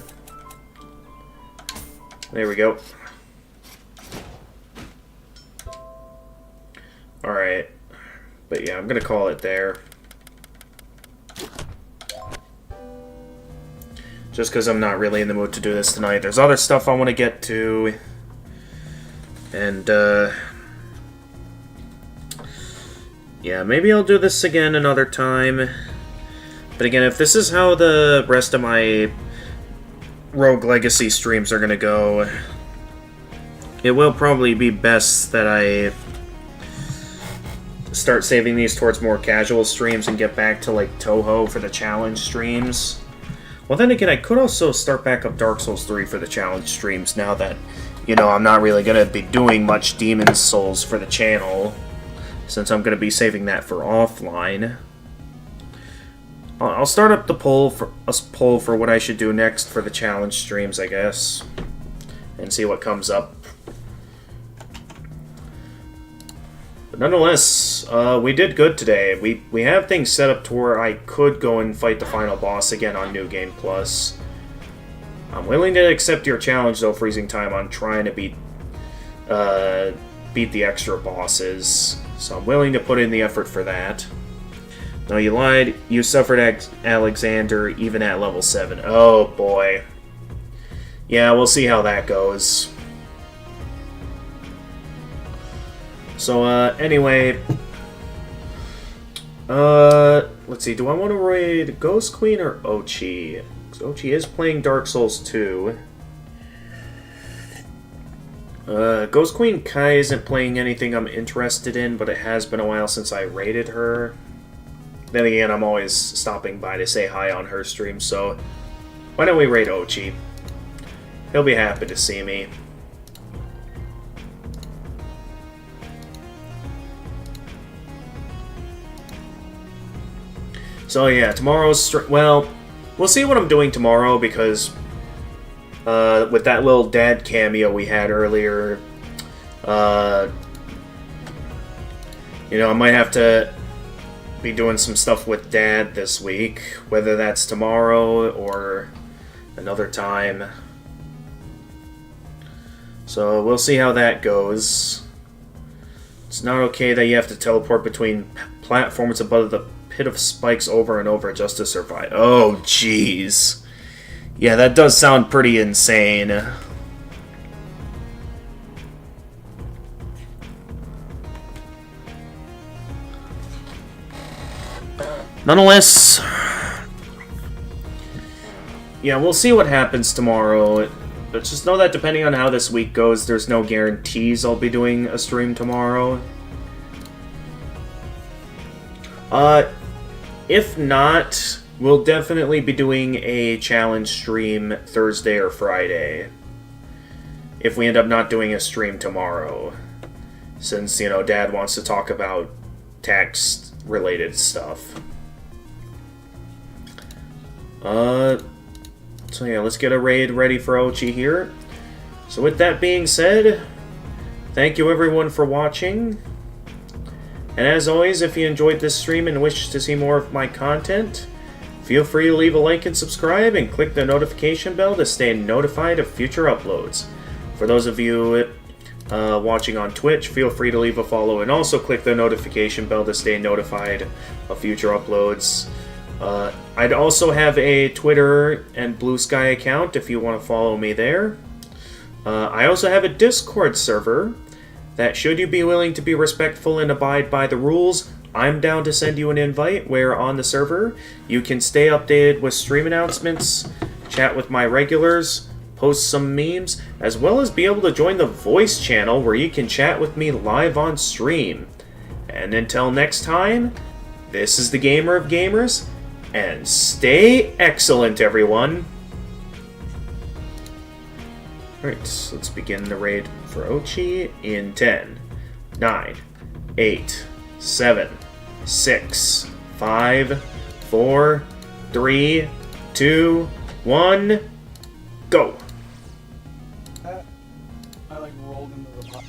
There we go. Alright. But yeah, I'm gonna call it there. Just because I'm not really in the mood to do this tonight. There's other stuff I want to get to. And, yeah, maybe I'll do this again another time. But again, if this is how the rest of my Rogue Legacy streams are going to go, it will probably be best that I start saving these towards more casual streams and get back to, like, Toho for the challenge streams. Well, then again, I could also start back up Dark Souls 3 for the challenge streams now that, you know, I'm not really going to be doing much Demon's Souls for the channel, since I'm going to be saving that for offline. I'll start up the poll for what I should do next for the challenge streams, I guess, and see what comes up. But nonetheless, we did good today. We have things set up to where I could go and fight the final boss again on New Game Plus. I'm willing to accept your challenge, though, Freezing Time, on trying to beat the extra bosses. So I'm willing to put in the effort for that. No, you lied. You suffered Alexander even at level 7. Oh, boy. Yeah, we'll see how that goes. So, anyway... let's see. Do I want to raid Ghost Queen or Ochi? Because Ochi is playing Dark Souls 2. Ghost Queen Kai isn't playing anything I'm interested in, but it has been a while since I raided her. Then again, I'm always stopping by to say hi on her stream, so why don't we raid Ochi? He'll be happy to see me. So yeah, tomorrow's well, we'll see what I'm doing tomorrow, because with that little dad cameo we had earlier, you know, I might have to be doing some stuff with Dad this week, whether that's tomorrow or another time. So we'll see how that goes. It's not okay that you have to teleport between platforms above the pit of spikes over and over just to survive. Oh, jeez. Yeah, that does sound pretty insane. Nonetheless, yeah, we'll see what happens tomorrow. But just know that depending on how this week goes, there's no guarantees I'll be doing a stream tomorrow. If not, we'll definitely be doing a challenge stream Thursday or Friday. If we end up not doing a stream tomorrow. Since, you know, Dad wants to talk about tax-related stuff. So yeah, let's get a raid ready for Ochi here. So with that being said, thank you everyone for watching. And as always, if you enjoyed this stream and wish to see more of my content, feel free to leave a like and subscribe, and click the notification bell to stay notified of future uploads. For those of you watching on Twitch, feel free to leave a follow and also click the notification bell to stay notified of future uploads. I'd also have a Twitter and Blue Sky account if you want to follow me there. I also have a Discord server that, should you be willing to be respectful and abide by the rules, I'm down to send you an invite where on the server you can stay updated with stream announcements, chat with my regulars, post some memes, as well as be able to join the voice channel where you can chat with me live on stream. And until next time, this is the Gamer of Gamers, and stay excellent, everyone! Alright, so let's begin the raid for Ochi in 10, 9, 8, 7, 6, 5, 4, 3, 2, 1, go! I like rolled into the pot.